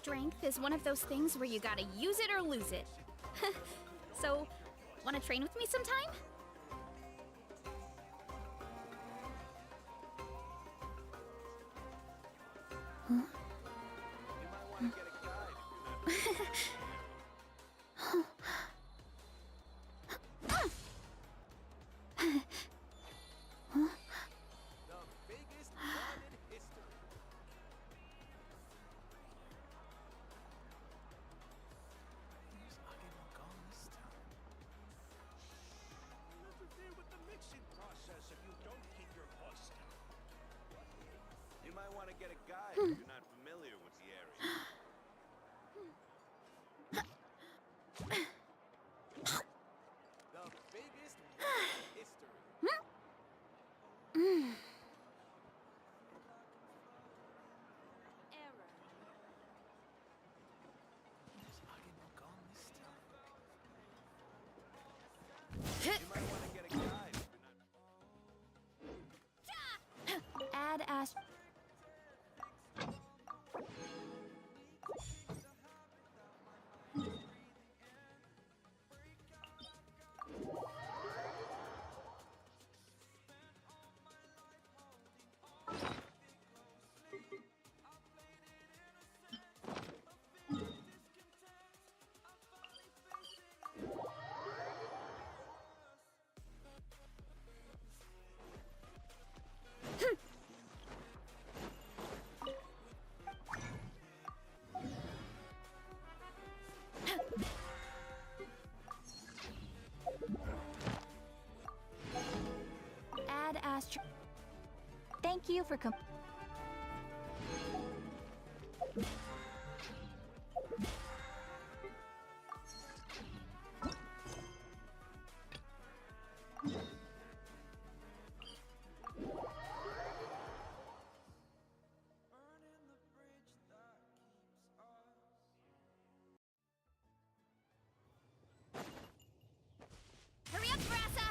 strength is one of those things where you gotta use it or lose it. So, wanna train with me sometime? You might want to get a guide if you're not familiar with the area. The biggest in history. Error. You might want to get a guide if you're not... Add as... Add astro... Thank you for Hurry up, Brassa!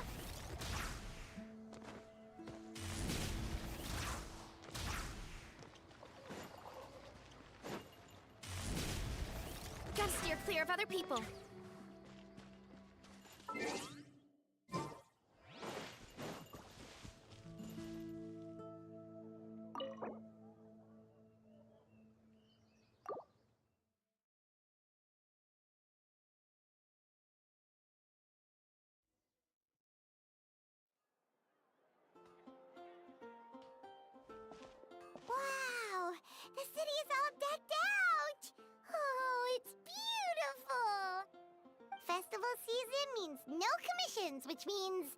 Gotta steer clear of other people. Wow! The city is all decked out! Oh, it's beautiful! Festival season means no commissions, which means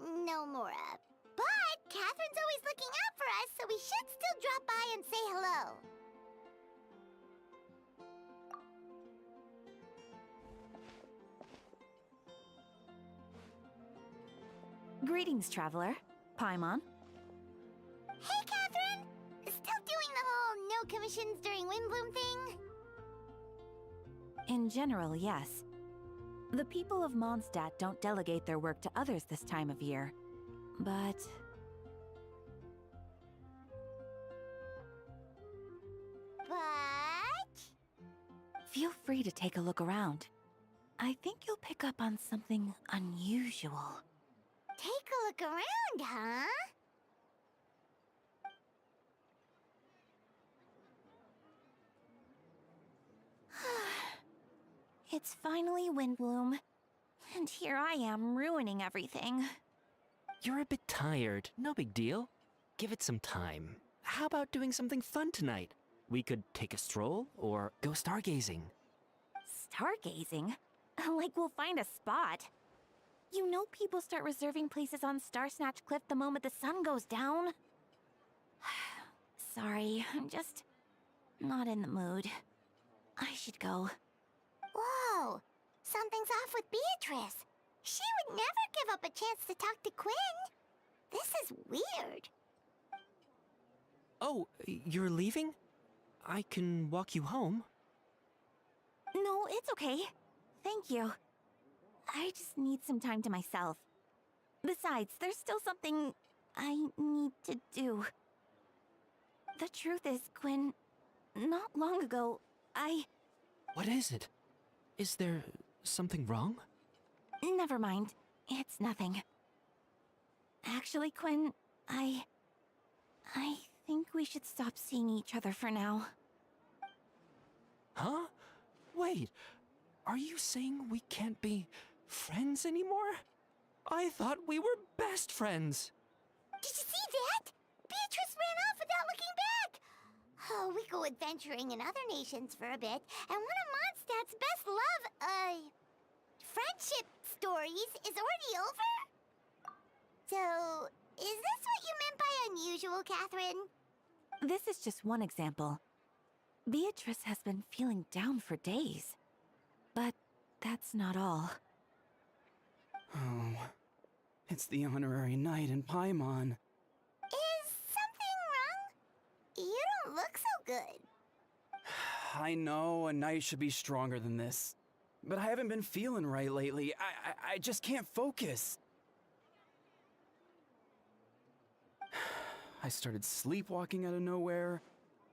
no Mora. But Catherine's always looking out for us, so we should still drop by and say hello. Greetings, traveler. Paimon. Hey, Catherine! Still doing the whole no commissions during Windbloom thing? In general, yes. The people of Mondstadt don't delegate their work to others this time of year. But... feel free to take a look around. I think you'll pick up on something unusual. Take a look around, huh? It's finally Windbloom. And here I am ruining everything. You're a bit tired. No big deal. Give it some time. How about doing something fun tonight? We could take a stroll or go stargazing. Stargazing? Like we'll find a spot. You know people start reserving places on Star Snatch Cliff the moment the sun goes down. Sorry, I'm just not in the mood. I should go. Whoa! Something's off with Beatrice. She would never give up a chance to talk to Quinn. This is weird. Oh, you're leaving? I can walk you home. No, it's okay. Thank you. I just need some time to myself. Besides, there's still something I need to do. The truth is, Quinn, not long ago, What is it? Is there something wrong? Never mind. It's nothing. Actually, Quinn, I think we should stop seeing each other for now. Huh? Wait, are you saying we can't be friends anymore? I thought we were best friends. Did you see that? Beatrice ran off without looking back. Oh, we go adventuring in other nations for a bit, and one of Mondstadt's best friendship stories is already over? So, is this what you meant by unusual, Catherine? This is just one example. Beatrice has been feeling down for days. But that's not all. Oh, it's the honorary knight in Paimon. Is something wrong? You don't look so good. I know a knight should be stronger than this, but I haven't been feeling right lately. I just can't focus. I started sleepwalking out of nowhere.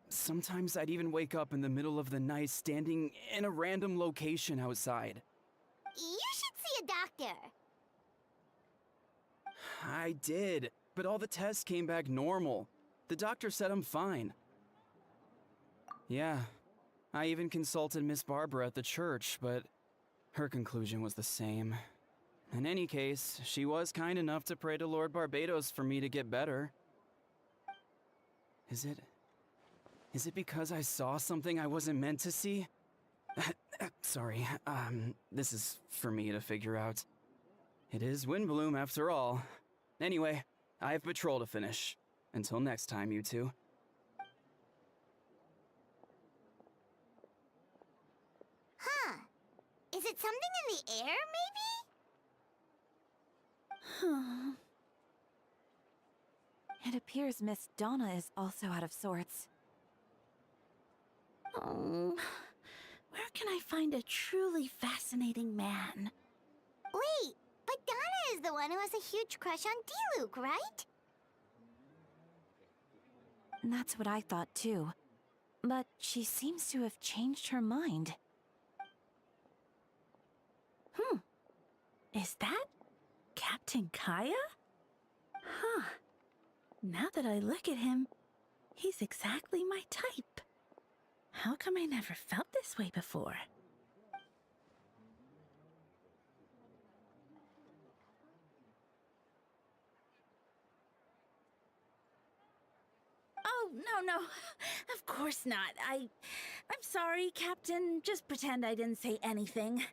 Sometimes I'd even wake up in the middle of the night standing in a random location outside. You should see a doctor. I did, but all the tests came back normal. The doctor said I'm fine. Yeah, I even consulted Miss Barbara at the church, but her conclusion was the same. In any case, she was kind enough to pray to Lord Barbados for me to get better. Is it because I saw something I wasn't meant to see? Sorry, this is for me to figure out. It is Windbloom after all. Anyway, I have patrol to finish. Until next time, you two. Huh. Is it something in the air, maybe? It appears Miss Donna is also out of sorts. Oh, where can I find a truly fascinating man? Wait, but Donna is the one who has a huge crush on Diluc, right? That's what I thought too. But she seems to have changed her mind. Is that Captain Kaya? Huh. Now that I look at him, he's exactly my type. How come I never felt this way before? Oh, no. Of course not. I'm sorry, Captain. Just pretend I didn't say anything.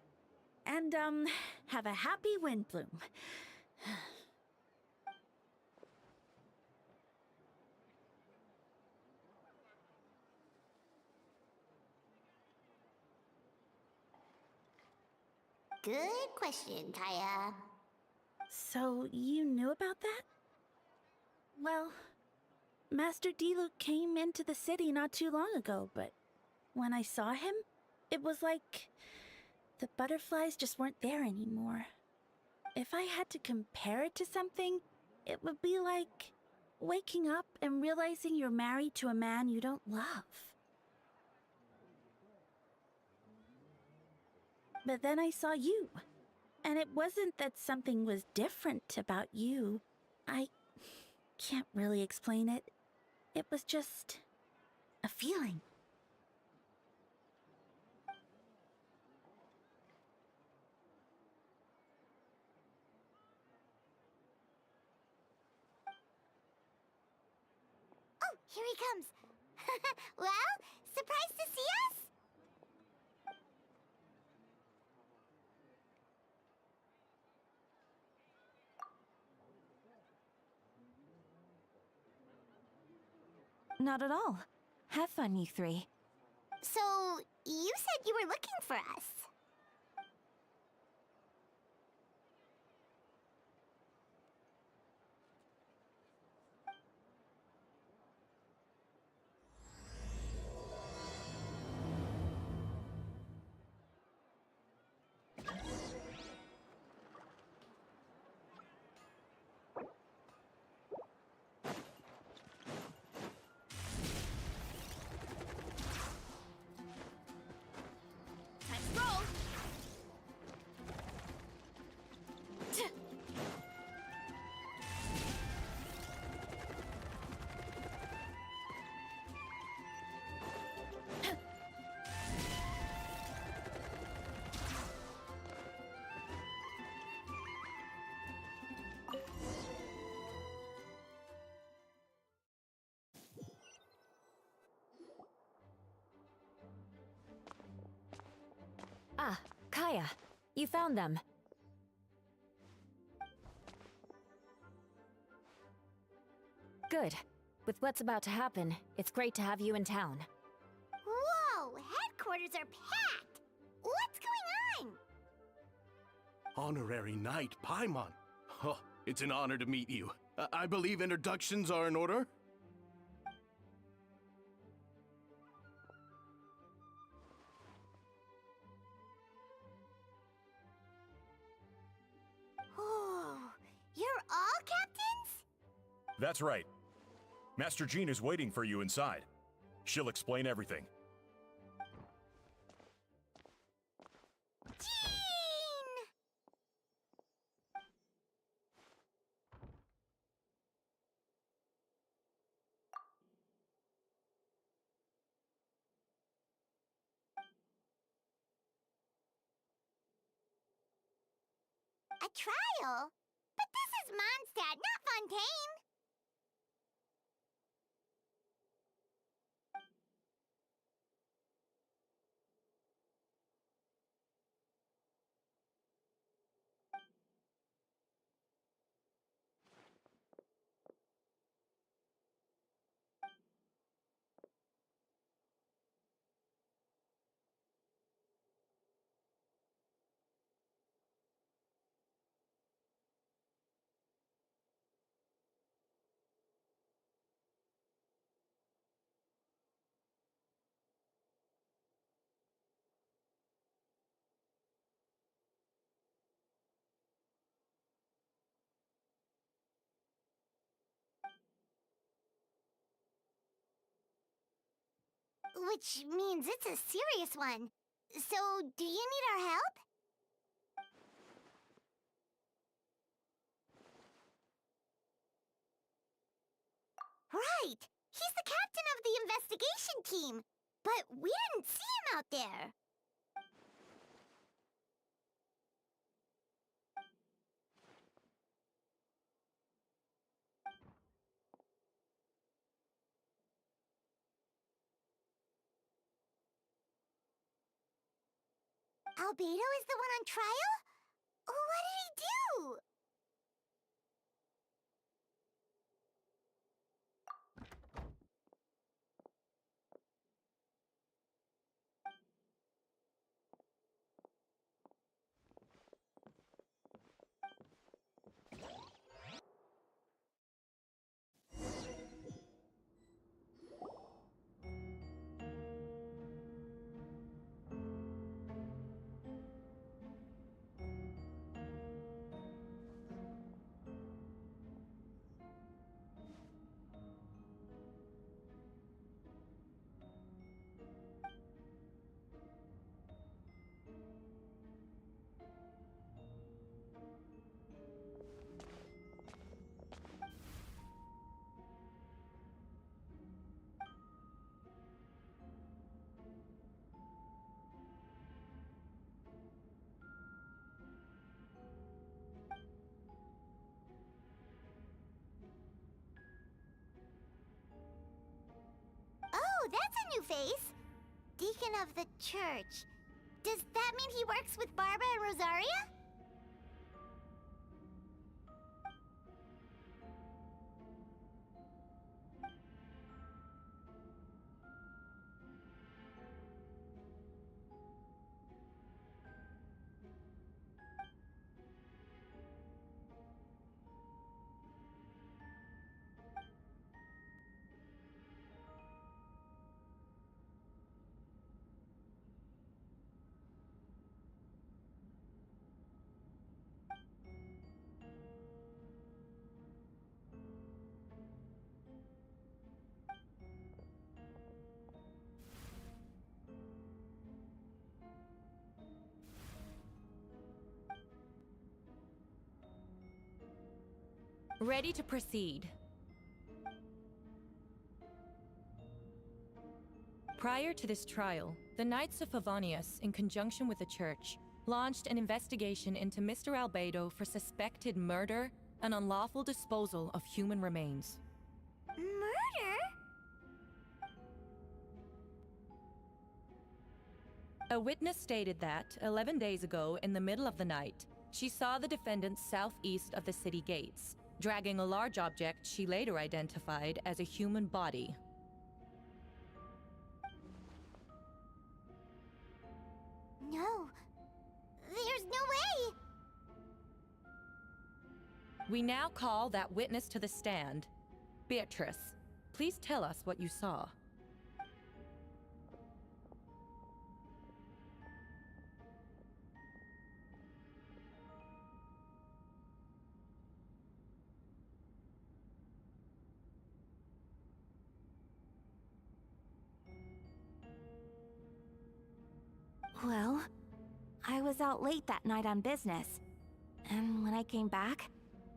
And, have a happy Windbloom. Good question, Kaya. So, you knew about that? Well, Master Diluc came into the city not too long ago, but when I saw him, it was like the butterflies just weren't there anymore. If I had to compare it to something, it would be like waking up and realizing you're married to a man you don't love. But then I saw you, and it wasn't that something was different about you. I can't really explain it. It was just a feeling. Oh, here he comes. Well, surprised to see us? Not at all. Have fun, you three. So, you said you were looking for us. Hiya. You found them. Good. With what's about to happen, it's great to have you in town. Whoa! Headquarters are packed! What's going on? Honorary Knight Paimon. Oh, it's an honor to meet you. I believe introductions are in order? Oh, you're all captains? That's right. Master Jean is waiting for you inside. She'll explain everything. Jean! A trial? But this is Mondstadt, not Fontaine! Which means it's a serious one. So, do you need our help? Right! He's the captain of the investigation team! But we didn't see him out there! Albedo is the one on trial? What did he do? Oh, that's a new face! Deacon of the church. Does that mean he works with Barbara and Rosaria? Ready to proceed. Prior to this trial, the Knights of Favonius, in conjunction with the Church, launched an investigation into Mr. Albedo for suspected murder and unlawful disposal of human remains. Murder? A witness stated that, 11 days ago, in the middle of the night, she saw the defendant southeast of the city gates, dragging a large object she later identified as a human body. No. There's no way! We now call that witness to the stand. Beatrice, please tell us what you saw. Well, I was out late that night on business. And when I came back,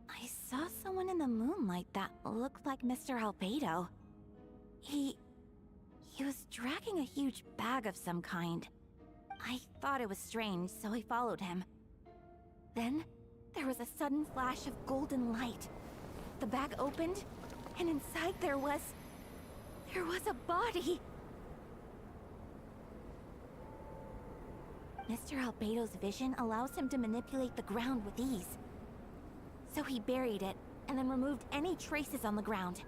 I saw someone in the moonlight that looked like Mr. Albedo. He was dragging a huge bag of some kind. I thought it was strange, so I followed him. Then, there was a sudden flash of golden light. The bag opened, and inside there was a body. Mr. Albedo's vision allows him to manipulate the ground with ease. So he buried it, and then removed any traces on the ground.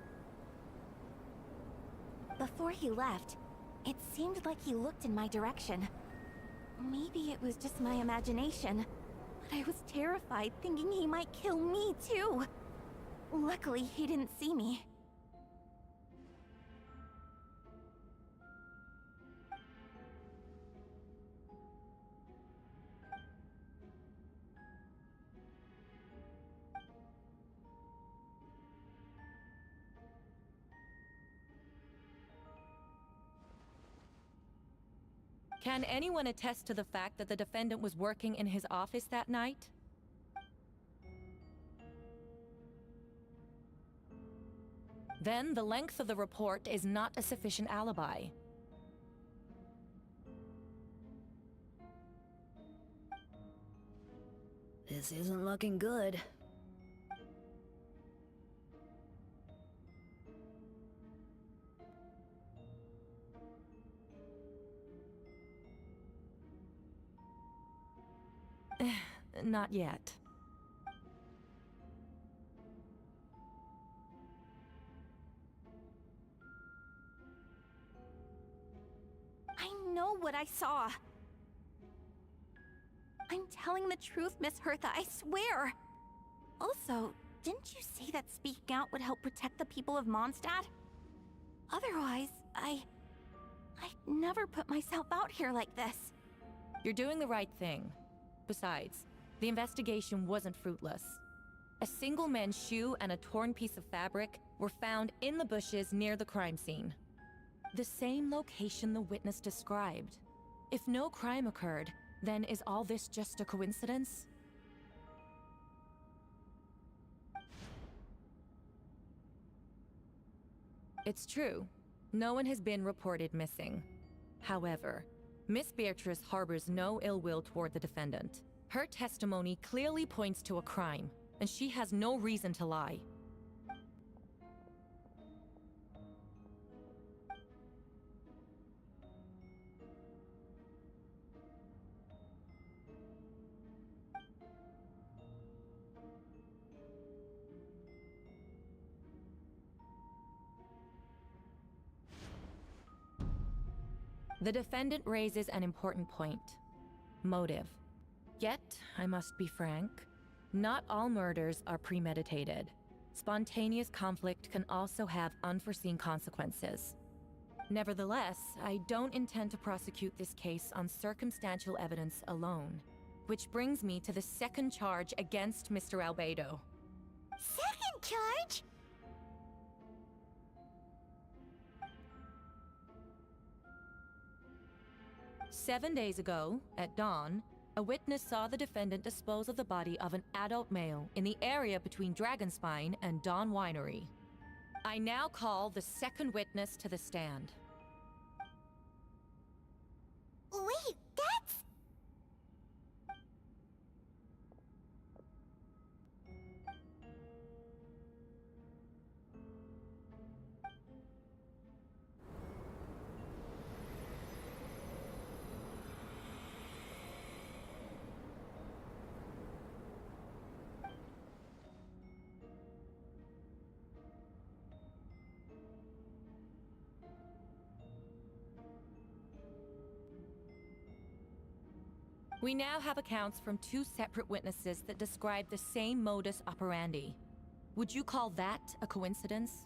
Before he left, it seemed like he looked in my direction. Maybe it was just my imagination, but I was terrified thinking he might kill me too. Luckily, he didn't see me. Can anyone attest to the fact that the defendant was working in his office that night? Then the length of the report is not a sufficient alibi. This isn't looking good. Not yet. I know what I saw. I'm telling the truth, Miss Hertha, I swear. Also, didn't you say that speaking out would help protect the people of Mondstadt? Otherwise, I'd never put myself out here like this. You're doing the right thing. Besides, the investigation wasn't fruitless. A single man's shoe and a torn piece of fabric were found in the bushes near the crime scene. The same location the witness described. If no crime occurred, then is all this just a coincidence? It's true. No one has been reported missing. However, Miss Beatrice harbors no ill will toward the defendant. Her testimony clearly points to a crime, and she has no reason to lie. The defendant raises an important point. Motive. Yet, I must be frank, not all murders are premeditated. Spontaneous conflict can also have unforeseen consequences. Nevertheless, I don't intend to prosecute this case on circumstantial evidence alone. Which brings me to the second charge against Mr. Albedo. Second charge? 7 days ago, at dawn, a witness saw the defendant dispose of the body of an adult male in the area between Dragonspine and Dawn Winery. I now call the second witness to the stand. Wait, that's... We now have accounts from two separate witnesses that describe the same modus operandi. Would you call that a coincidence?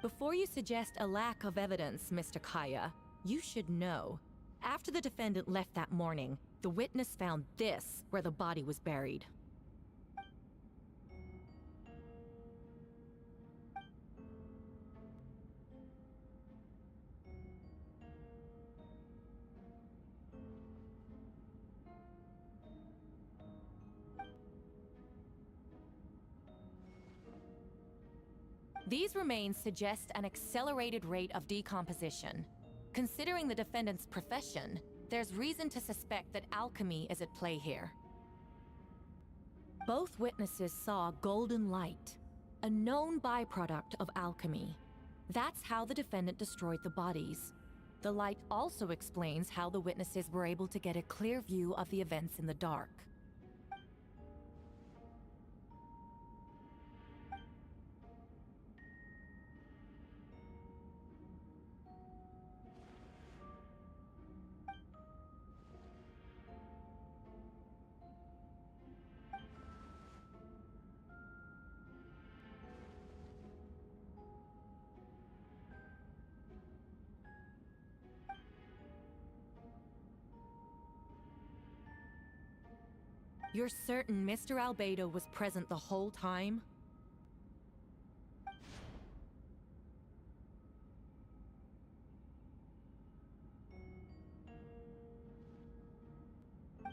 Before you suggest a lack of evidence, Mr. Kaya, you should know. After the defendant left that morning, the witness found this where the body was buried. These remains suggest an accelerated rate of decomposition. Considering the defendant's profession, there's reason to suspect that alchemy is at play here. Both witnesses saw golden light, a known byproduct of alchemy. That's how the defendant destroyed the bodies. The light also explains how the witnesses were able to get a clear view of the events in the dark. You're certain Mr. Albedo was present the whole time?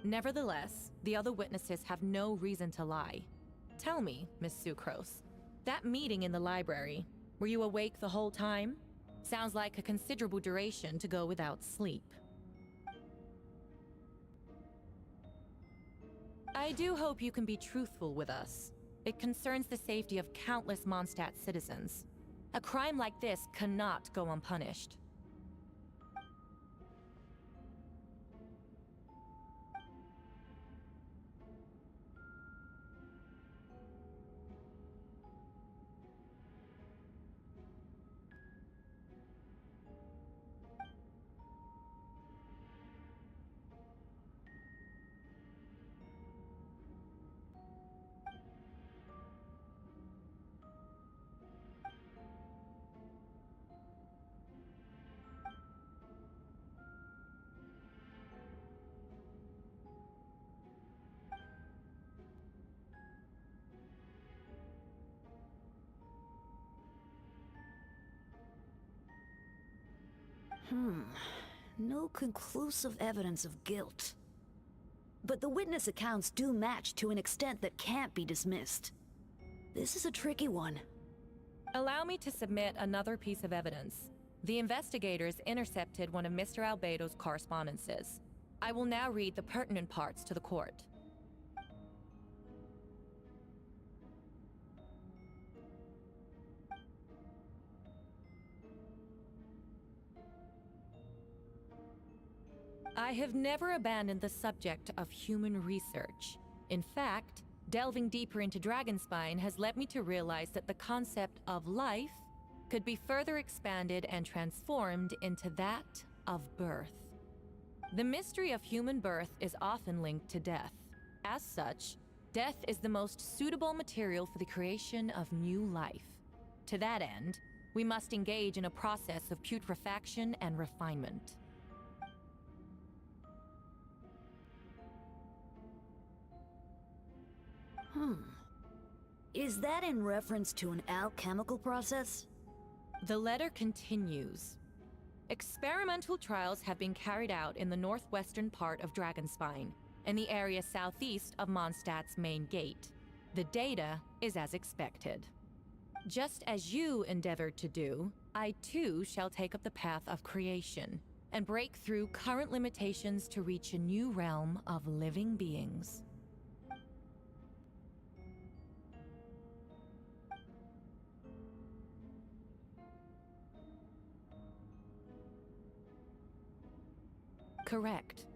Nevertheless, the other witnesses have no reason to lie. Tell me, Miss Sucrose, that meeting in the library, were you awake the whole time? Sounds like a considerable duration to go without sleep. I do hope you can be truthful with us. It concerns the safety of countless Mondstadt citizens. A crime like this cannot go unpunished. No conclusive evidence of guilt. But the witness accounts do match to an extent that can't be dismissed. This is a tricky one. Allow me to submit another piece of evidence. The investigators intercepted one of Mr. Albedo's correspondences. I will now read the pertinent parts to the court. I have never abandoned the subject of human research. In fact, delving deeper into Dragonspine has led me to realize that the concept of life could be further expanded and transformed into that of birth. The mystery of human birth is often linked to death. As such, death is the most suitable material for the creation of new life. To that end, we must engage in a process of putrefaction and refinement. Is that in reference to an alchemical process? The letter continues. Experimental trials have been carried out in the northwestern part of Dragonspine, in the area southeast of Mondstadt's main gate. The data is as expected. Just as you endeavored to do, I too shall take up the path of creation and break through current limitations to reach a new realm of living beings. Correct.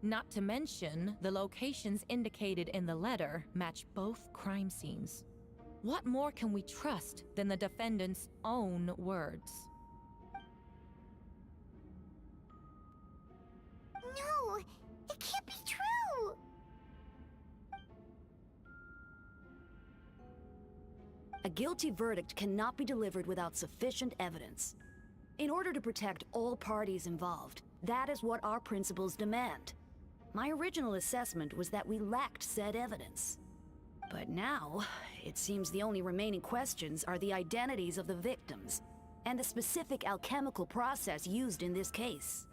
Not to mention, the locations indicated in the letter match both crime scenes. What more can we trust than the defendant's own words? No, it can't be true. A guilty verdict cannot be delivered without sufficient evidence. In order to protect all parties involved, that is what our principles demand. My original assessment was that we lacked said evidence. But now, it seems the only remaining questions are the identities of the victims and the specific alchemical process used in this case.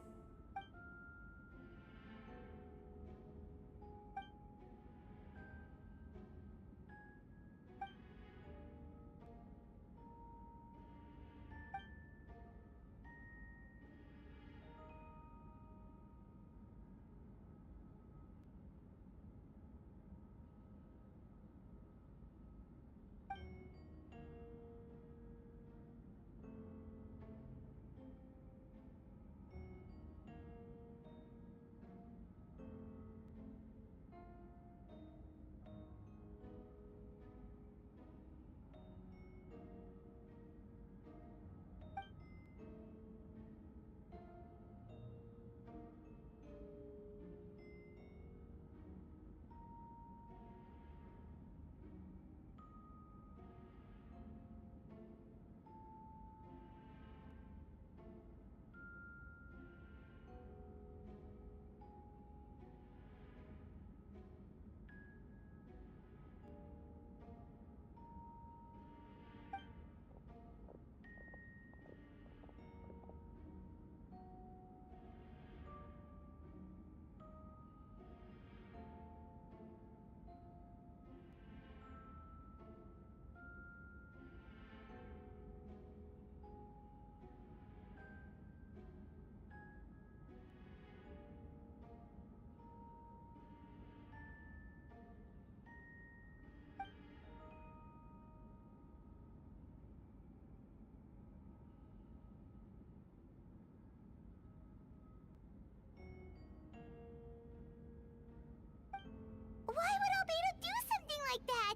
Why would Albedo do something like that?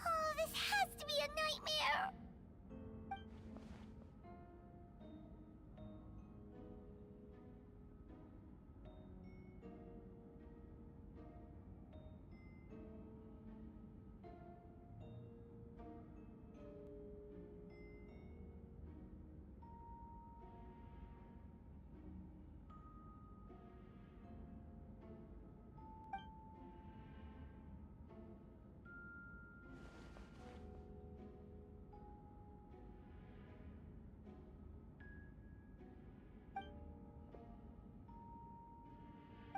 Oh, this has to be a nightmare.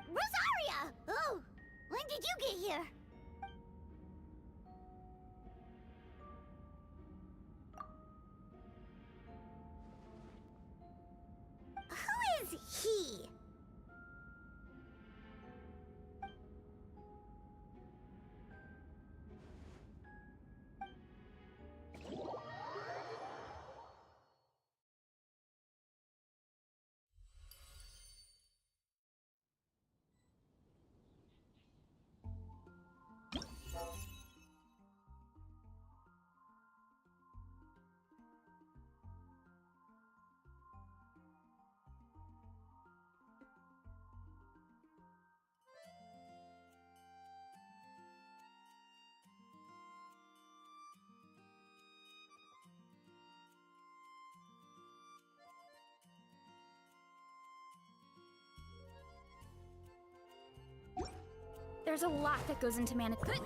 Rosaria! Oh, when did you get here? Who is he? There's a lot that goes into management.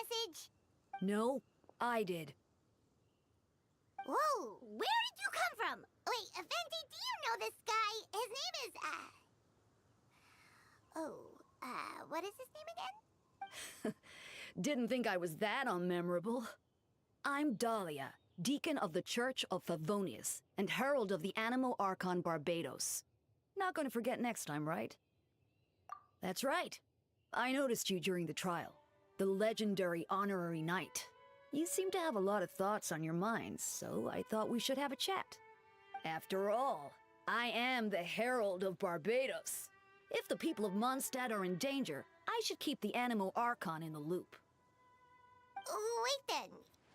message? No, I did. Whoa, where did you come from? Wait, Effendi, do you know this guy? His name is, what is his name again? Didn't think I was that unmemorable. I'm Dahlia, Deacon of the Church of Favonius, and Herald of the Animo Archon Barbados. Not gonna forget next time, right? That's right. I noticed you during the trial. The legendary honorary knight. You seem to have a lot of thoughts on your mind, so I thought we should have a chat. After all, I am the Herald of Barbados. If the people of Mondstadt are in danger, I should keep the Animo Archon in the loop. Wait then,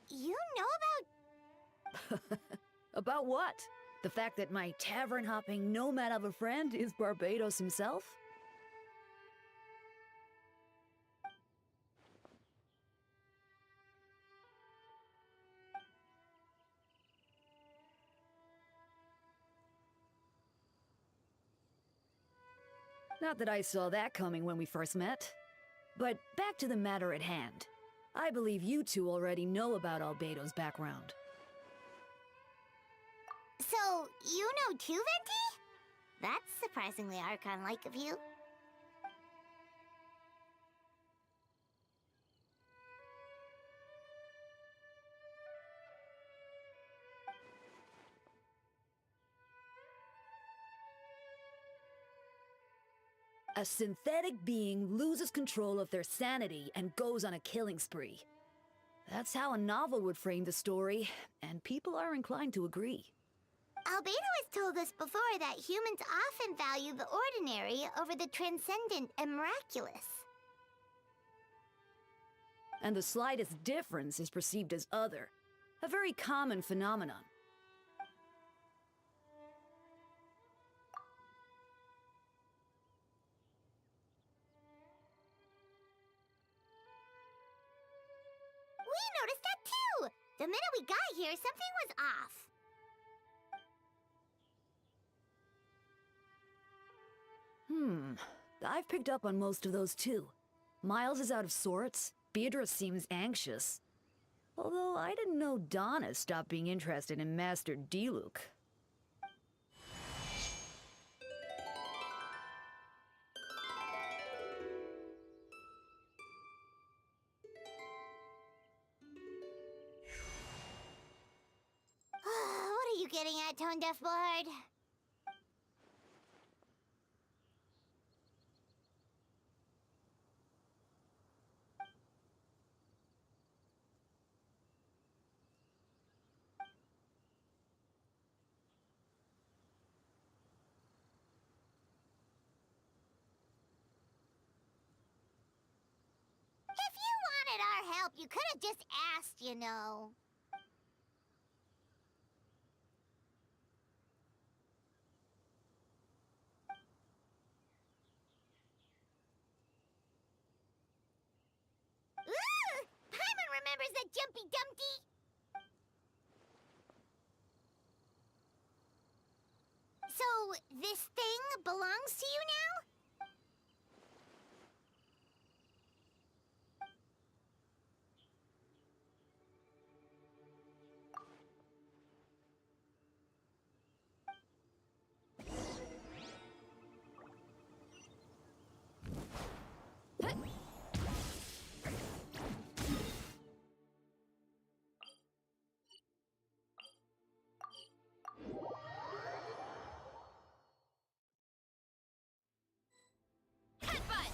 you know about... About what? The fact that my tavern-hopping nomad of a friend is Barbados himself? Not that I saw that coming when we first met. But back to the matter at hand. I believe you two already know about Albedo's background. So, you know too, Venti? That's surprisingly Archon-like of you. A synthetic being loses control of their sanity and goes on a killing spree. That's how a novel would frame the story, and people are inclined to agree. Albedo has told us before that humans often value the ordinary over the transcendent and miraculous. And the slightest difference is perceived as other. A very common phenomenon. We noticed that too! The minute we got here, something was off. I've picked up on most of those too. Miles is out of sorts. Beatrice seems anxious. Although I didn't know Donna stopped being interested in Master Diluc. What are you getting at, Tone Deaf Bard? If you wanted our help, you could have just asked, you know. Ooh! Paimon remembers that Jumpy Dumpty! So, this thing belongs to you now? Headbutt!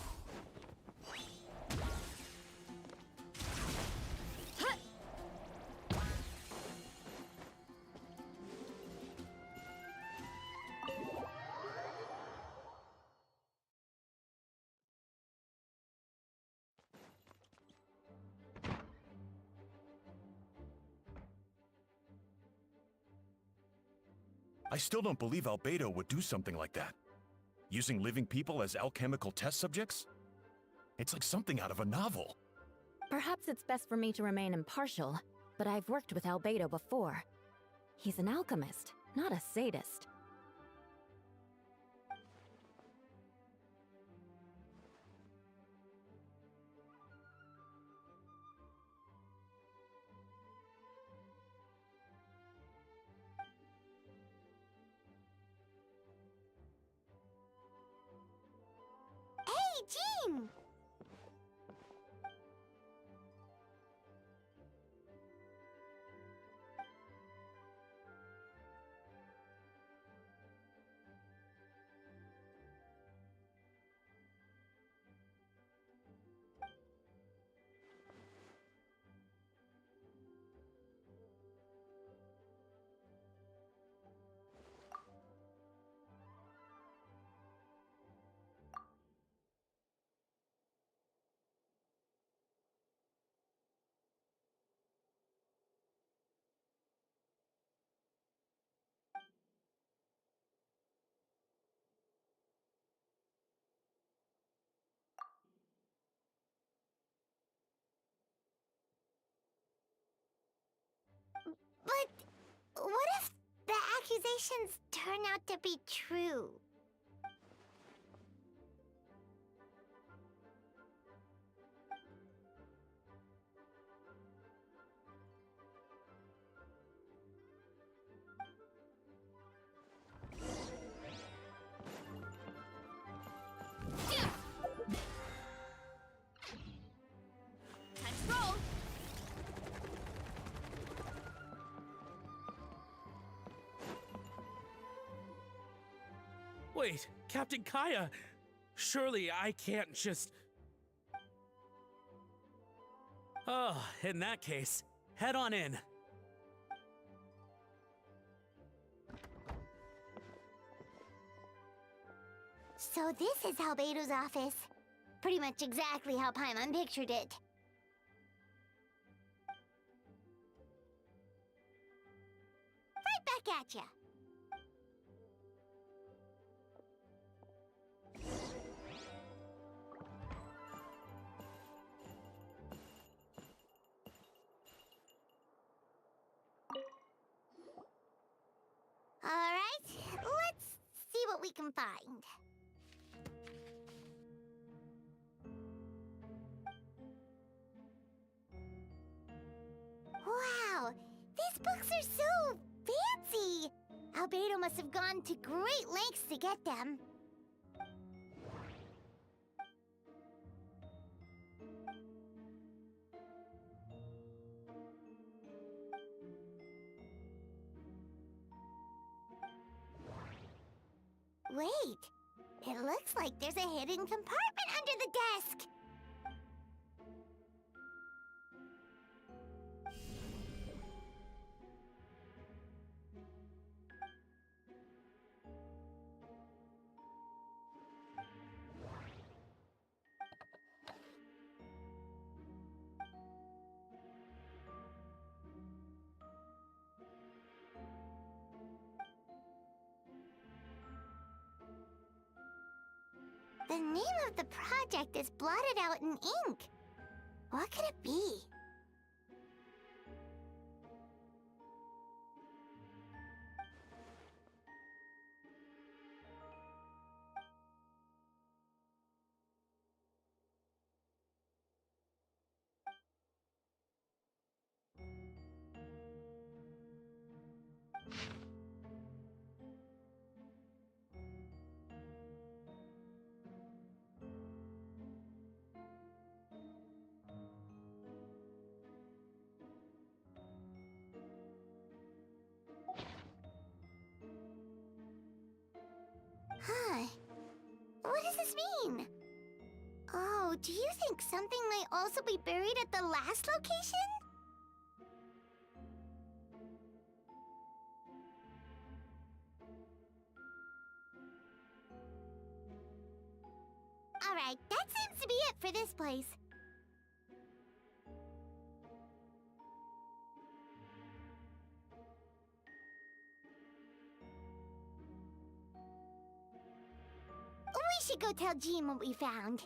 I still don't believe Albedo would do something like that. Using living people as alchemical test subjects? It's like something out of a novel. Perhaps it's best for me to remain impartial, but I've worked with Albedo before. He's an alchemist, not a sadist. Jean! But what if the accusations turn out to be true? Time to roll. Wait, Captain Kaya! Surely I can't just... Oh, in that case, head on in. So this is Albedo's office. Pretty much exactly how Paimon pictured it. Right back at ya. Alright, let's see what we can find. Wow, these books are so fancy! Albedo must have gone to great lengths to get them. Wait, it looks like there's a hidden compartment under the desk. The name of the project is blotted out in ink. What could it be? Huh. What does this mean? Oh, do you think something might also be buried at the last location? Alright, that seems to be it for this place. We should go tell Jean what we found.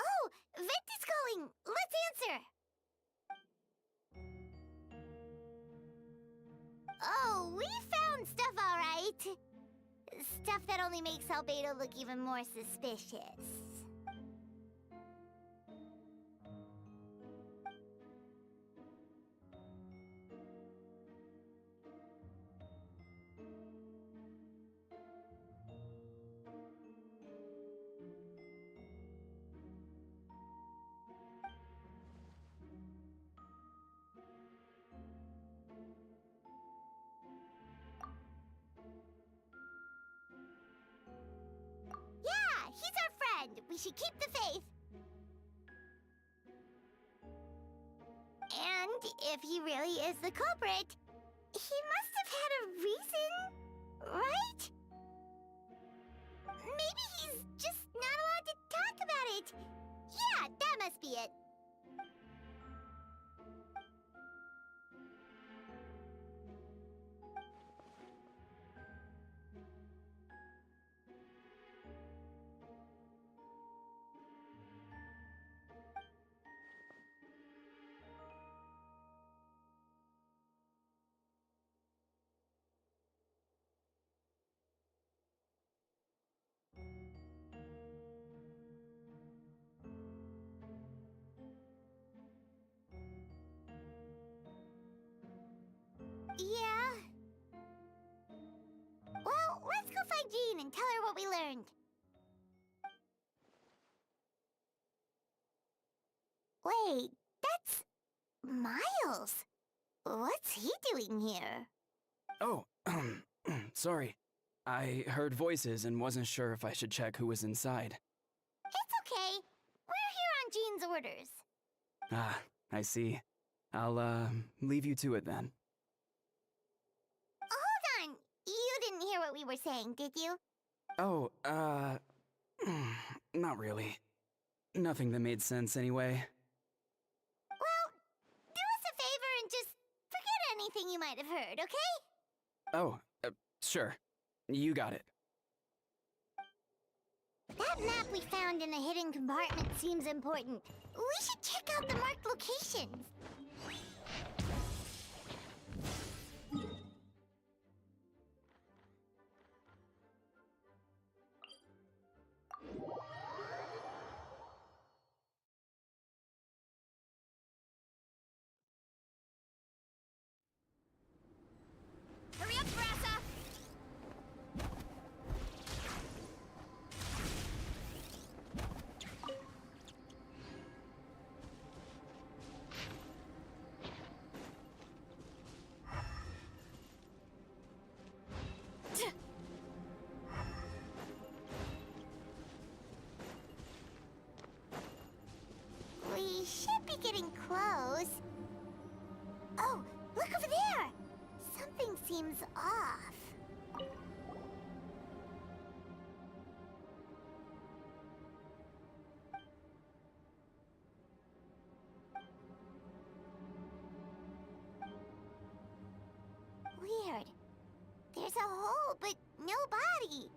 Oh, Vent is calling. Let's answer. Stuff that only makes Albedo look even more suspicious. Yeah, he's our friend. We should keep the faith. And if he really is the culprit, he must have had a reason, right? Maybe he's just not allowed to talk about it. Yeah, that must be it. Yeah. Well, let's go find Jean and tell her what we learned. Wait, that's Miles. What's he doing here? Oh, sorry. I heard voices and wasn't sure if I should check who was inside. It's okay. We're here on Jean's orders. Ah, I see. I'll, leave you to it then. Hold on. You didn't hear what we were saying, did you? Oh, not really. Nothing that made sense anyway. Well, do us a favor and just forget anything you might have heard, okay? Oh, sure. You got it. That map we found in the hidden compartment seems important. We should check out the marked locations. Hurry up, Brassa! We should be getting close. Oh, look over there! Something seems off. Weird. There's a hole, but no body.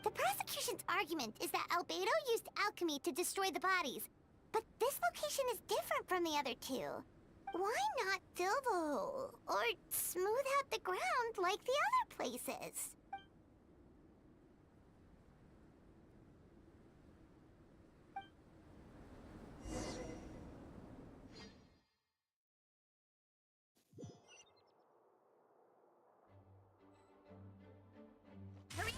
The prosecution's argument is that Albedo used alchemy to destroy the bodies, but this location is different from the other two. Why not fill the hole, or smooth out the ground like the other places? Hurry!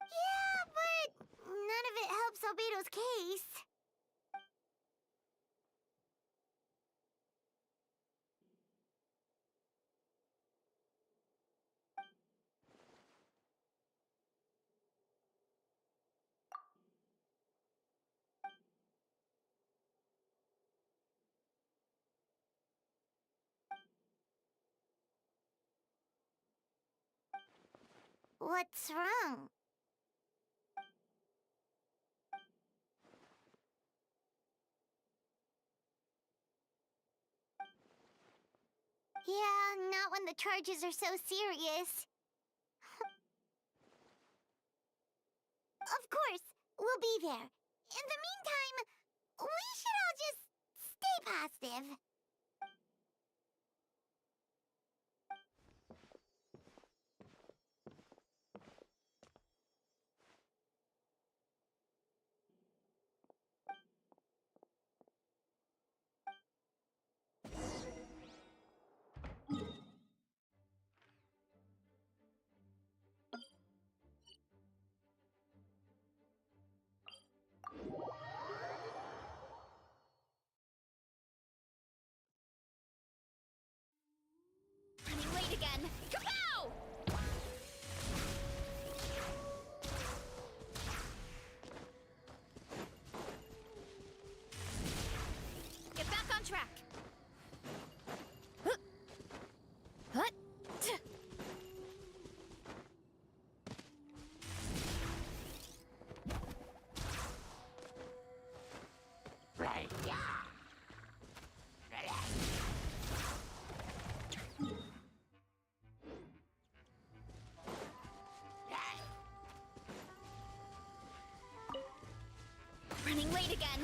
Yeah, but none of it helps Albedo's case. What's wrong? Yeah, not when the charges are so serious. Of course, we'll be there. In the meantime, we should all just stay positive. Running late again. Kapow! Get back on track. Huh. Huh. Tch. Running late again.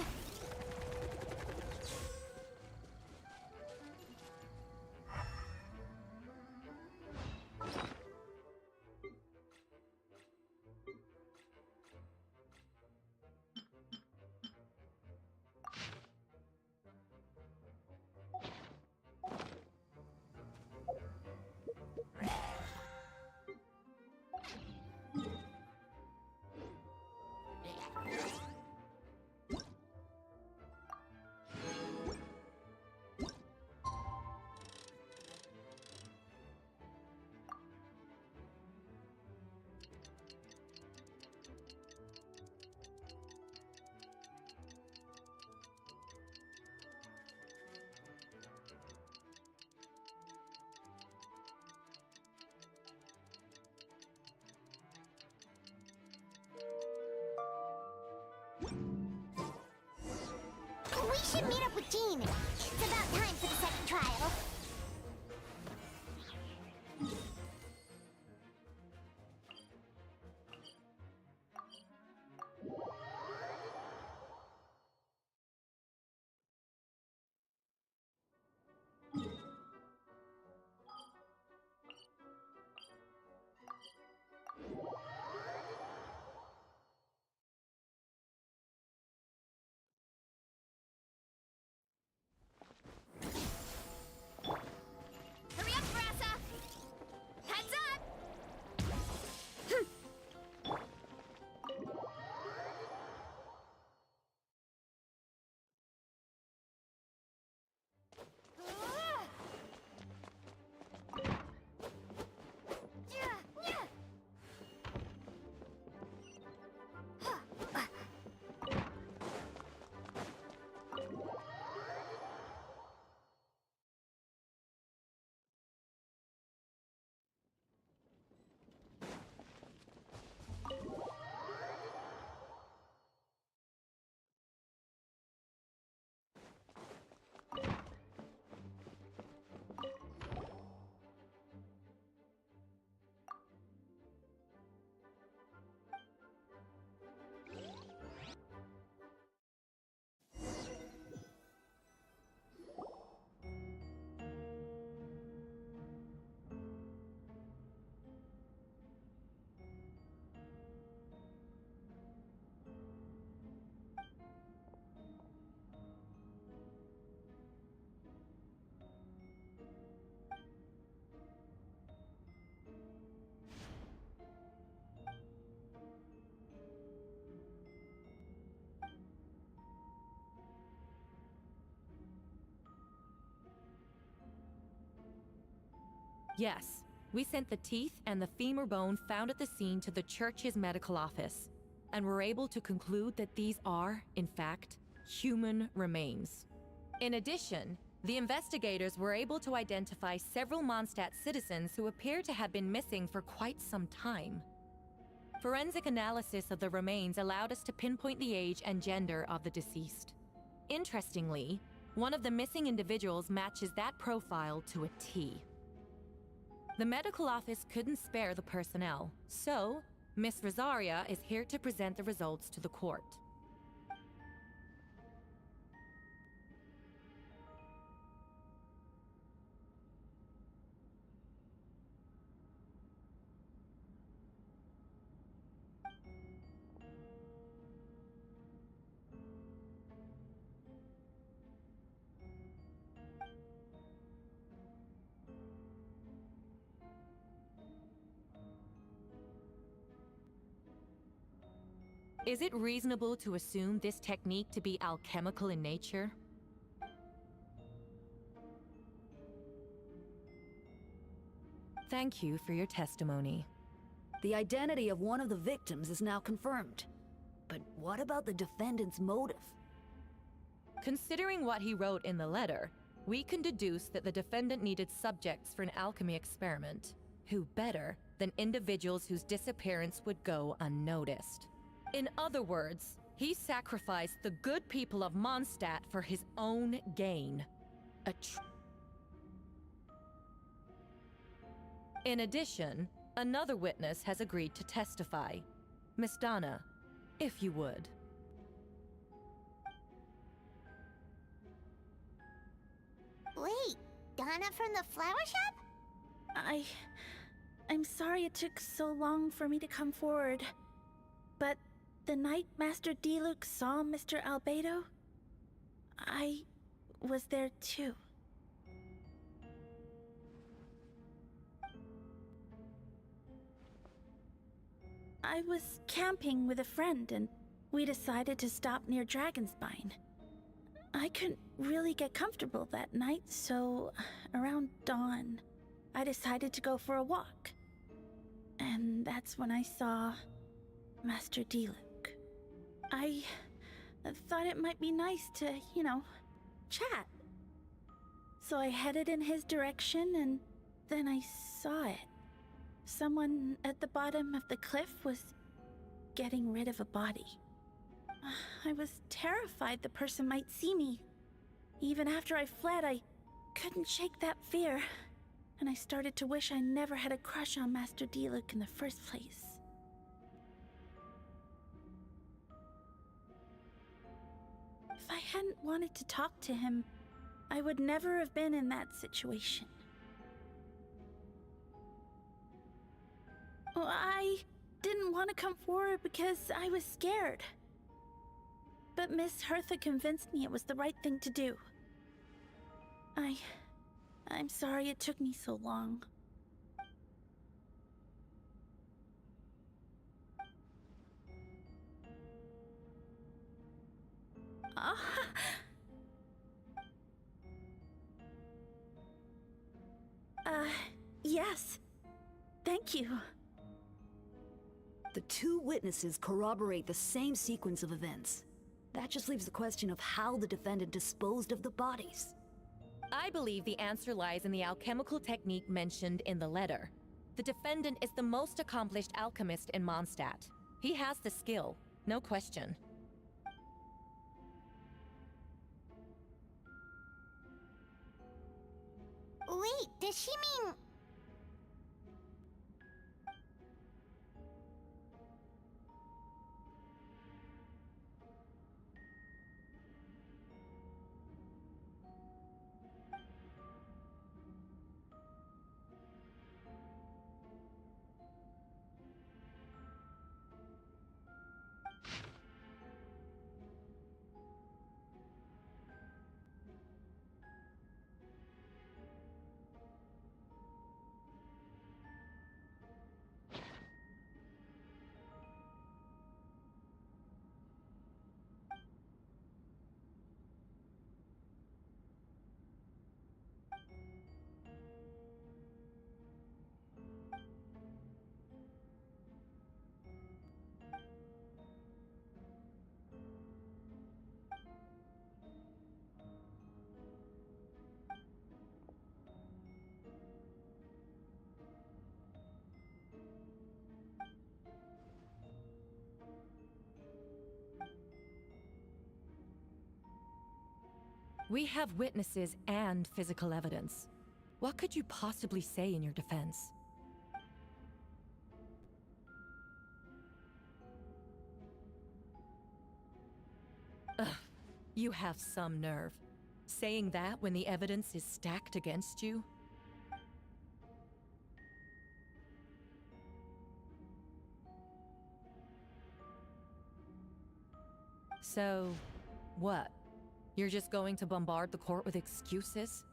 We should meet up with Jean. It's about time for the second trial. Hurry up, Brassa! Heads up! Yes, we sent the teeth and the femur bone found at the scene to the church's medical office, and were able to conclude that these are, in fact, human remains. In addition, the investigators were able to identify several Mondstadt citizens who appear to have been missing for quite some time. Forensic analysis of the remains allowed us to pinpoint the age and gender of the deceased. Interestingly, one of the missing individuals matches that profile to a T. The medical office couldn't spare the personnel, so Miss Rosaria is here to present the results to the court. Is it reasonable to assume this technique to be alchemical in nature? Thank you for your testimony. The identity of one of the victims is now confirmed. But what about the defendant's motive? Considering what he wrote in the letter, we can deduce that the defendant needed subjects for an alchemy experiment. Who better than individuals whose disappearance would go unnoticed? In other words, he sacrificed the good people of Mondstadt for his own gain. In addition, another witness has agreed to testify. Miss Donna, if you would. Wait, Donna from the flower shop? I'm sorry it took so long for me to come forward. But the night Master Diluc saw Mr. Albedo, I was there too. I was camping with a friend and we decided to stop near Dragonspine. I couldn't really get comfortable that night, so around dawn, I decided to go for a walk. And that's when I saw Master Diluc. I thought it might be nice to, chat. So I headed in his direction and then I saw it. Someone at the bottom of the cliff was getting rid of a body. I was terrified the person might see me. Even after I fled, I couldn't shake that fear. And I started to wish I never had a crush on Master Diluc in the first place. If I hadn't wanted to talk to him, I would never have been in that situation. Well, I didn't want to come forward because I was scared. But Miss Hertha convinced me it was the right thing to do. I'm sorry it took me so long. Yes. Thank you. The two witnesses corroborate the same sequence of events. That just leaves the question of how the defendant disposed of the bodies. I believe the answer lies in the alchemical technique mentioned in the letter. The defendant is the most accomplished alchemist in Mondstadt. He has the skill, no question. Wait, does she mean... We have witnesses and physical evidence. What could you possibly say in your defense? Ugh, you have some nerve. Saying that when the evidence is stacked against you? So, what? You're just going to bombard the court with excuses?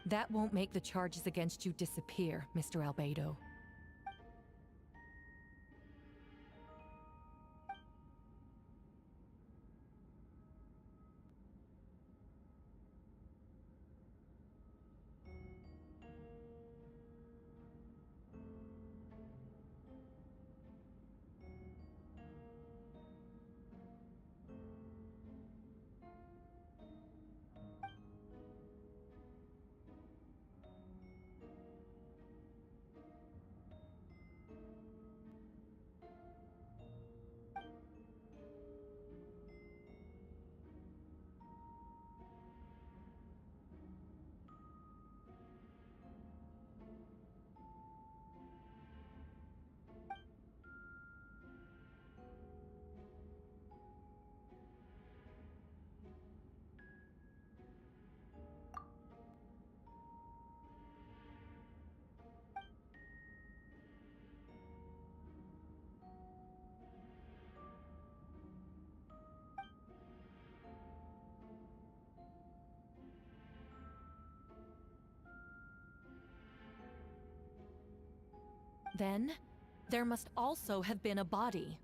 That won't make the charges against you disappear, Mr. Albedo. Then, there must also have been a body.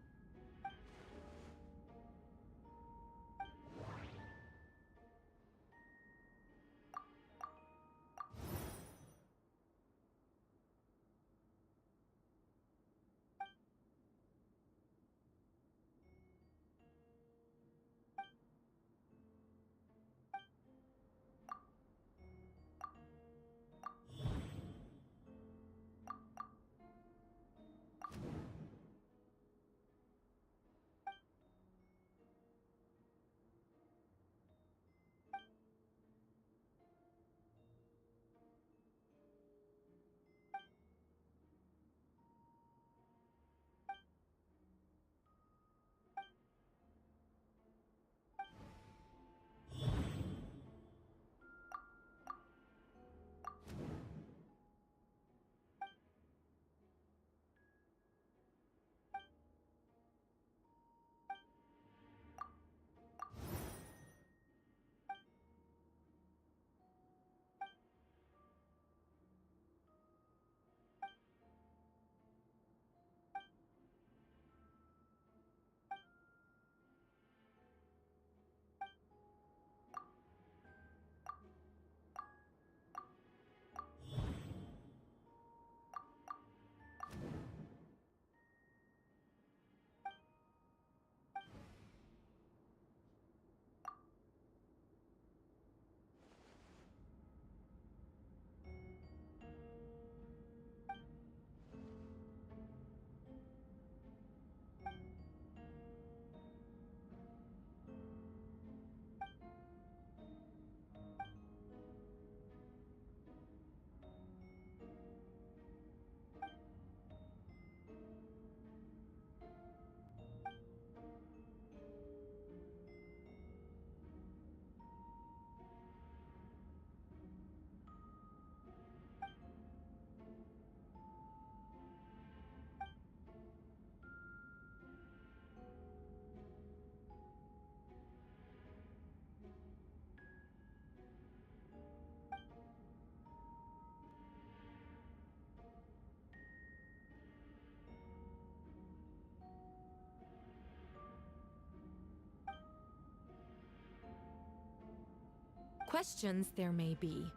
Questions there may be,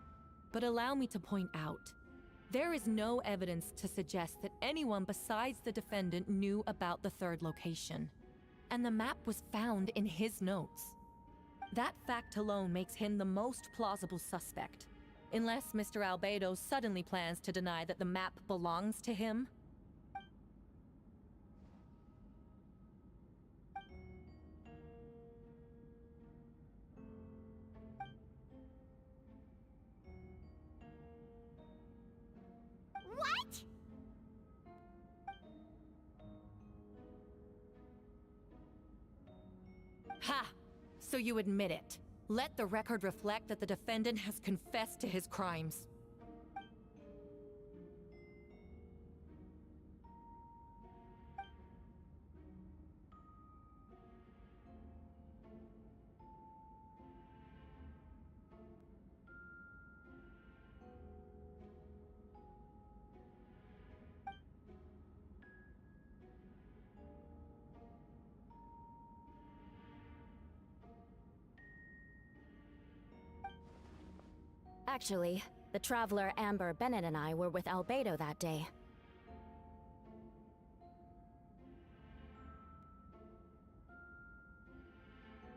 but allow me to point out, there is no evidence to suggest that anyone besides the defendant knew about the third location, and the map was found in his notes. That fact alone makes him the most plausible suspect, unless Mr. Albedo suddenly plans to deny that the map belongs to him. What? Ha! So you admit it. Let the record reflect that the defendant has confessed to his crimes. Actually, the traveler Amber Bennett and I were with Albedo that day.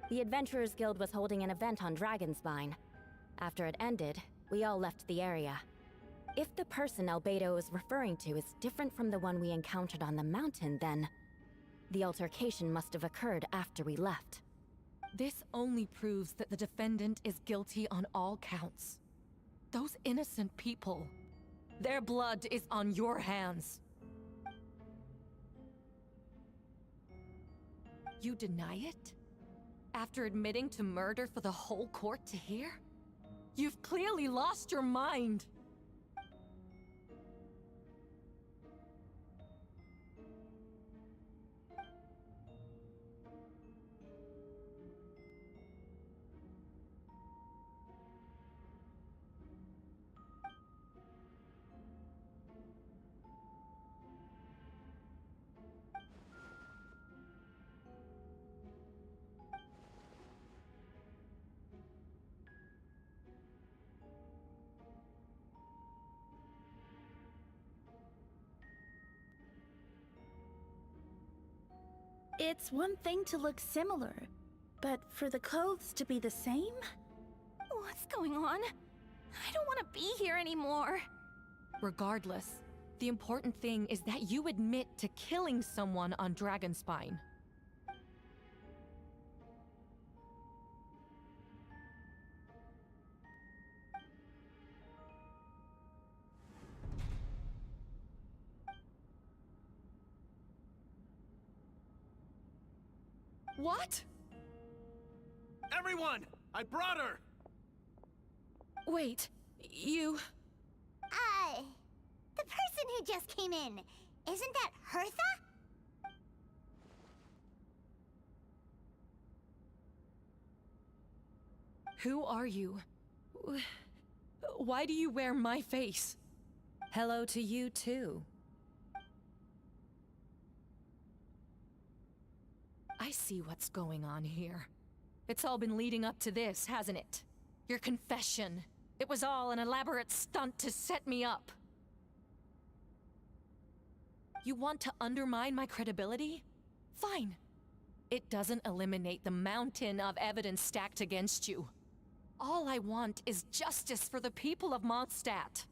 The Adventurers Guild was holding an event on Dragonspine. After it ended, we all left the area. If the person Albedo is referring to is different from the one we encountered on the mountain, then the altercation must have occurred after we left. This only proves that the defendant is guilty on all counts. Those innocent people, their blood is on your hands. You deny it? After admitting to murder for the whole court to hear? You've clearly lost your mind! It's one thing to look similar, but for the clothes to be the same? What's going on? I don't want to be here anymore. Regardless, the important thing is that you admit to killing someone on Dragonspine. What? Everyone! I brought her! Wait, you... The person who just came in, isn't that Hertha? Who are you? Why do you wear my face? Hello to you, too. I see what's going on here. It's all been leading up to this, hasn't it? Your confession. It was all an elaborate stunt to set me up. You want to undermine my credibility? Fine. It doesn't eliminate the mountain of evidence stacked against you. All I want is justice for the people of Mondstadt.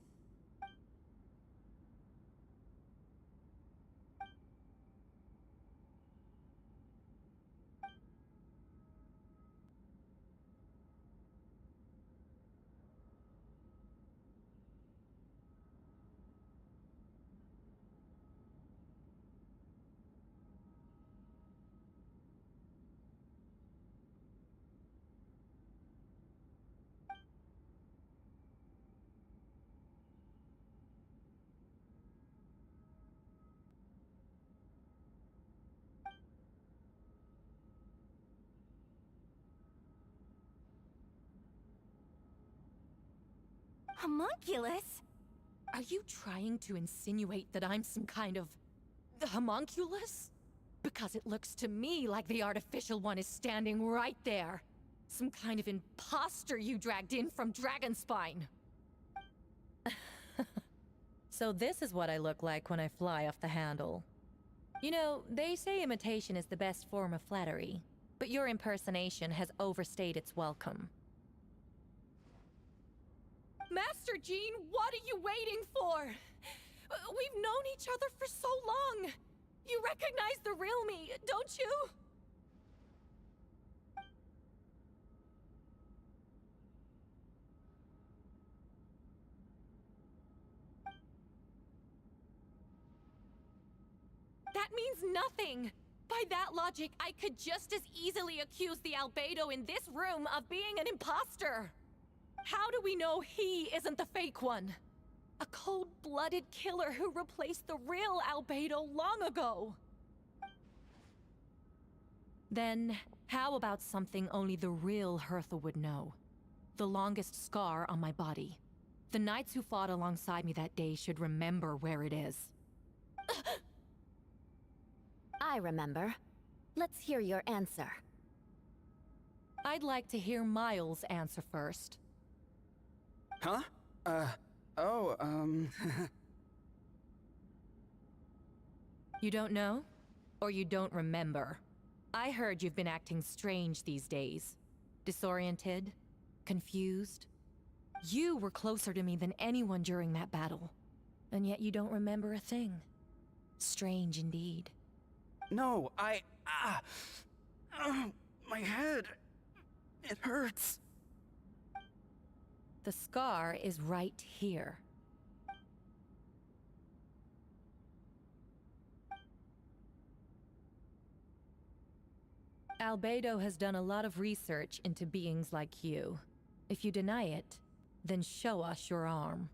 Homunculus? Are you trying to insinuate that I'm some kind of... the homunculus? Because it looks to me like the artificial one is standing right there. Some kind of imposter you dragged in from Dragonspine. So this is what I look like when I fly off the handle. You know, they say imitation is the best form of flattery, but your impersonation has overstayed its welcome. Master Jean, what are you waiting for? We've known each other for so long. You recognize the real me, don't you? That means nothing. By that logic, I could just as easily accuse the Albedo in this room of being an imposter. How do we know he isn't the fake one? A cold-blooded killer who replaced the real Albedo long ago. Then, how about something only the real Hertha would know? The longest scar on my body. The knights who fought alongside me that day should remember where it is. I remember. Let's hear your answer. I'd like to hear Miles' answer first. Huh? Oh, You don't know? Or you don't remember? I heard you've been acting strange these days. Disoriented? Confused? You were closer to me than anyone during that battle. And yet you don't remember a thing. Strange indeed. no, my head. It hurts. The scar is right here. Albedo has done a lot of research into beings like you. If you deny it, then show us your arm.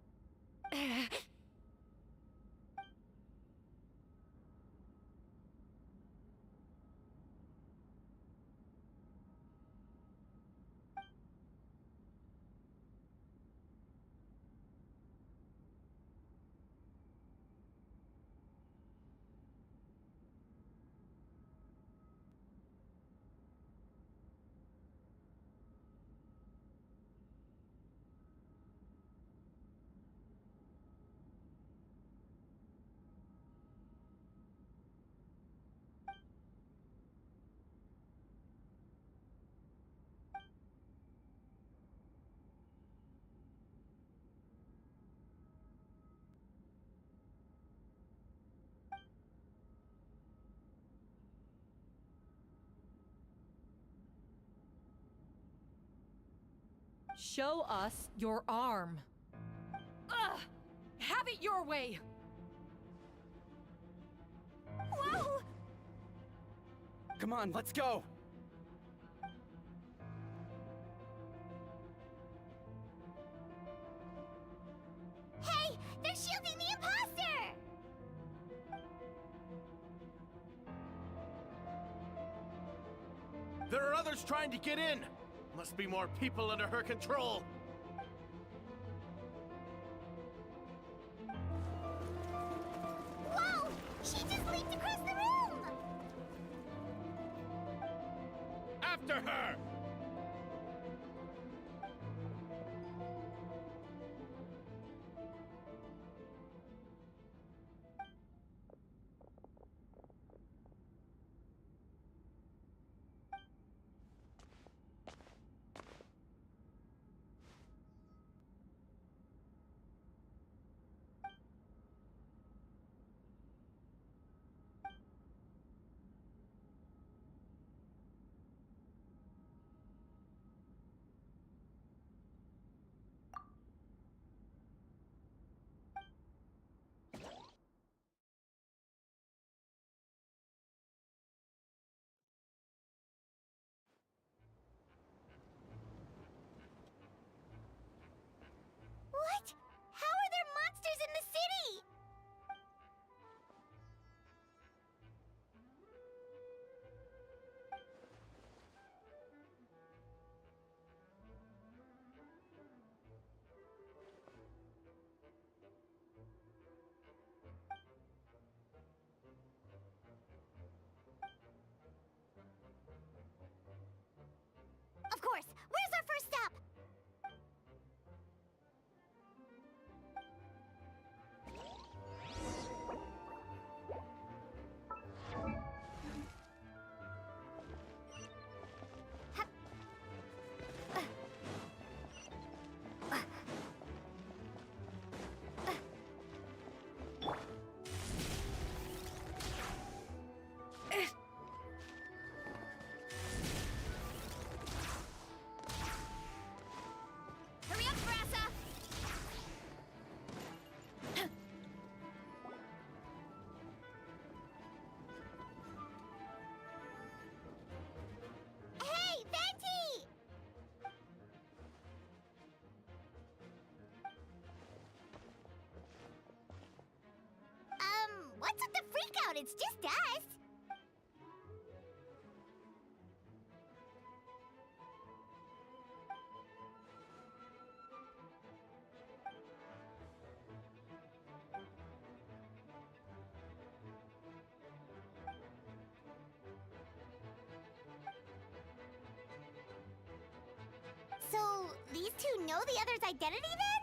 Show us your arm. Ugh! Have it your way! Whoa! Come on, let's go! Hey, they're shielding the imposter! There are others trying to get in! Must be more people under her control! Whoa! She just leaped across the room! After her! What? How are there monsters in the city? Of course. Where's our first stop? Hurry up, Brassa! Hey, Venti! What's with the freak out? It's just us. So, these two know the other's identity then?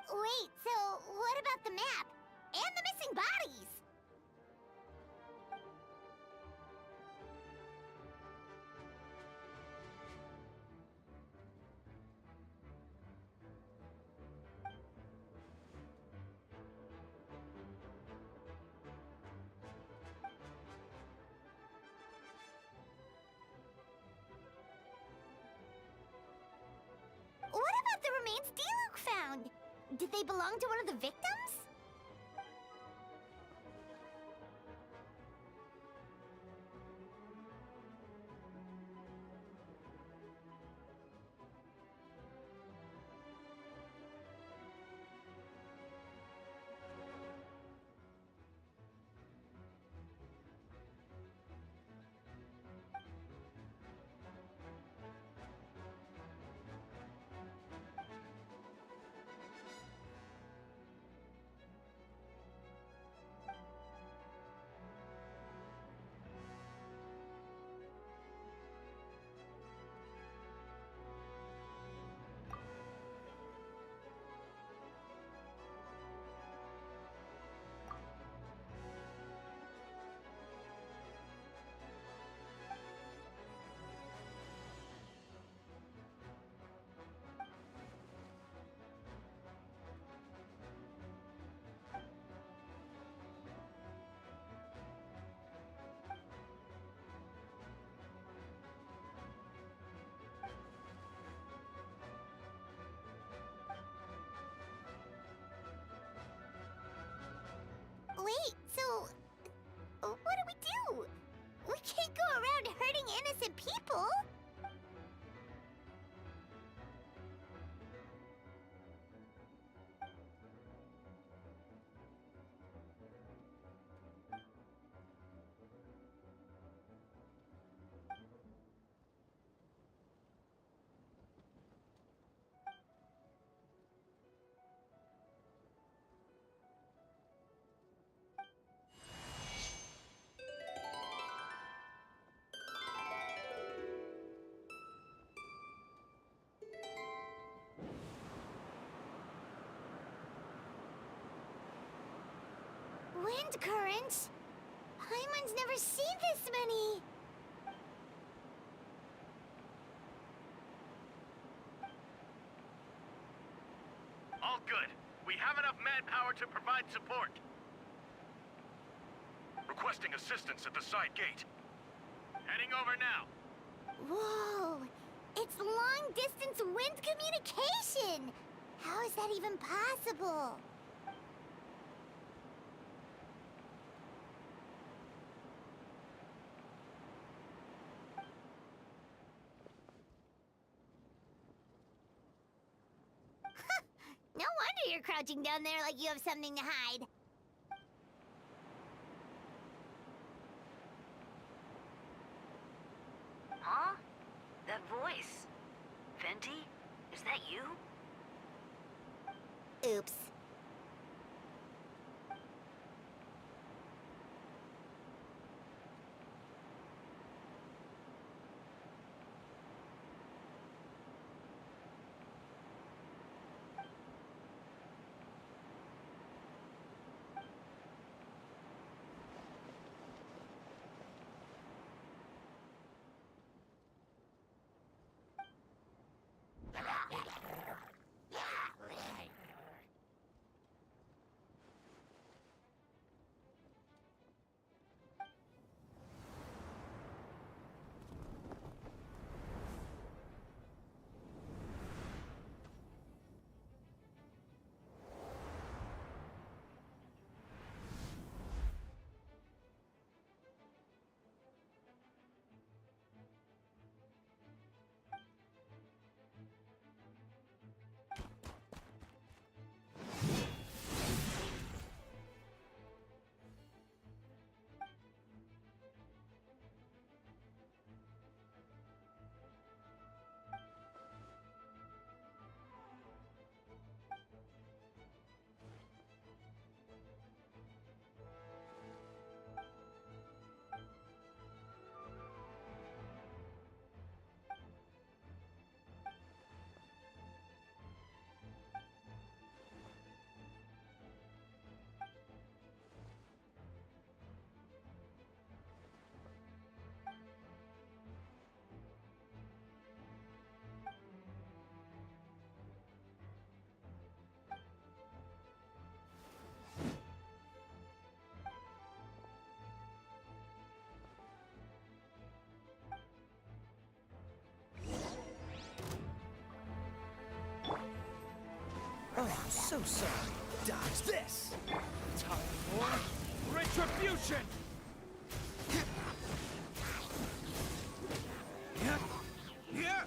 Wait, so what about the map? And the missing bodies? What about the remains Diluc found? Did they belong to one of the victims? Wait, so what do? We can't go around hurting innocent people. Wind currents? Paimon's never seen this many. All good. We have enough manpower to provide support. Requesting assistance at the side gate. Heading over now. Whoa! It's long-distance wind communication! How is that even possible? No wonder you're crouching down there like you have something to hide. Huh? That voice. Venti? Is that you? Oops. So sorry. Dodge this. Time for retribution. Yeah.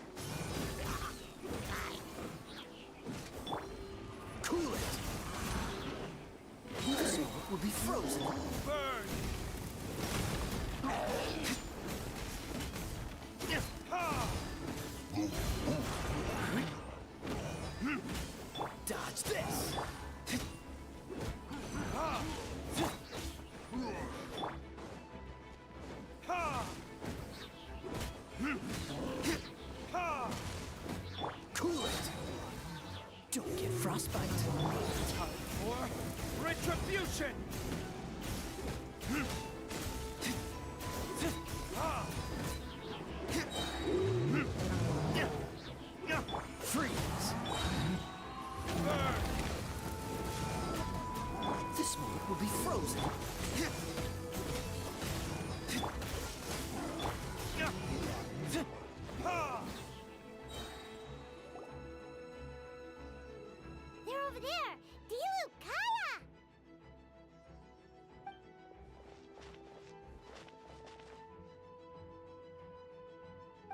Cool it. This moment will be frozen. Burn. Dodge this. Cool it. Don't get frostbite. Time for retribution. Freeze. Burn. This moment will be frozen. They're over there! Dilu, Kaya!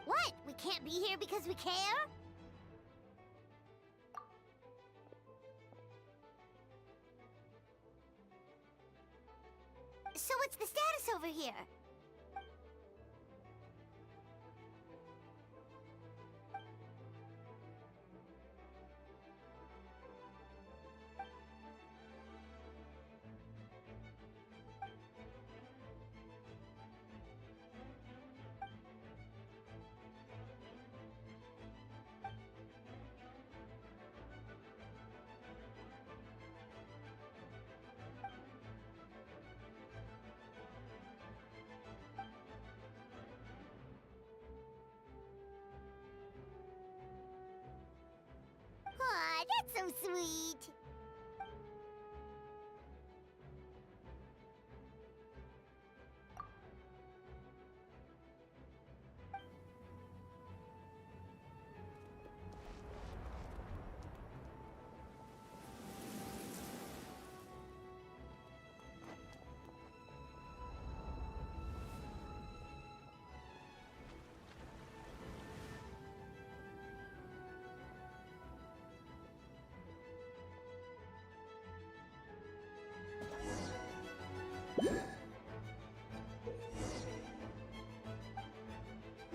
What? We can't be here because we care? So what's the status over here? Aw, that's so sweet.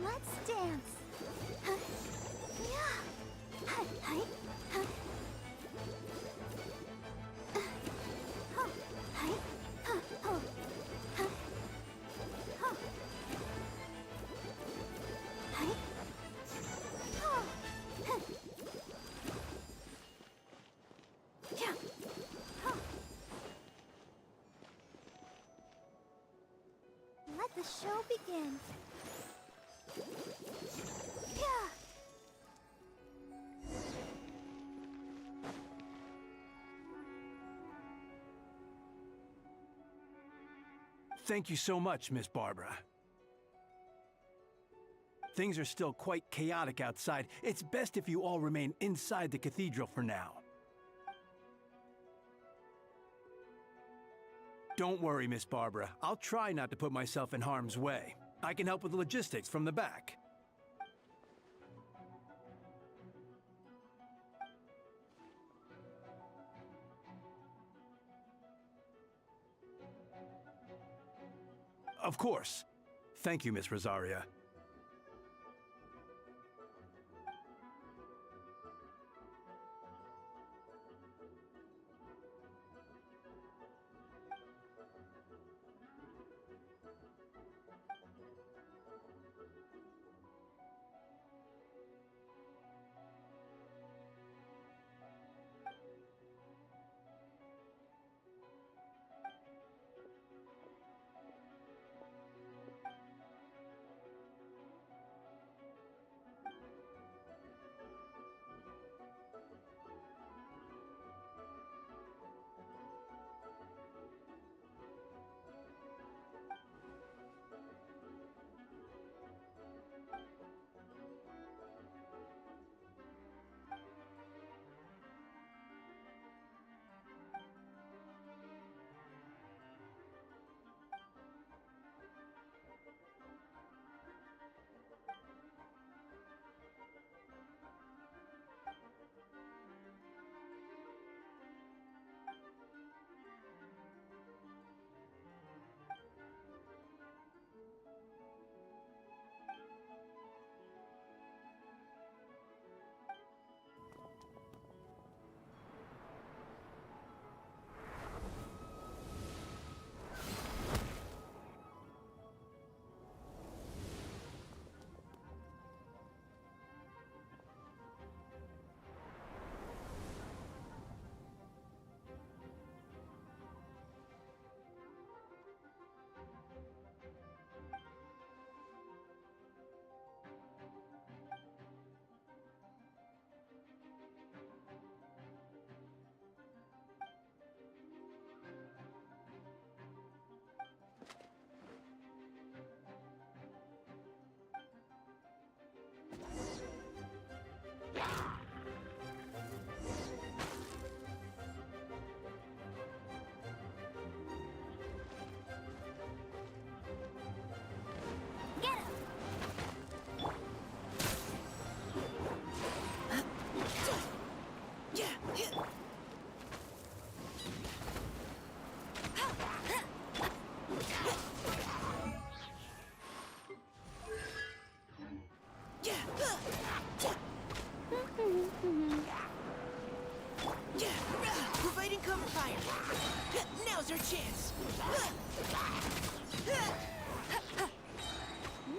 Let's dance. Let the show begin. Thank you so much, Miss Barbara. Things are still quite chaotic outside. It's best if you all remain inside the cathedral for now. Don't worry, Miss Barbara. I'll try not to put myself in harm's way. I can help with the logistics from the back. Of course. Thank you, Miss Rosaria.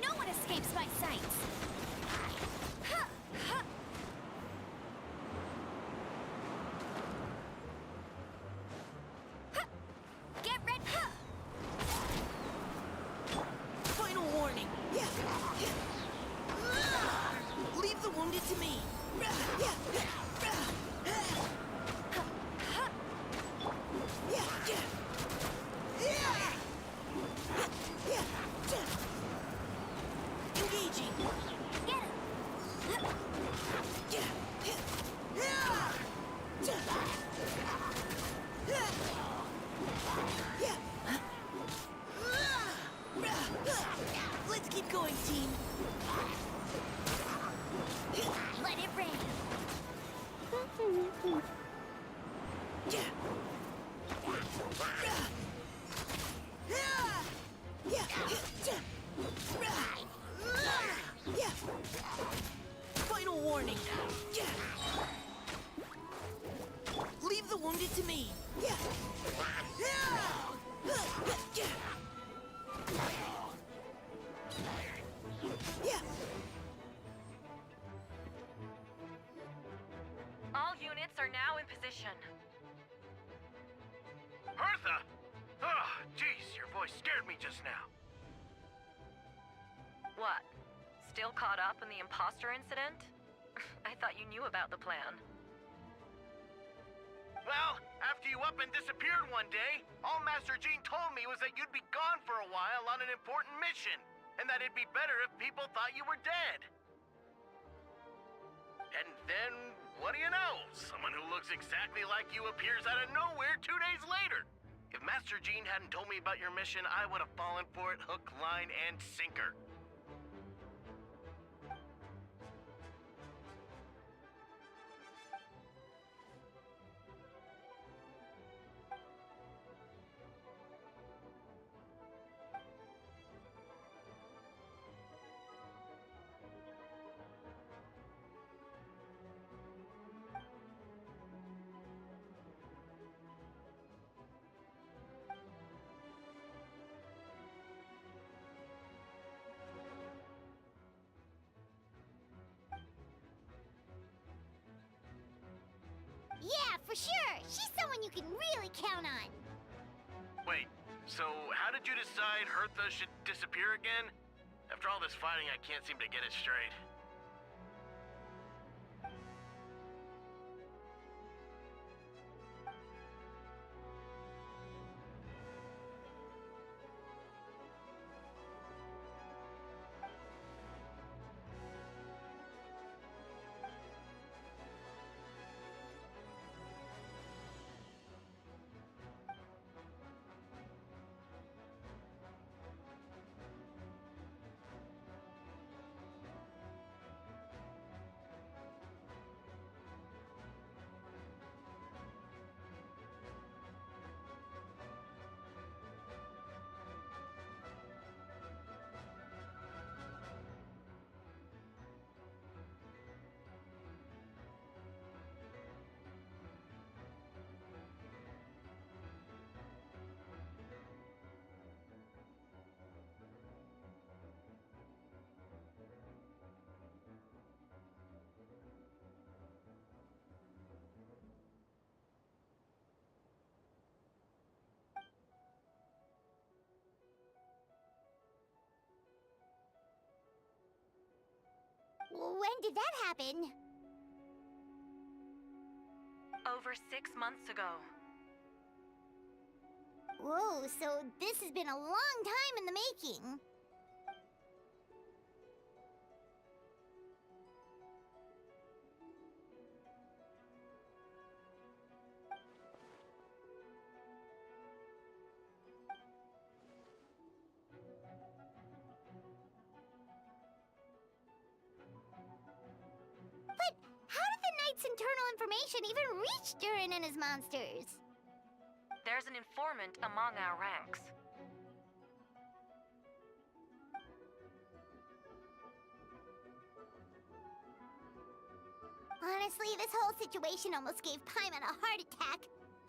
No one escapes my sights! Get ready! Final warning. Leave the wounded to me. Engaging. Get him! Let's keep going, team. Let it rain! Final warning. Leave the wounded to me. All units are now in position. Hertha! Oh, jeez, your voice scared me just now. What? Still caught up in the imposter incident? I thought you knew about the plan. Well, after you up and disappeared one day, all Master Jean told me was that you'd be gone for a while on an important mission, and that it'd be better if people thought you were dead. And then, what do you know? Someone who looks exactly like you appears out of nowhere 2 days later. If Master Jean hadn't told me about your mission, I would have fallen for it hook, line, and sinker. Yeah, for sure. She's someone you can really count on. Wait, so how did you decide Hertha should disappear again? After all this fighting, I can't seem to get it straight. When did that happen? Over 6 months ago. Whoa, so this has been a long time in the making. But how did the Knight's internal information even reach Durin and his monsters? There's an informant among our ranks. Honestly, this whole situation almost gave Paimon a heart attack.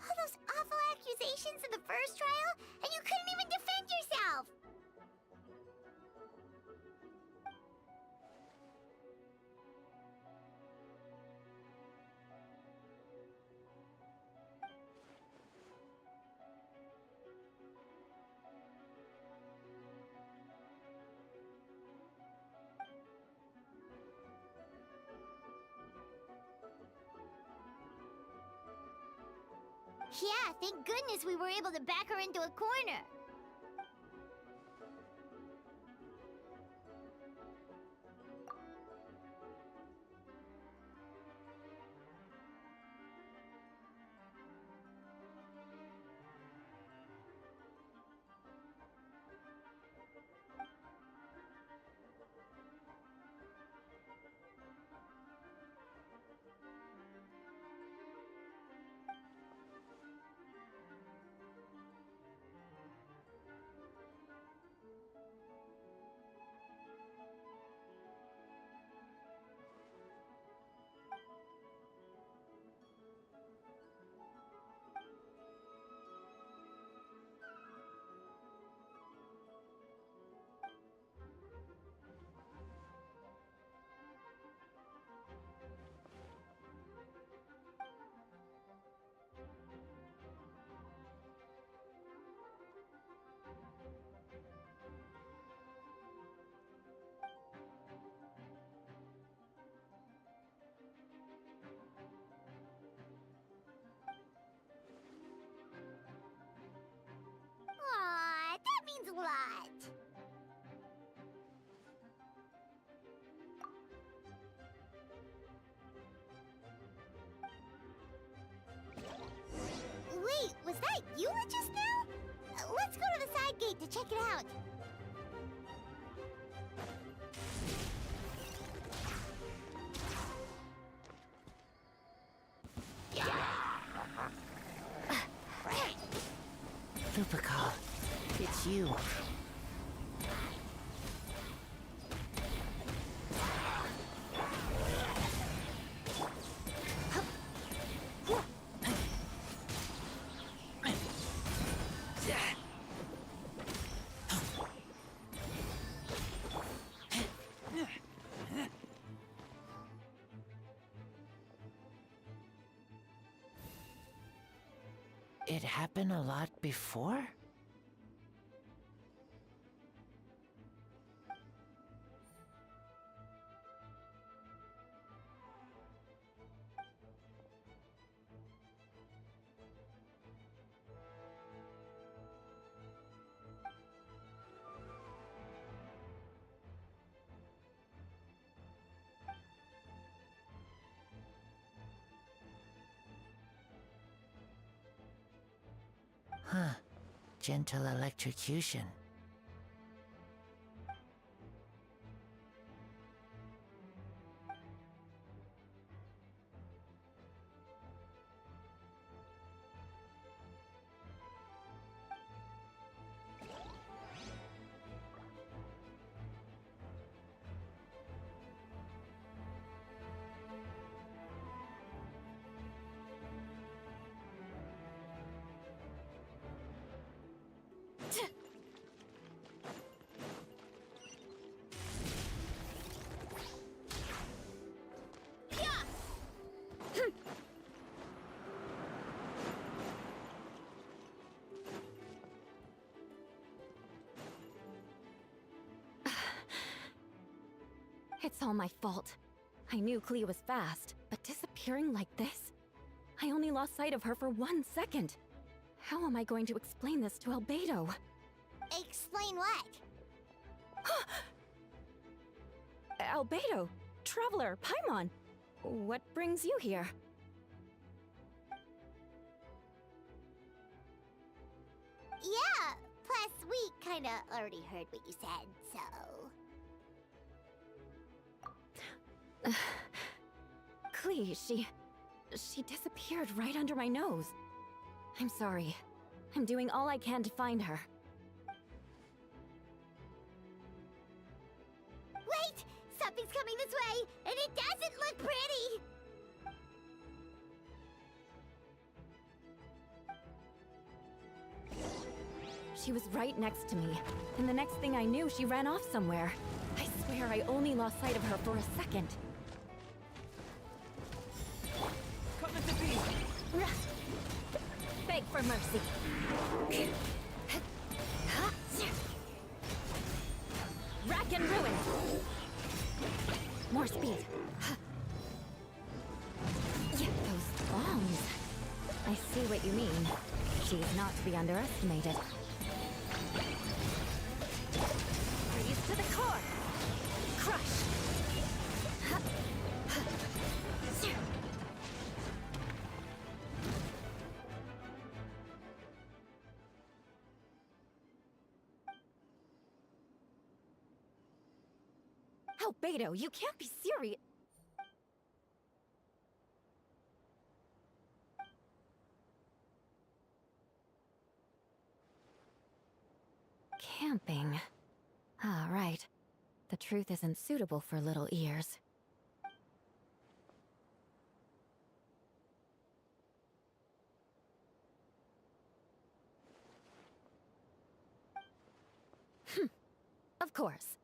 All those awful accusations in the first trial, and you couldn't even defend yourself! Yeah, thank goodness we were able to back her into a corner. Aw, that means a lot. Wait, was that you just now? Let's go to the side gate to check it out. Lupical, it's you. It happened a lot before? Huh. Gentle electrocution. It's all my fault. I knew Clea was fast, but disappearing like this? I only lost sight of her for 1 second. How am I going to explain this to Albedo? Explain what? Albedo, Traveler, Paimon, what brings you here? Yeah, plus we kinda already heard what you said, so... Clea, she disappeared right under my nose. I'm sorry. I'm doing all I can to find her. Wait! Something's coming this way, and it doesn't look pretty! She was right next to me, and the next thing I knew, she ran off somewhere. I swear I only lost sight of her for a second. Coming to be! Beg for mercy. Rack and ruin! More speed. Those bombs. I see what you mean. She's not to be underestimated. Freeze to the core! Crush! Albedo, you can't be serious. Camping. Ah, right. The truth isn't suitable for little ears. Of course.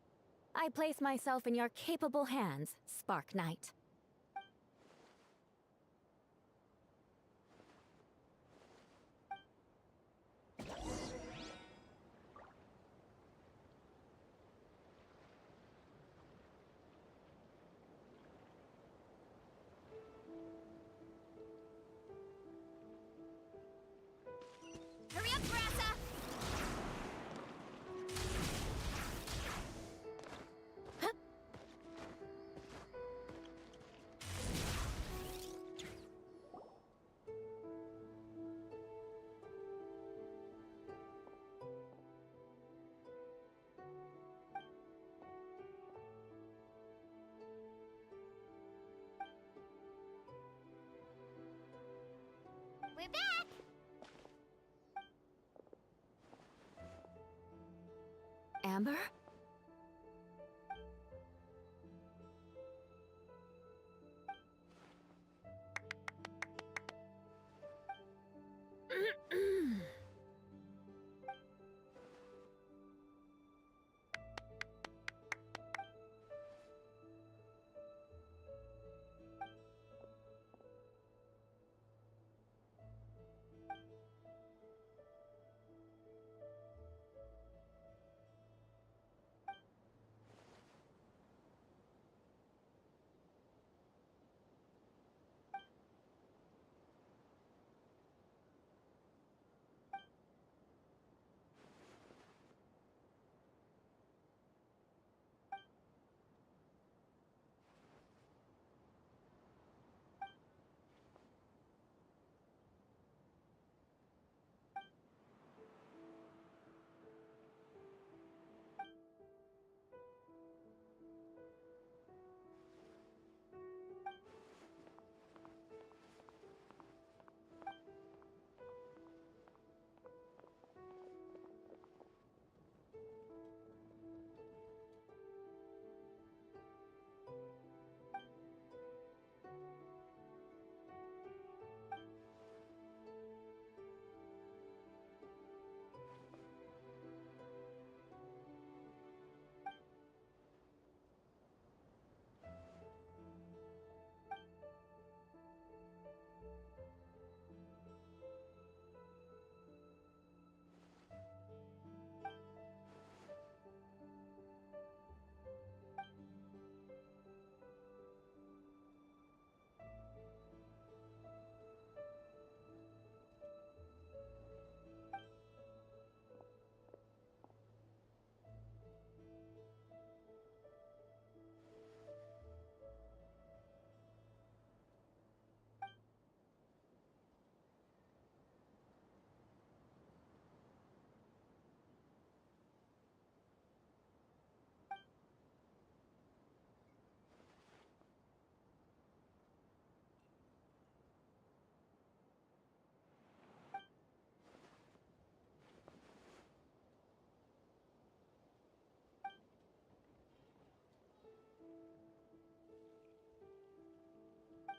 I place myself in your capable hands, Spark Knight. Hurry up, Brassa! We're back! Amber?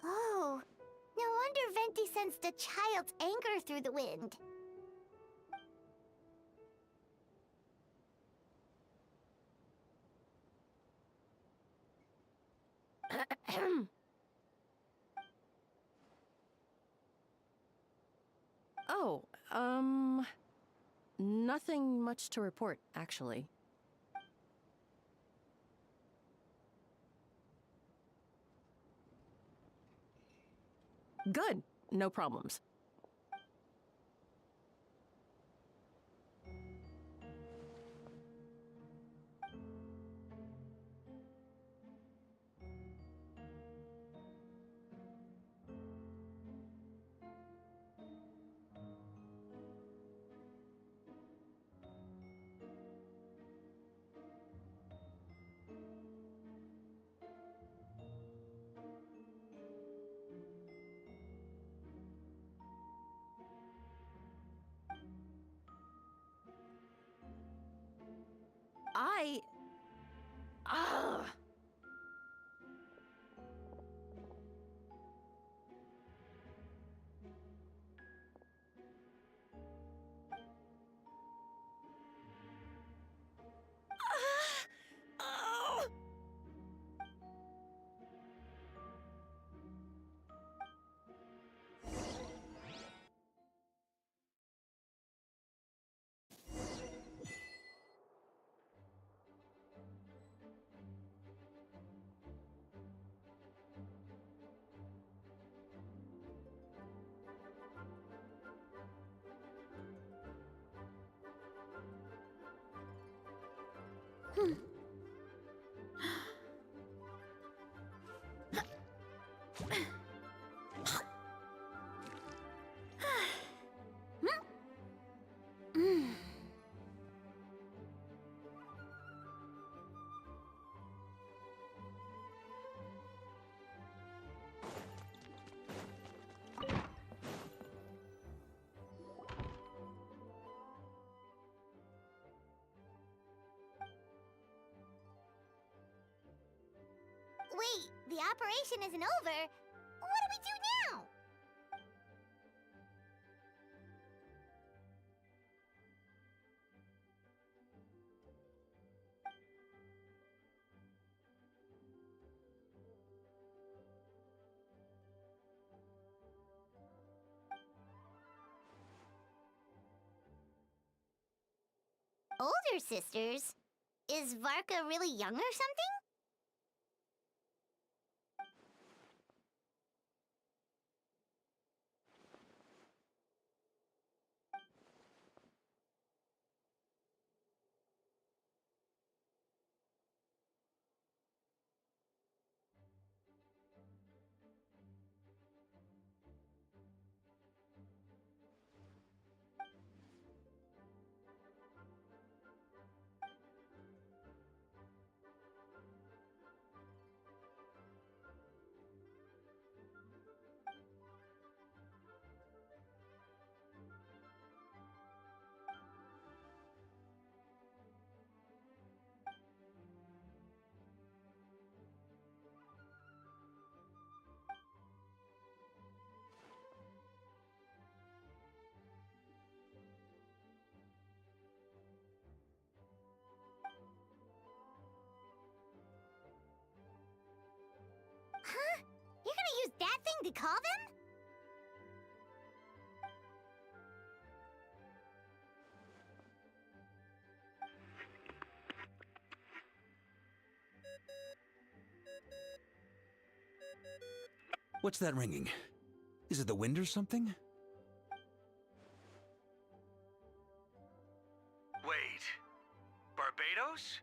Oh, no wonder Venti sensed a child's anger through the wind. Oh, nothing much to report, actually. Good. No problems. Ugh. Wait, the operation isn't over. What do we do now? Older sisters? Is Varka really young or something? Huh? You're gonna use that thing to call them? What's that ringing? Is it the wind or something? Wait. Barbados?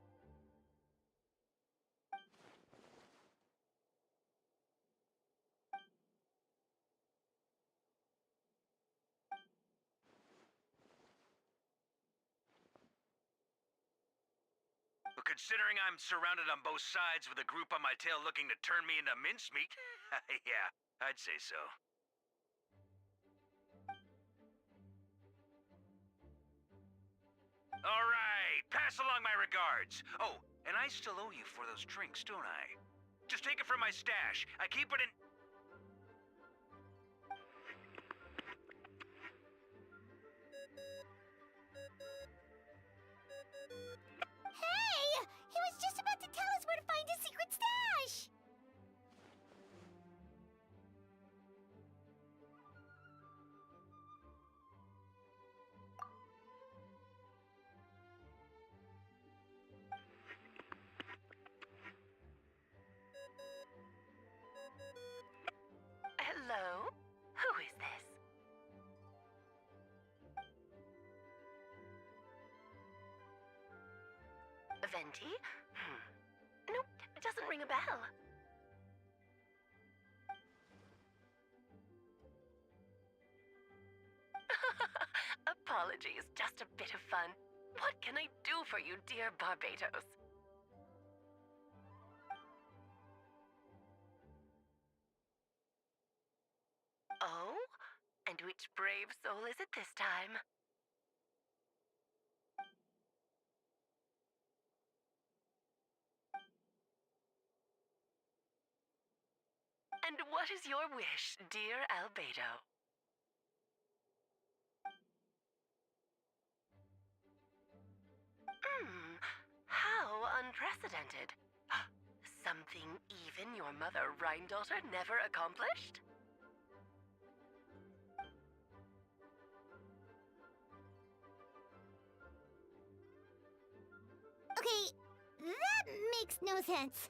But considering I'm surrounded on both sides with a group on my tail looking to turn me into mincemeat, yeah, I'd say so. All right, pass along my regards. Oh, and I still owe you for those drinks, don't I? Just take it from my stash. I keep it in... Hey! He was just about to tell us where to find his secret stash! Venti? Nope, it doesn't ring a bell. Apologies, just a bit of fun. What can I do for you, dear Barbados? Oh? And which brave soul is it this time? And what is your wish, dear Albedo? How unprecedented. Something even your mother Rhine-daughter never accomplished? Okay, that makes no sense.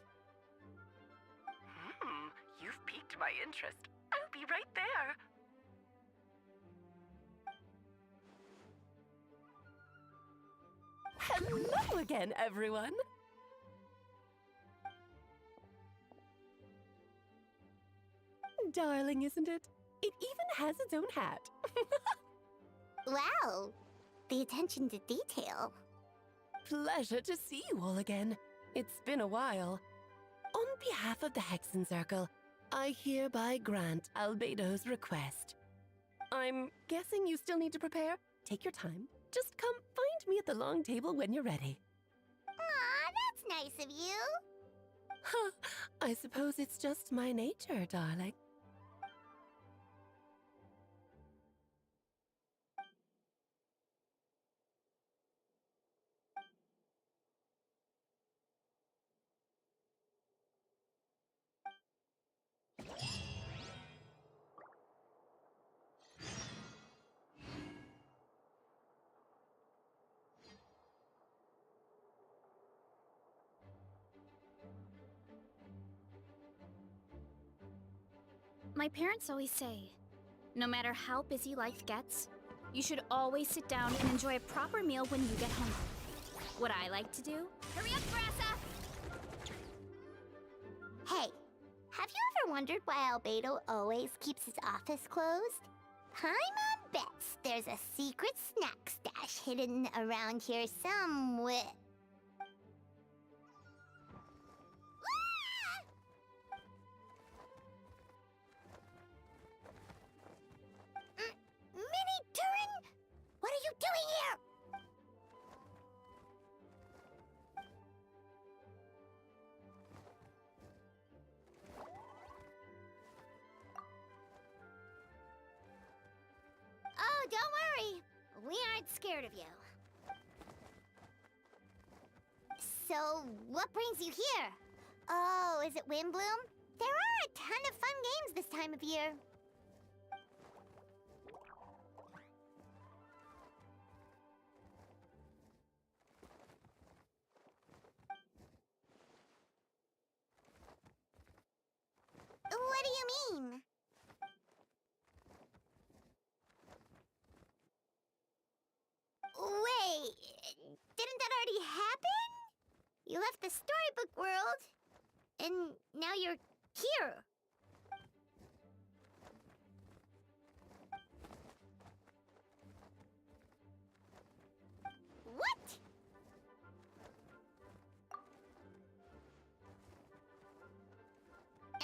You've piqued my interest. I'll be right there. Hello again, everyone! Darling, isn't it? It even has its own hat. Wow, the attention to detail. Pleasure to see you all again. It's been a while. On behalf of the Hexen Circle, I hereby grant Albedo's request. I'm guessing you still need to prepare? Take your time. Just come find me at the long table when you're ready. Aw, that's nice of you. Huh, I suppose it's just my nature, darling. My parents always say, no matter how busy life gets, you should always sit down and enjoy a proper meal when you get home. What I like to do? Hurry up, Grassa! Hey, have you ever wondered why Albedo always keeps his office closed? Paimon bets there's a secret snack stash hidden around here somewhere. Mini Turin? What are you doing here? Oh, don't worry. We aren't scared of you. So, what brings you here? Oh, is it Windbloom? There are a ton of fun games this time of year. What do you mean? Wait, didn't that already happen? You left the storybook world, and now you're here. What?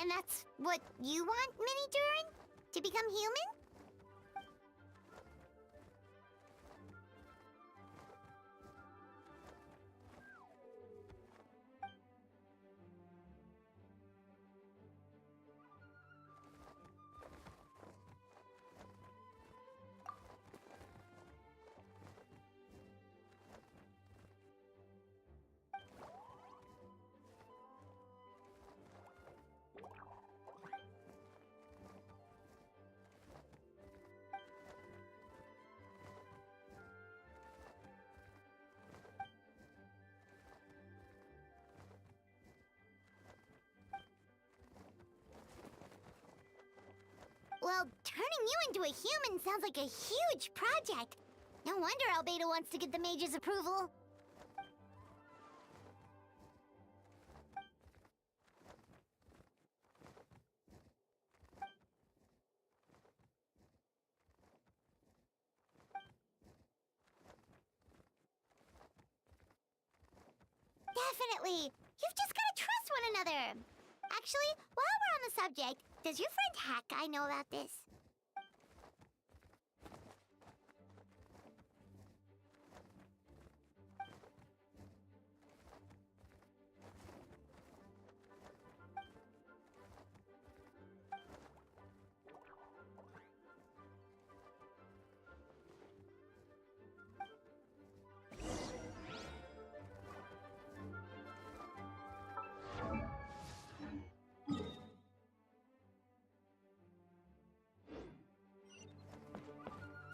And that's what you want, Mini Durin? To become human? Well, turning you into a human sounds like a huge project. No wonder Albedo wants to get the mage's approval. Definitely. You've just gotta trust one another. Actually, while we're on the subject, does your friend Hat Guy know about this?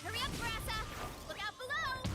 Hurry up, Brassa! Look out below!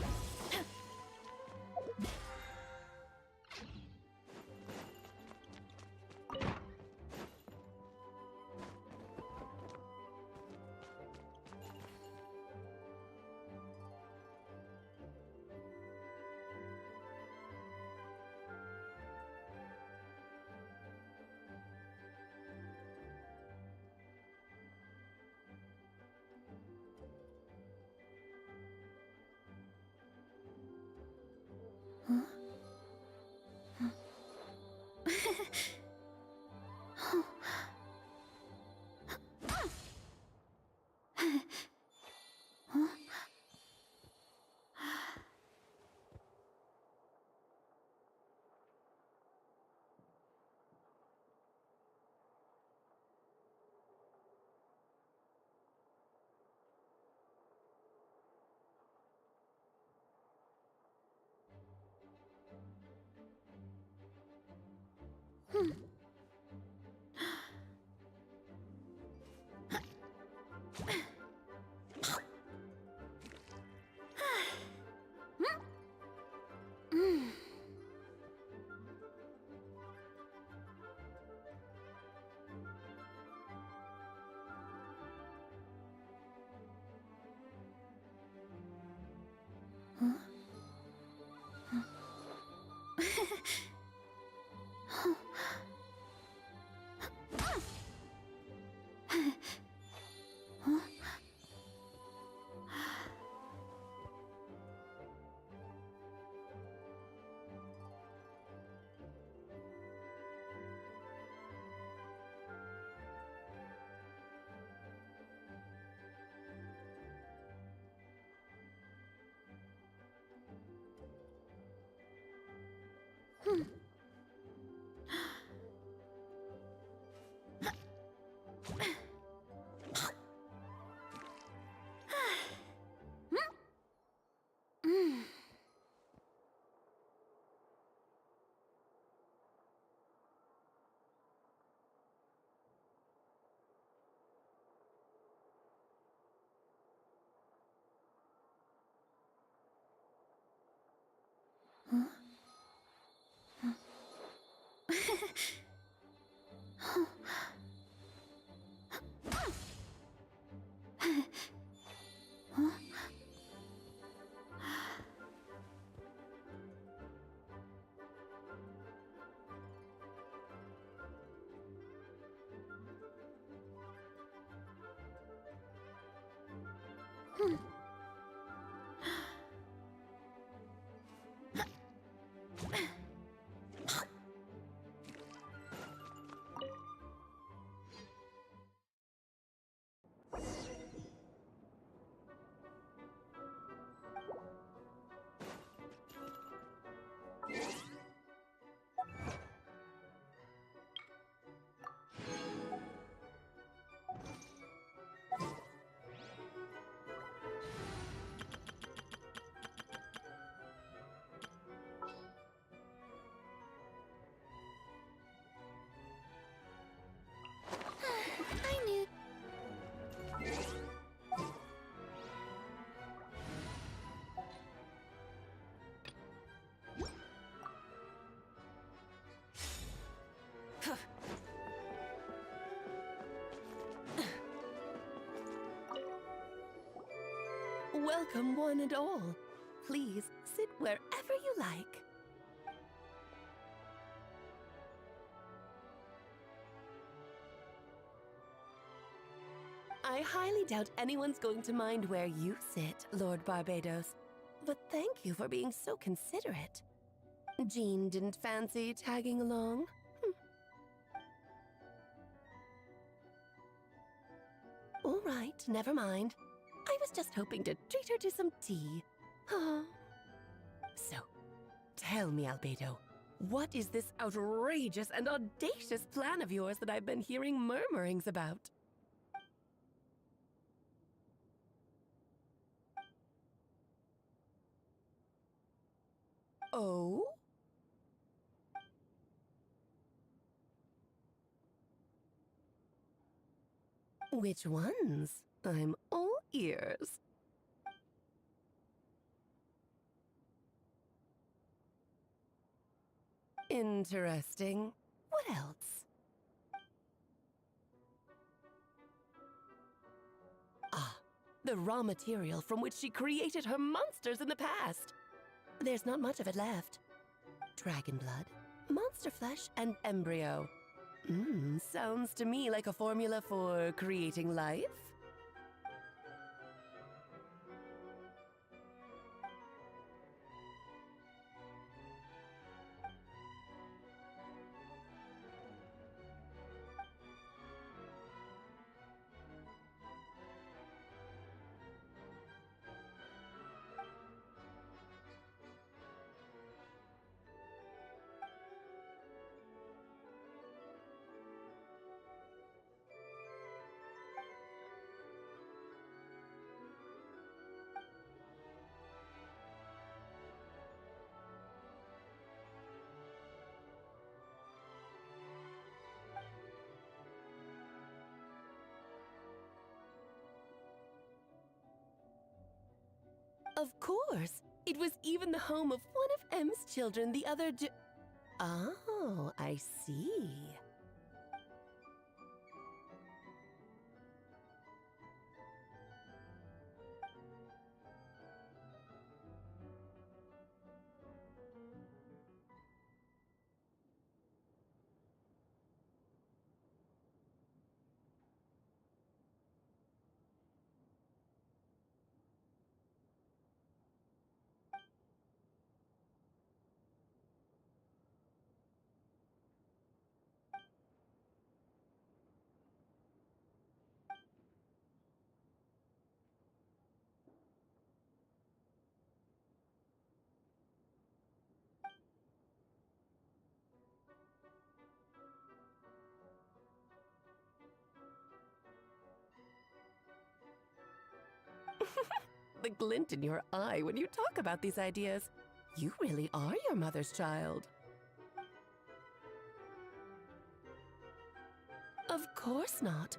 I knew. Welcome, one and all. Please sit wherever you like. I highly doubt anyone's going to mind where you sit, Lord Barbados. But thank you for being so considerate. Jean didn't fancy tagging along. All right, never mind. I was just hoping to treat her to some tea. So, tell me, Albedo, what is this outrageous and audacious plan of yours that I've been hearing murmurings about? Oh? Which ones? I'm all ears. Interesting. What else? Ah, the raw material from which she created her monsters in the past. There's not much of it left. Dragon blood, monster flesh, and embryo. Sounds to me like a formula for creating life. Of course! It was even the home of one of M's children the other day. Oh, I see. The glint in your eye when you talk about these ideas. You really are your mother's child. Of course not.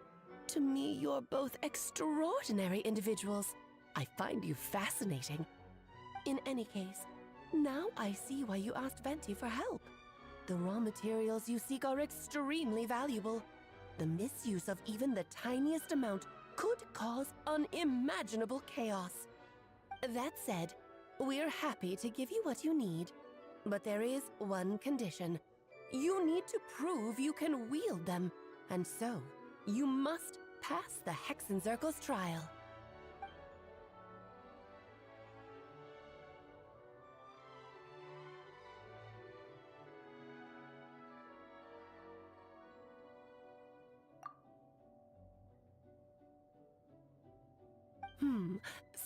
To me, you're both extraordinary individuals. I find you fascinating. In any case, now I see why you asked Venti for help. The raw materials you seek are extremely valuable. The misuse of even the tiniest amount could cause unimaginable chaos. That said, we're happy to give you what you need. But there is one condition. You need to prove you can wield them. And so, you must pass the Hexenzirkel's trial.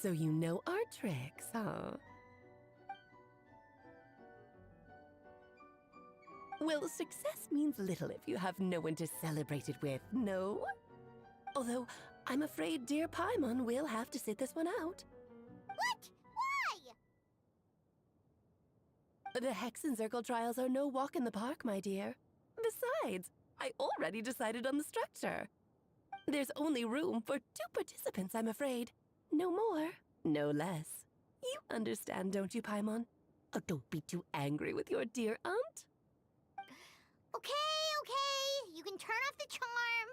So you know our tricks, huh? Well, success means little if you have no one to celebrate it with, no? Although, I'm afraid dear Paimon will have to sit this one out. What? Why? The Hexenzirkel trials are no walk in the park, my dear. Besides, I already decided on the structure. There's only room for 2 participants, I'm afraid. No more, no less. You understand, don't you, Paimon? Oh, don't be too angry with your dear aunt. Okay. You can turn off the charm.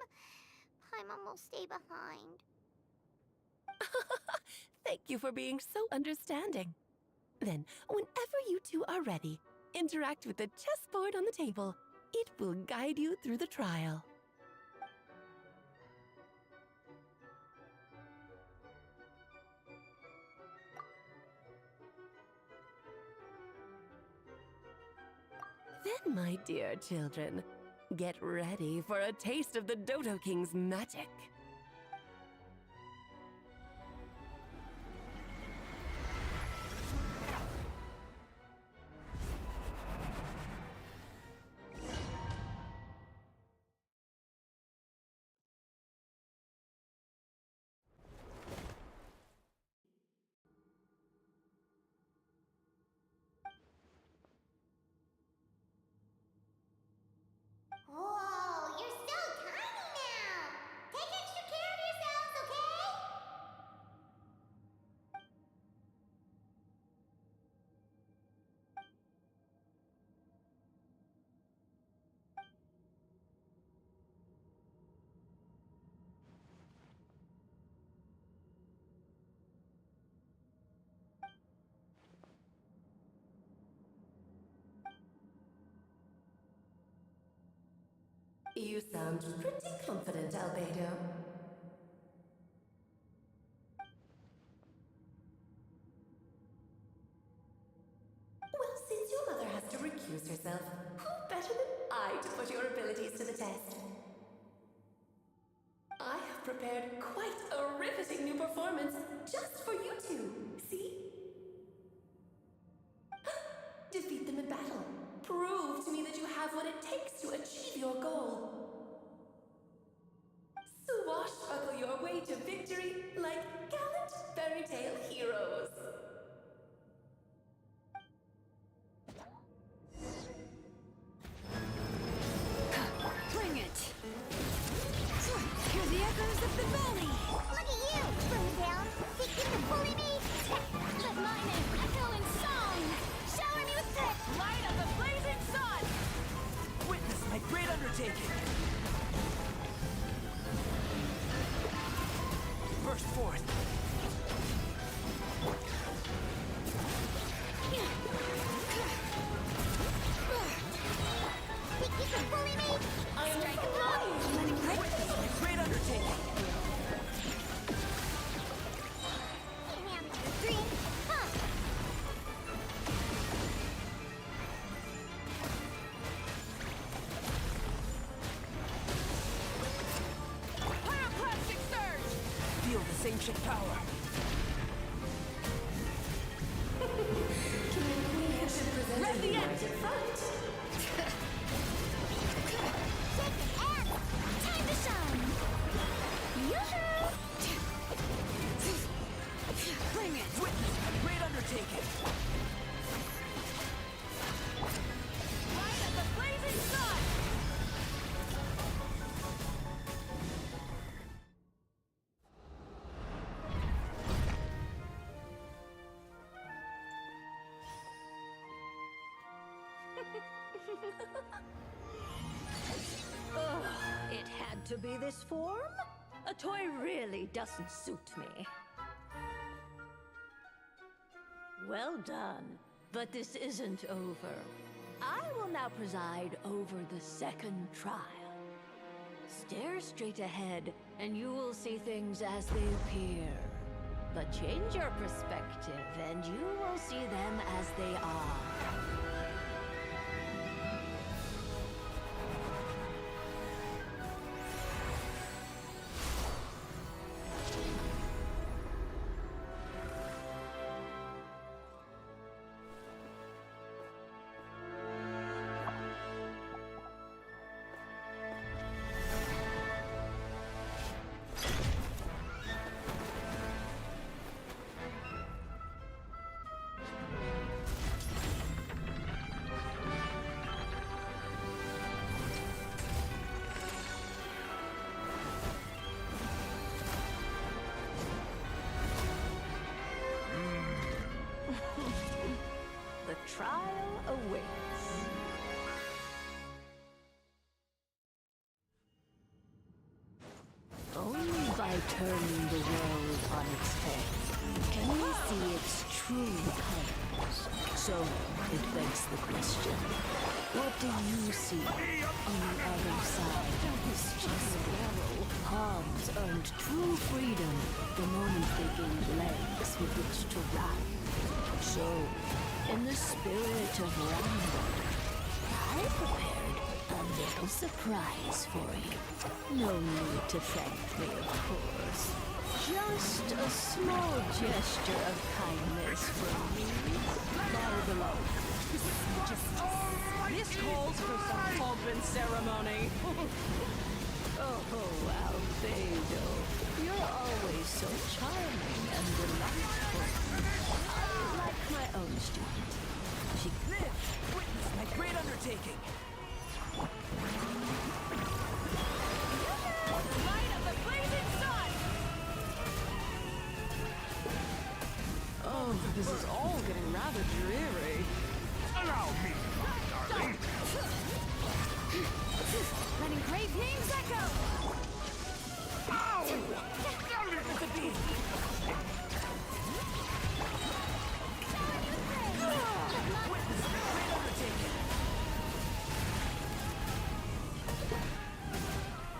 Paimon will stay behind. Thank you for being so understanding. Then, whenever you two are ready, interact with the chessboard on the table. It will guide you through the trial. My dear children, get ready for a taste of the Dodo King's magic. Whoa, you're so tiny now! Take extra care of yourselves, okay? You sound pretty confident, Albedo. Well, since your mother has to recuse herself, who better than I to put your abilities to the test? I have prepared quite a riveting new performance just for you two. See? Defeat them in battle. Prove to me that you have what it takes to achieve your goal. Swashbuckle your way to victory like gallant fairy tale heroes. Bring it! Hear the echoes of the valley! Look at you, Boomtown! Thinking to bully me? Let lightning echo in song! Shower me with grit! Light of the blazing sun! Witness my great undertaking! Burst forth! Think you can bully me? I'm Strike a blow! Let it break! Witness my great undertaking! Can't have it, green! Huh! Pyroclastic surge! Feel this ancient power! Rev the engine front! Shake the ass! Time to shine! Yoo-hoo! Bring it! Witness my great undertaking! Light of the blazing sun! Ugh, it had to be this form? A toy really doesn't suit me. Well done, but this isn't over. I will now preside over the second trial. Stare straight ahead, and you will see things as they appear. But change your perspective, and you will see them as they are. The trial awaits. Only by turning the world on its head can we see its true colors. So, it begs the question, what do you see on the other side of this chessboard? Pawns earned true freedom the moment they gained legs with which to ride. So, in the spirit of random, I I prepared a little surprise for you. No need to thank me, of course. Just a small gesture of kindness from me. Now below. This calls for some pomp and ceremony. Oh, Albedo, you're always so charming and delightful. Like my own student. She Live! Witness my great undertaking! The light of the blazing sun! Oh, this is all getting rather dreary. Allow me, darling. Letting great names echo! Ow! The beat! Witness my great undertaking!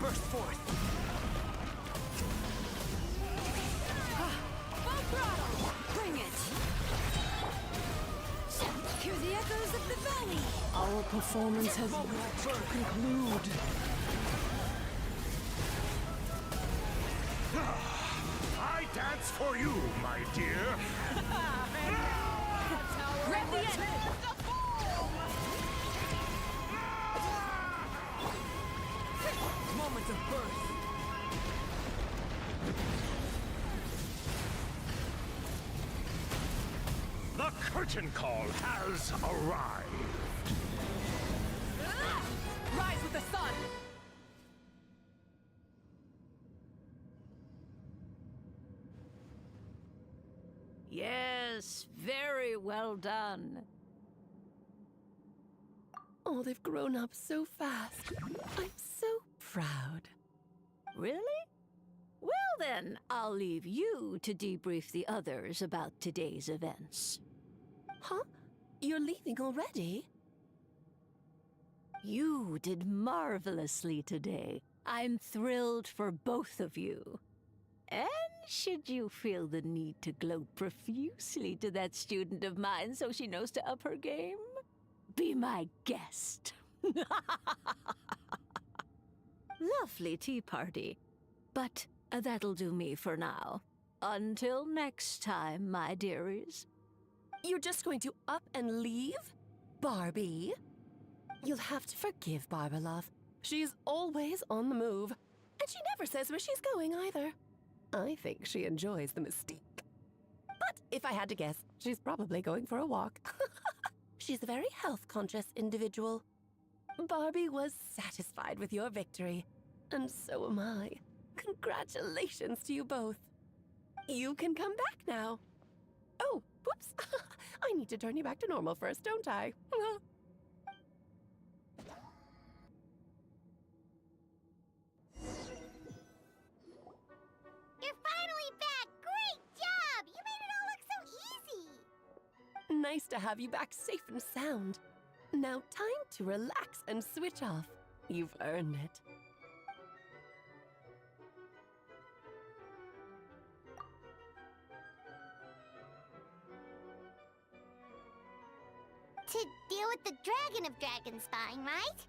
Burst forth! Full throttle! Bring it! Hear the echoes of the valley! Our performance has yet to conclude. I dance for you, my dear. Grab the end! Moment of birth. The curtain call has arrived. Rise with the sun! Yes, very well done. Oh, they've grown up so fast. I'm so proud. Really? Well then, I'll leave you to debrief the others about today's events. Huh? You're leaving already? You did marvelously today. I'm thrilled for both of you. And should you feel the need to gloat profusely to that student of mine so she knows to up her game, be my guest. Lovely tea party. But that'll do me for now. Until next time, my dearies. You're just going to up and leave? Barbie? You'll have to forgive Barbalov. She's always on the move. And she never says where she's going either. I think she enjoys the mystique. But if I had to guess, she's probably going for a walk. She's a very health-conscious individual. Barbie was satisfied with your victory. And so am I. Congratulations to you both. You can come back now. Oh, whoops. I need to turn you back to normal first, don't I? You're finally back! Great job! You made it all look so easy! Nice to have you back safe and sound. Now time to relax and switch off. You've earned it. To deal with the Dragon of Dragonspine, right?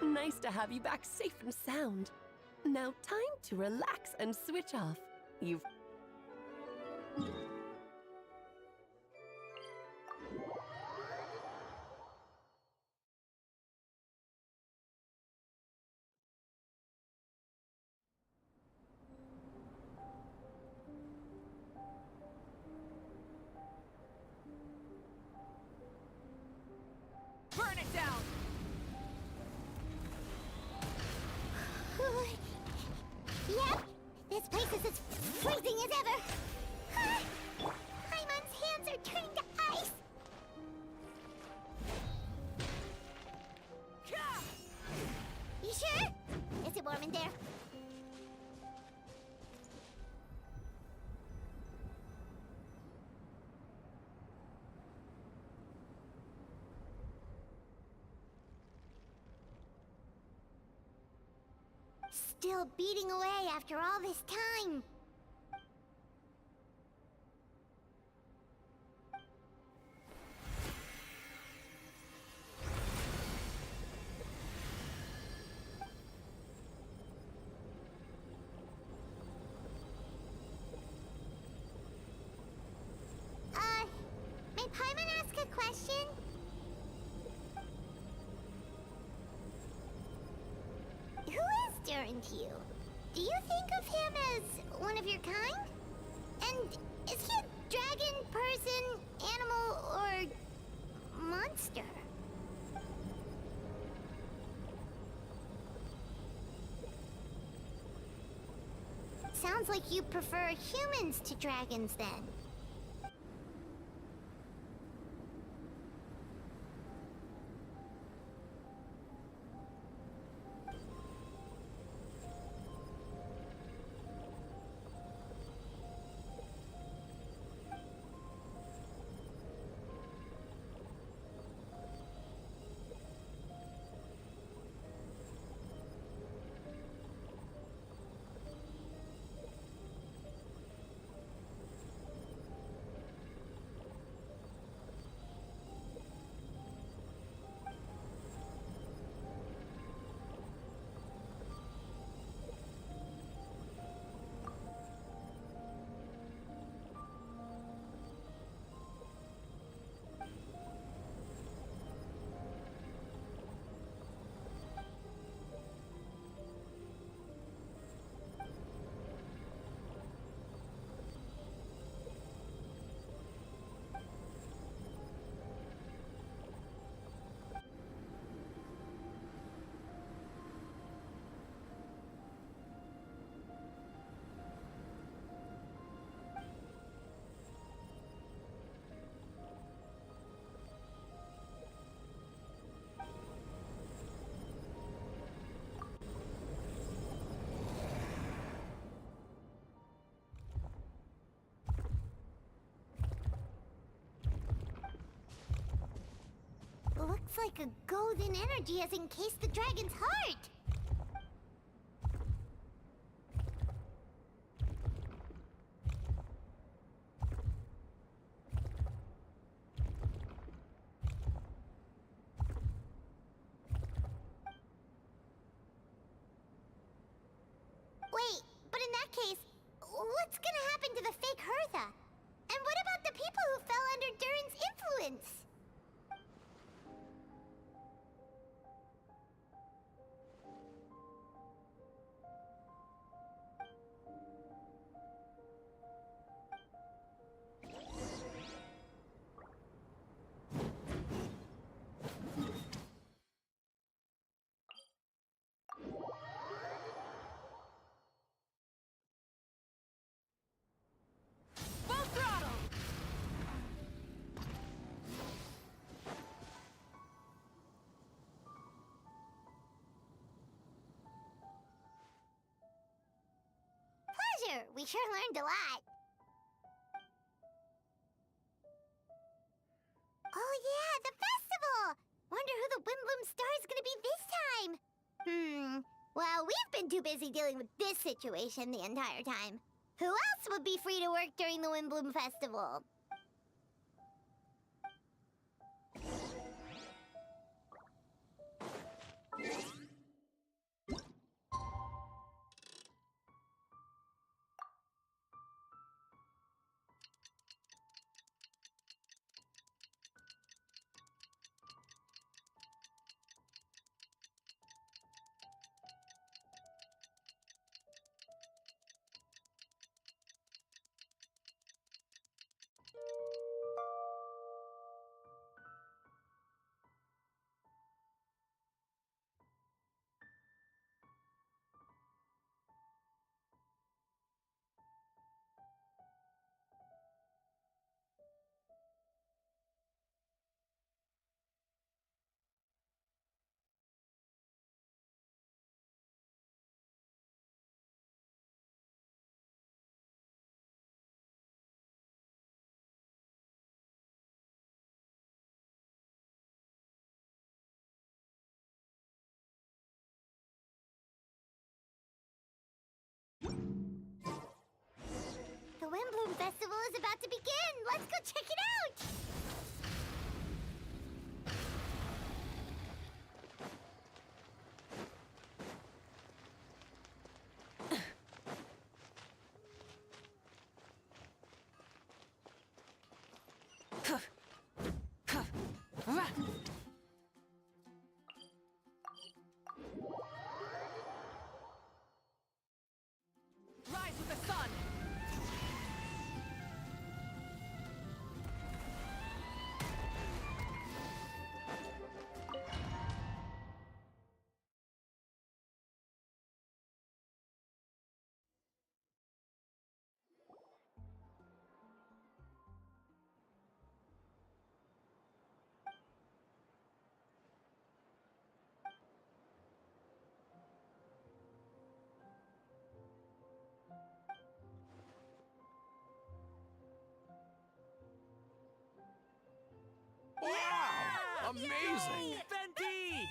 Nice to have you back safe and sound. Now time to relax and switch off. You've... Burn it down! Yep, this place is as freezing as ever. still beating away after all this time. May Paimon ask a question? Who is Durin to you? Do you think of him as one of your kind? And is he a dragon, person, animal, or monster? Sounds like you prefer humans to dragons then. Looks like a golden energy has encased the dragon's heart! Wait, but in that case, what's gonna happen to the fake Hertha? And what about the people who fell under Durin's influence? Pleasure! We sure learned a lot. Oh yeah, the festival! Wonder who the Windbloom Star is gonna be this time? Well, we've been too busy dealing with this situation the entire time. Who else would be free to work during the Windbloom Festival? Windbloom Festival is about to begin! Let's go check it out! Rise with the sun! Wow! Amazing! Venti!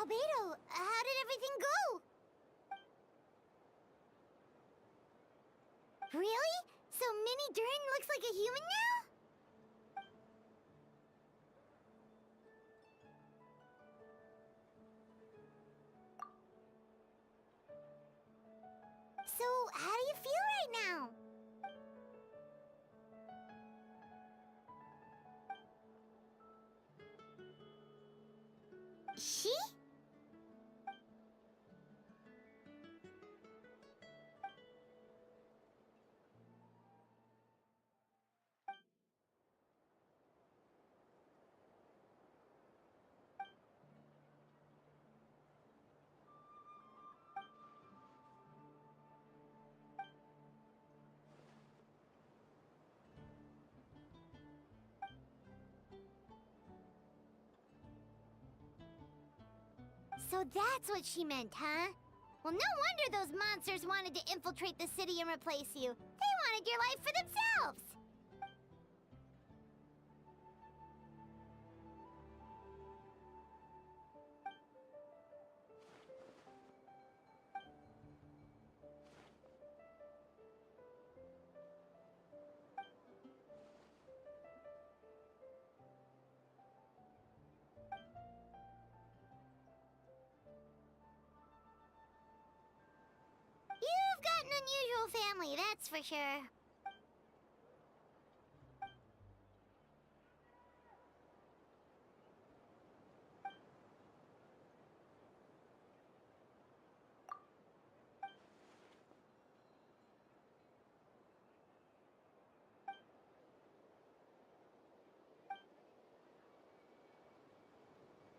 Albedo, how did everything go? Really? So Mini Durin looks like a human now? So, how do you feel right now? She? So that's what she meant, huh? Well, no wonder those monsters wanted to infiltrate the city and replace you. They wanted your life for themselves! You've got an unusual family, that's for sure.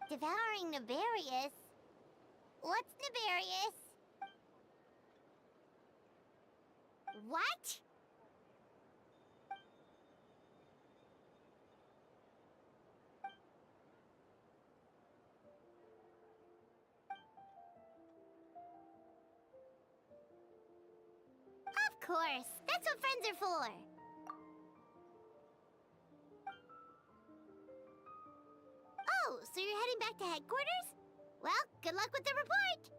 Devouring Nefarious? What's Nefarious? What? Of course, that's what friends are for. Oh, so you're heading back to headquarters? Well, good luck with the report.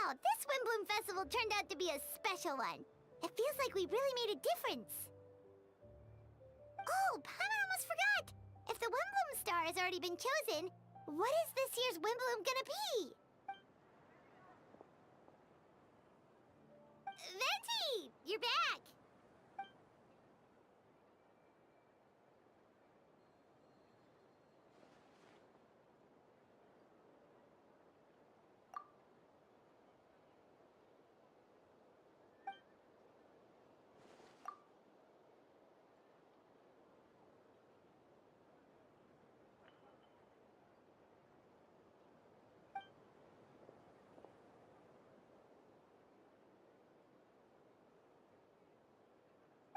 Wow, this Windbloom Festival turned out to be a special one. It feels like we really made a difference. Oh, Paimon almost forgot! If the Windbloom star has already been chosen, what is this year's Windbloom gonna be? Venti! You're back!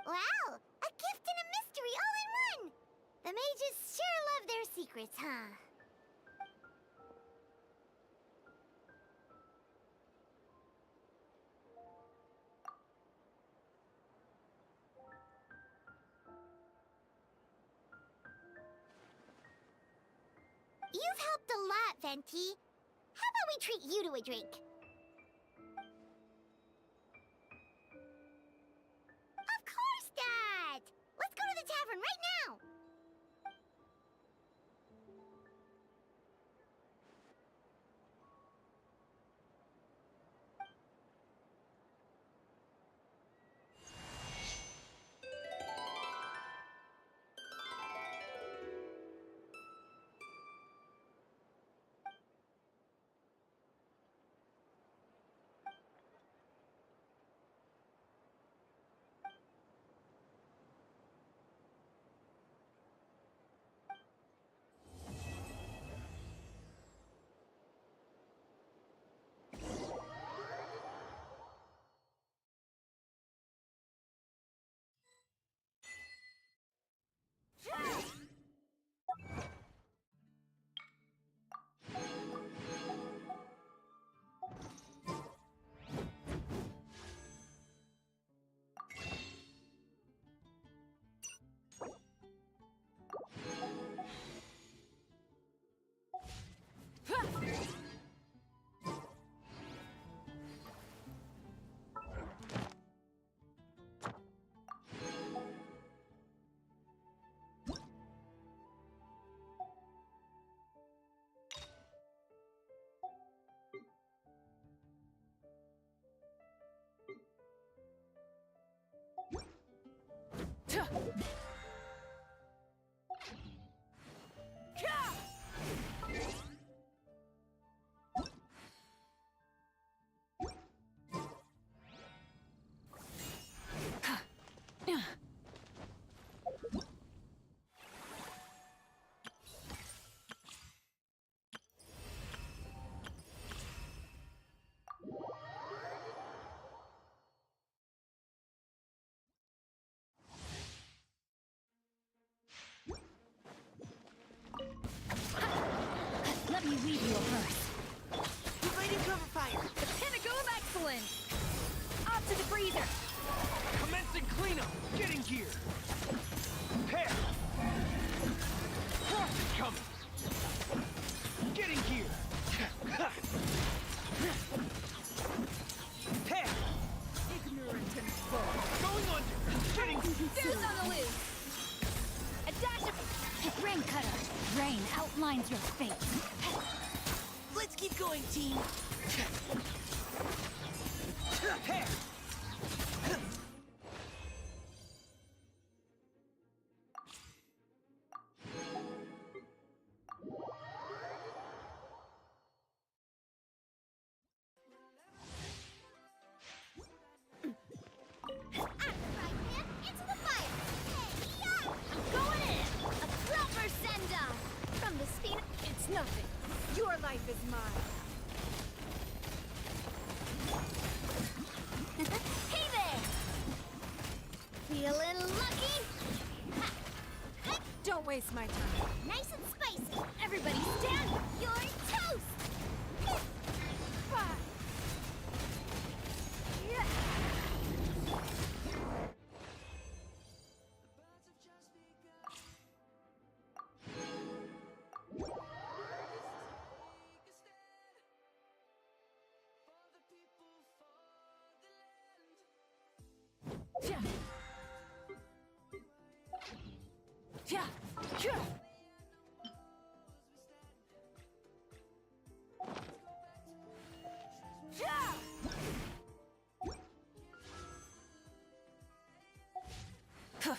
Wow! A gift and a mystery all in one! The mages sure love their secrets, huh? You've helped a lot, Venti. How about we treat you to a drink? Of course, Dad! Let's go to the tavern right now! here! Hey! Frost is coming! Getting here! Hey! Ignorant and bold. Going under! Getting There's on the loose. A dash of Rain Cutter, rain outlines your fate. Let's keep going, team. Hey! Into the fire! going in. A proper send-off from the speed. It's nothing. Your life is mine. Hey there. Feeling lucky? Don't waste my time. Nice and spicy. Everybody stand. You're toast. Fine. Yeah. Yeah. Yeah. Yeah. Yeah. Huh.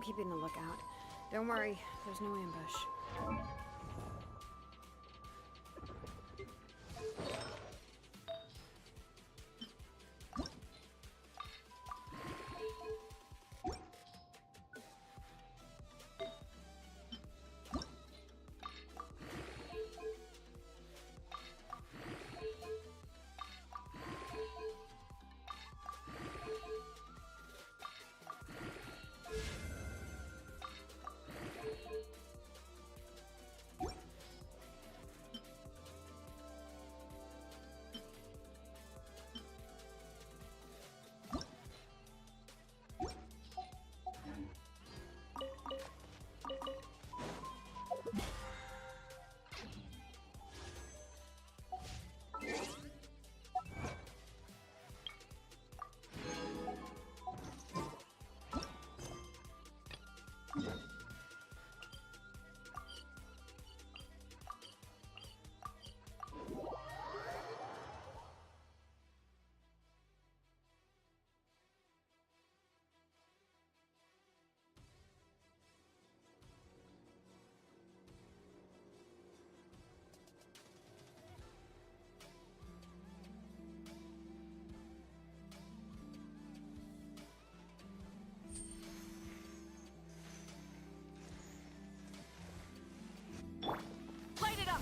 keeping a lookout. Don't worry, there's no ambush. Light it up!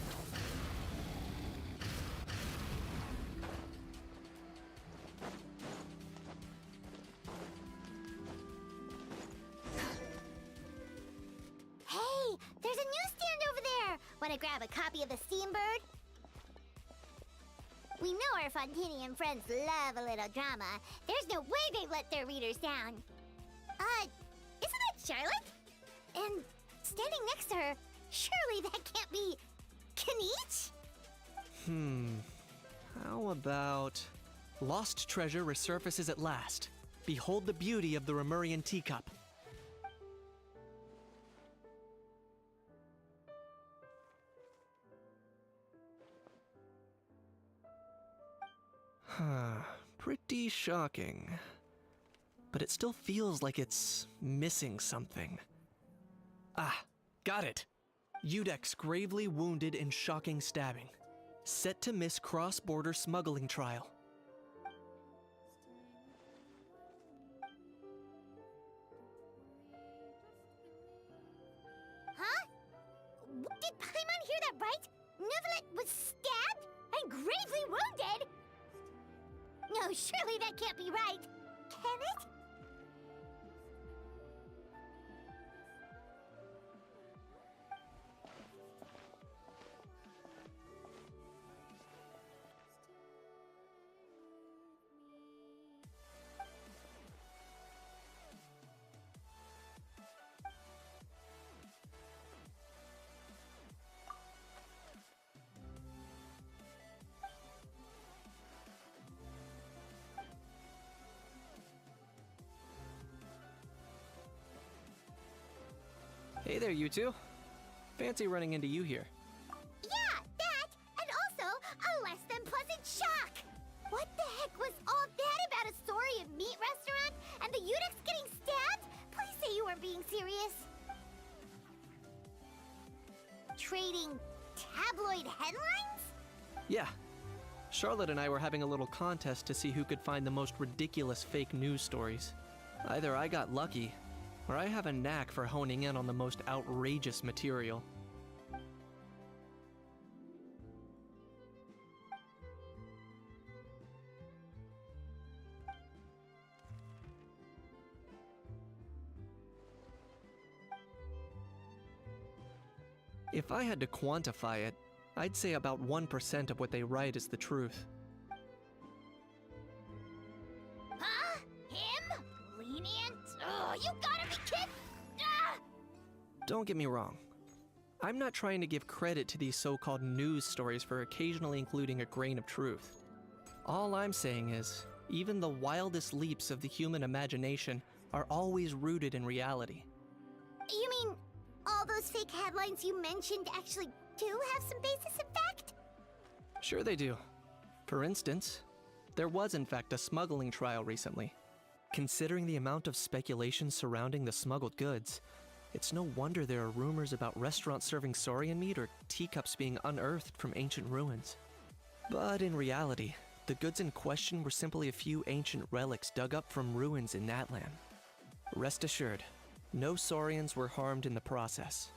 Hey, there's a newsstand over there! Wanna grab a copy of the Steambird? We know our Fontanian friends love a little drama. There's no way they'd let their readers down. Isn't that Charlotte? And standing next to her, surely that can't be Kanich? How about... Lost treasure resurfaces at last. Behold the beauty of the Remurian teacup. Pretty shocking. But it still feels like it's missing something. Ah, got it. Udex gravely wounded in shocking stabbing. Set to miss cross-border smuggling trial. Huh? Did Paimon hear that right? Neuvillette was stabbed and gravely wounded? No, surely that can't be right. Can it? Hey there, you two. Fancy running into you here. Yeah, that, and also a less than pleasant shock. What the heck was all that about a Saurian meat restaurant and the Udex getting stabbed? Please say you weren't being serious. Trading tabloid headlines? Yeah. Charlotte and I were having a little contest to see who could find the most ridiculous fake news stories. Either I got lucky, or I have a knack for honing in on the most outrageous material. If I had to quantify it, I'd say about 1% of what they write is the truth. Huh? Him? Lenient? Oh, you gotta be kidding! Ah! Don't get me wrong. I'm not trying to give credit to these so-called news stories for occasionally including a grain of truth. All I'm saying is, even the wildest leaps of the human imagination are always rooted in reality. You mean all those fake headlines you mentioned actually do have some basis in fact? Sure they do. For instance, there was in fact a smuggling trial recently. Considering the amount of speculation surrounding the smuggled goods, it's no wonder there are rumors about restaurants serving saurian meat or teacups being unearthed from ancient ruins. But in reality, the goods in question were simply a few ancient relics dug up from ruins in Natlan. Rest assured, no saurians were harmed in the process.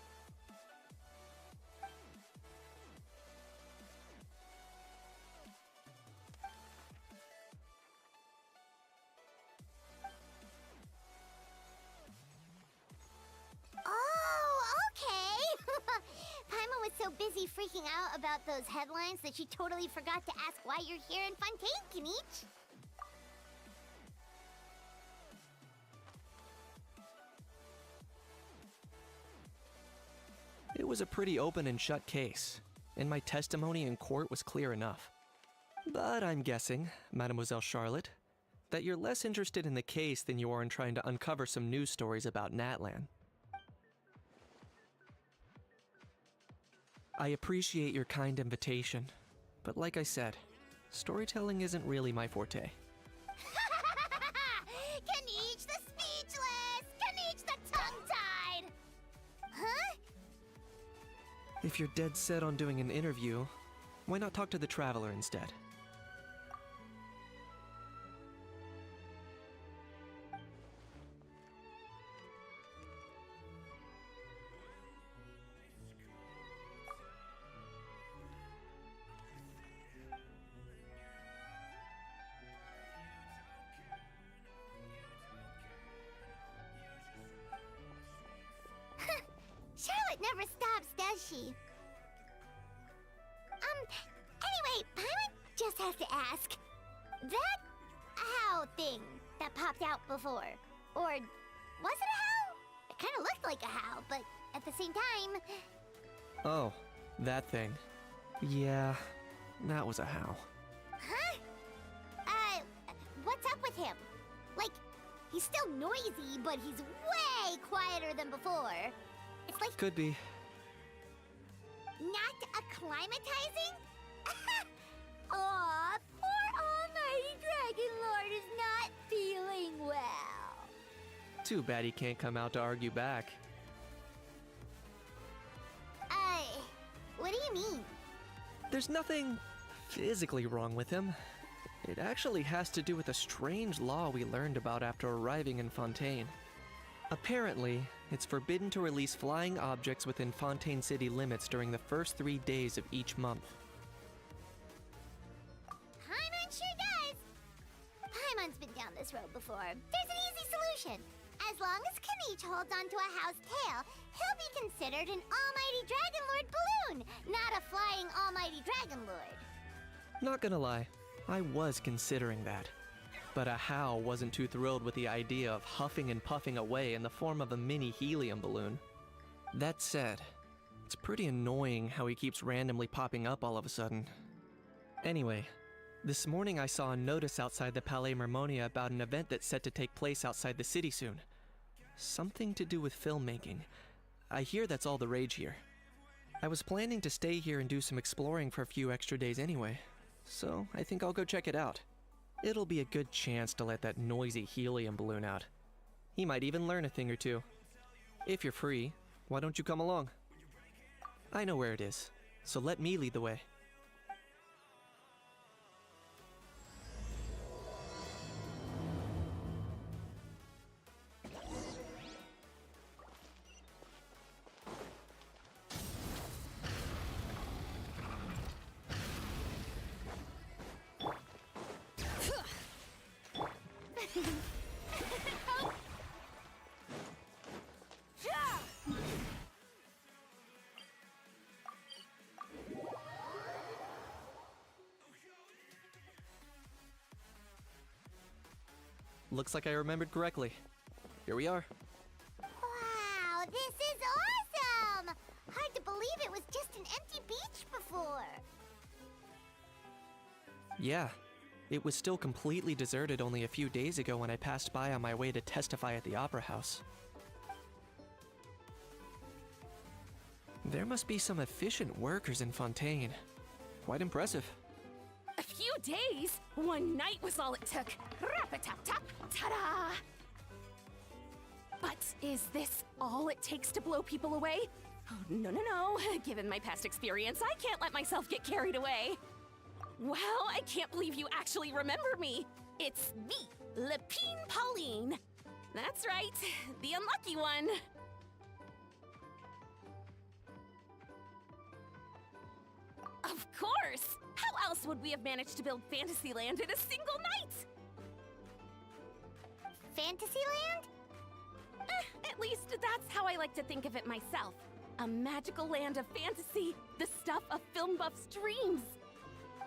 So busy freaking out about those headlines that she totally forgot to ask why you're here in Fontaine, Kinich. It was a pretty open and shut case, and my testimony in court was clear enough. But I'm guessing, Mademoiselle Charlotte, that you're less interested in the case than you are in trying to uncover some news stories about Natlan. I appreciate your kind invitation, but like I said, storytelling isn't really my forte. Kinich the speechless! Kinich the tongue-tied! Huh? If you're dead set on doing an interview, why not talk to the Traveler instead? Charlotte never stops, does she? Anyway, Paimon just has to ask. That how thing that popped out before, or was it a how? It kind of looked like a how, but at the same time... Oh, that thing. Yeah, that was a how. Huh? What's up with him? Like, he's still noisy, but he's way quieter than before. It's like... Could be. Not acclimatizing? Aw, poor Almighty Dragon Lord is not feeling well. Too bad he can't come out to argue back. What do you mean? There's nothing physically wrong with him. It actually has to do with a strange law we learned about after arriving in Fontaine. Apparently, it's forbidden to release flying objects within Fontaine city limits during the first 3 days of each month. Paimon sure does! Paimon's been down this road before. There's an easy solution. As long as Kinich holds onto a house tail, he'll be considered an Almighty Dragon Lord balloon, not a flying Almighty Dragon Lord. Not gonna lie, I was considering that. But a How wasn't too thrilled with the idea of huffing and puffing away in the form of a mini helium balloon. That said, it's pretty annoying how he keeps randomly popping up all of a sudden. Anyway, this morning I saw a notice outside the Palais Mermonia about an event that's set to take place outside the city soon. Something to do with filmmaking. I hear that's all the rage here. I was planning to stay here and do some exploring for a few extra days anyway, so I think I'll go check it out. It'll be a good chance to let that noisy helium balloon out. He might even learn a thing or two. If you're free, why don't you come along? I know where it is, so let me lead the way. Looks like I remembered correctly. Here we are. Wow, this is awesome! Hard to believe it was just an empty beach before. Yeah, it was still completely deserted only a few days ago when I passed by on my way to testify at the Opera House. There must be some efficient workers in Fontaine. Quite impressive. few days? One night was all it took. Rap-a-tap-tap, ta-da! But is this all it takes to blow people away? Oh, no, no, no. Given my past experience, I can't let myself get carried away. Well, I can't believe you actually remember me. It's me, Lepine Pauline. That's right, the unlucky one. Of course! How else would we have managed to build Fantasyland in a single night? Fantasyland? At least that's how I like to think of it myself. A magical land of fantasy, the stuff of film buffs' dreams.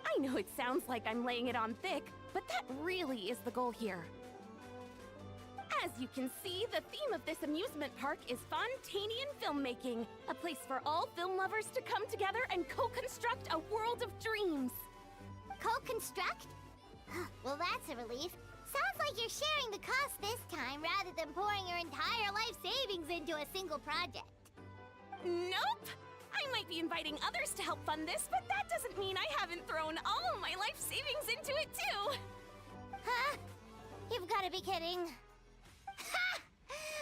I know it sounds like I'm laying it on thick, but that really is the goal here. As you can see, the theme of this amusement park is Fontanian filmmaking, a place for all film lovers to come together and co-construct a world of dreams. Co-construct? Well, that's a relief. Sounds like you're sharing the cost this time rather than pouring your entire life savings into a single project. Nope! I might be inviting others to help fund this, but that doesn't mean I haven't thrown all of my life savings into it too! Huh? You've got to be kidding. Ha!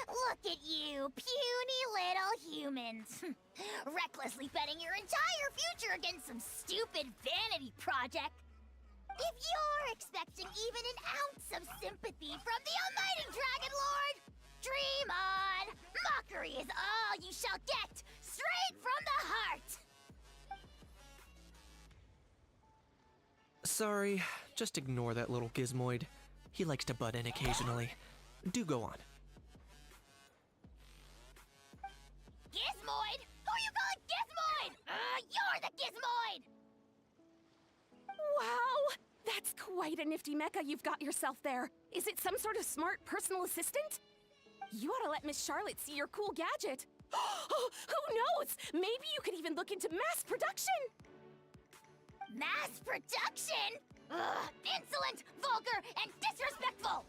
Look at you, puny little humans. Recklessly betting your entire future against some stupid vanity project. If you're expecting even an ounce of sympathy from the almighty Dragon Lord, dream on! Mockery is all you shall get, straight from the heart! Sorry, just ignore that little gizmoid. He likes to butt in occasionally. Do go on. Gizmoid? Who you calling Gizmoid? You're the Gizmoid! Wow! That's quite a nifty mecha you've got yourself there. Is it some sort of smart personal assistant? You ought to let Miss Charlotte see your cool gadget. Who knows? Maybe you could even look into mass production. Mass production? Ugh, insolent, vulgar, and disrespectful!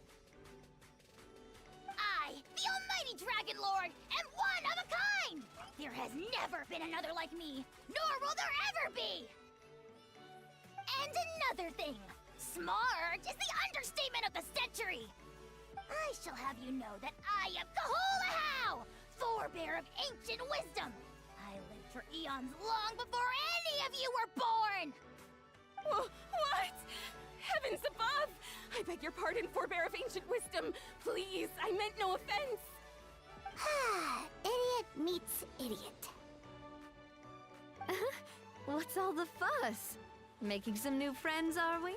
I, the almighty Dragon Lord, am one of a kind! There has never been another like me, nor will there ever be! And another thing, smart is the understatement of the century! I shall have you know that I am Kahulahau, forebear of ancient wisdom! I lived for eons long before any of you were born! What? Heavens above! I beg your pardon, forebear of ancient wisdom. Please, I meant no offense. Idiot meets idiot. What's all the fuss? Making some new friends, are we?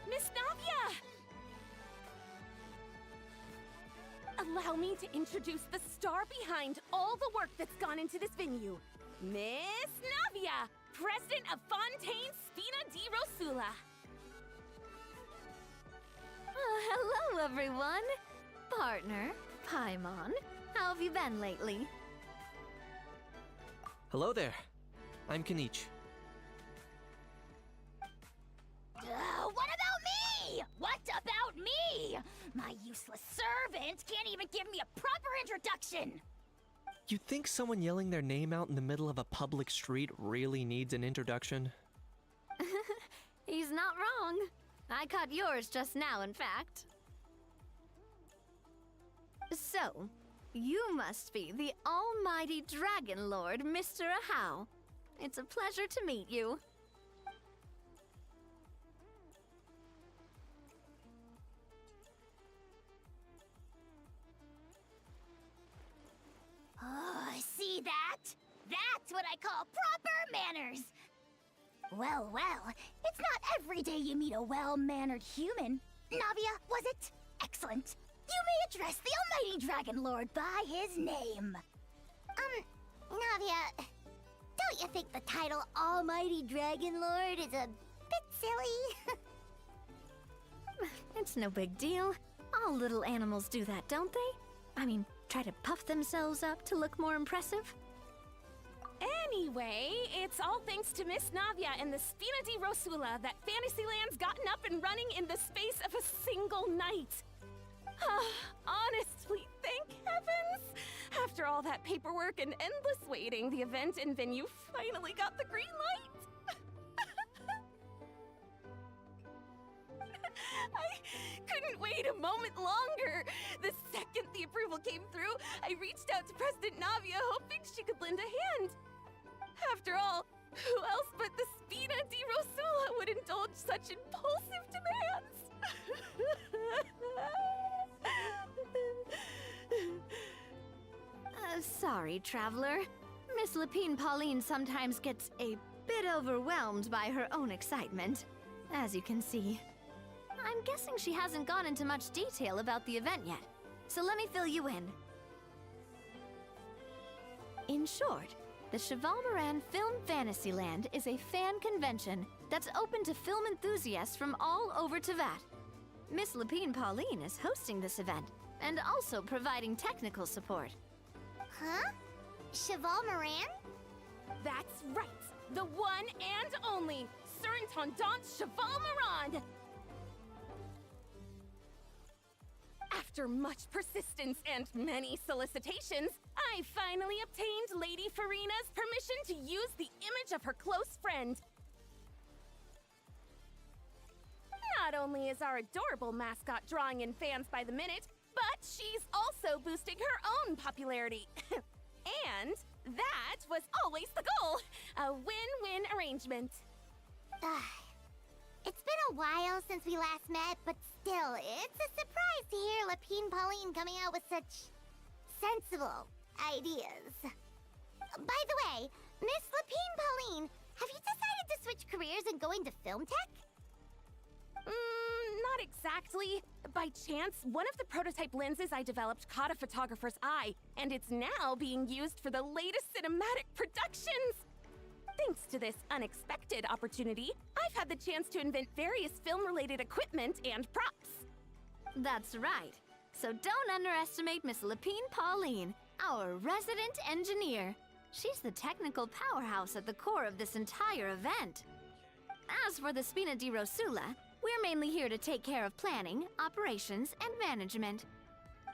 Miss Navia! Allow me to introduce the star behind all the work that's gone into this venue. Miss Navia, president of Fontaine Spina di Rosula. Hello, everyone. Partner, Paimon, how have you been lately? Hello there. I'm Kanich. What about me? What about me? My useless servant can't even give me a proper introduction. You think someone yelling their name out in the middle of a public street really needs an introduction? He's not wrong. I caught yours just now, in fact. So, you must be the almighty Dragon Lord, Mr. Ahau. It's a pleasure to meet you. Oh, see that? That's what I call proper manners. Well, it's not every day you meet a well-mannered human. Navia, was it? Excellent. You may address the almighty Dragon Lord by his name. Navia, don't you think the title Almighty Dragon Lord is a bit silly? It's no big deal. All little animals do that, don't they? I mean, try to puff themselves up to look more impressive. Anyway, it's all thanks to Miss Navia and the Spina di Rosula that Fantasyland's gotten up and running in the space of a single night. Honestly, thank heavens! After all that paperwork and endless waiting, the event and venue finally got the green light. I couldn't wait a moment longer. The second the approval came through, I reached out to President Navia, hoping she could lend a hand. After all, who else but the Spina di Rosula would indulge such impulsive demands? Sorry, traveler. Miss Lapine Pauline sometimes gets a bit overwhelmed by her own excitement, as you can see. I'm guessing she hasn't gone into much detail about the event yet, so let me fill you in. In short, the Cheval Moran Film Fantasyland is a fan convention that's open to film enthusiasts from all over Teyvat. Miss Lapine Pauline is hosting this event and also providing technical support. Huh? Cheval Moran? That's right! The one and only Surintendant Cheval Moran! After much persistence and many solicitations, I finally obtained Lady Farina's permission to use the image of her close friend. Not only is our adorable mascot drawing in fans by the minute, but she's also boosting her own popularity. And that was always the goal, a win-win arrangement. It's been a while since we last met, but still, it's a surprise to hear Lapine Pauline coming out with such sensible ideas. By the way, Miss Lapine Pauline, have you decided to switch careers and go into film tech? Not exactly. By chance, one of the prototype lenses I developed caught a photographer's eye, and it's now being used for the latest cinematic productions. Thanks to this unexpected opportunity, I've had the chance to invent various film-related equipment and props. That's right. So don't underestimate Miss Lapine Pauline, our resident engineer. She's the technical powerhouse at the core of this entire event. As for the Spina di Rosula, we're mainly here to take care of planning, operations, and management.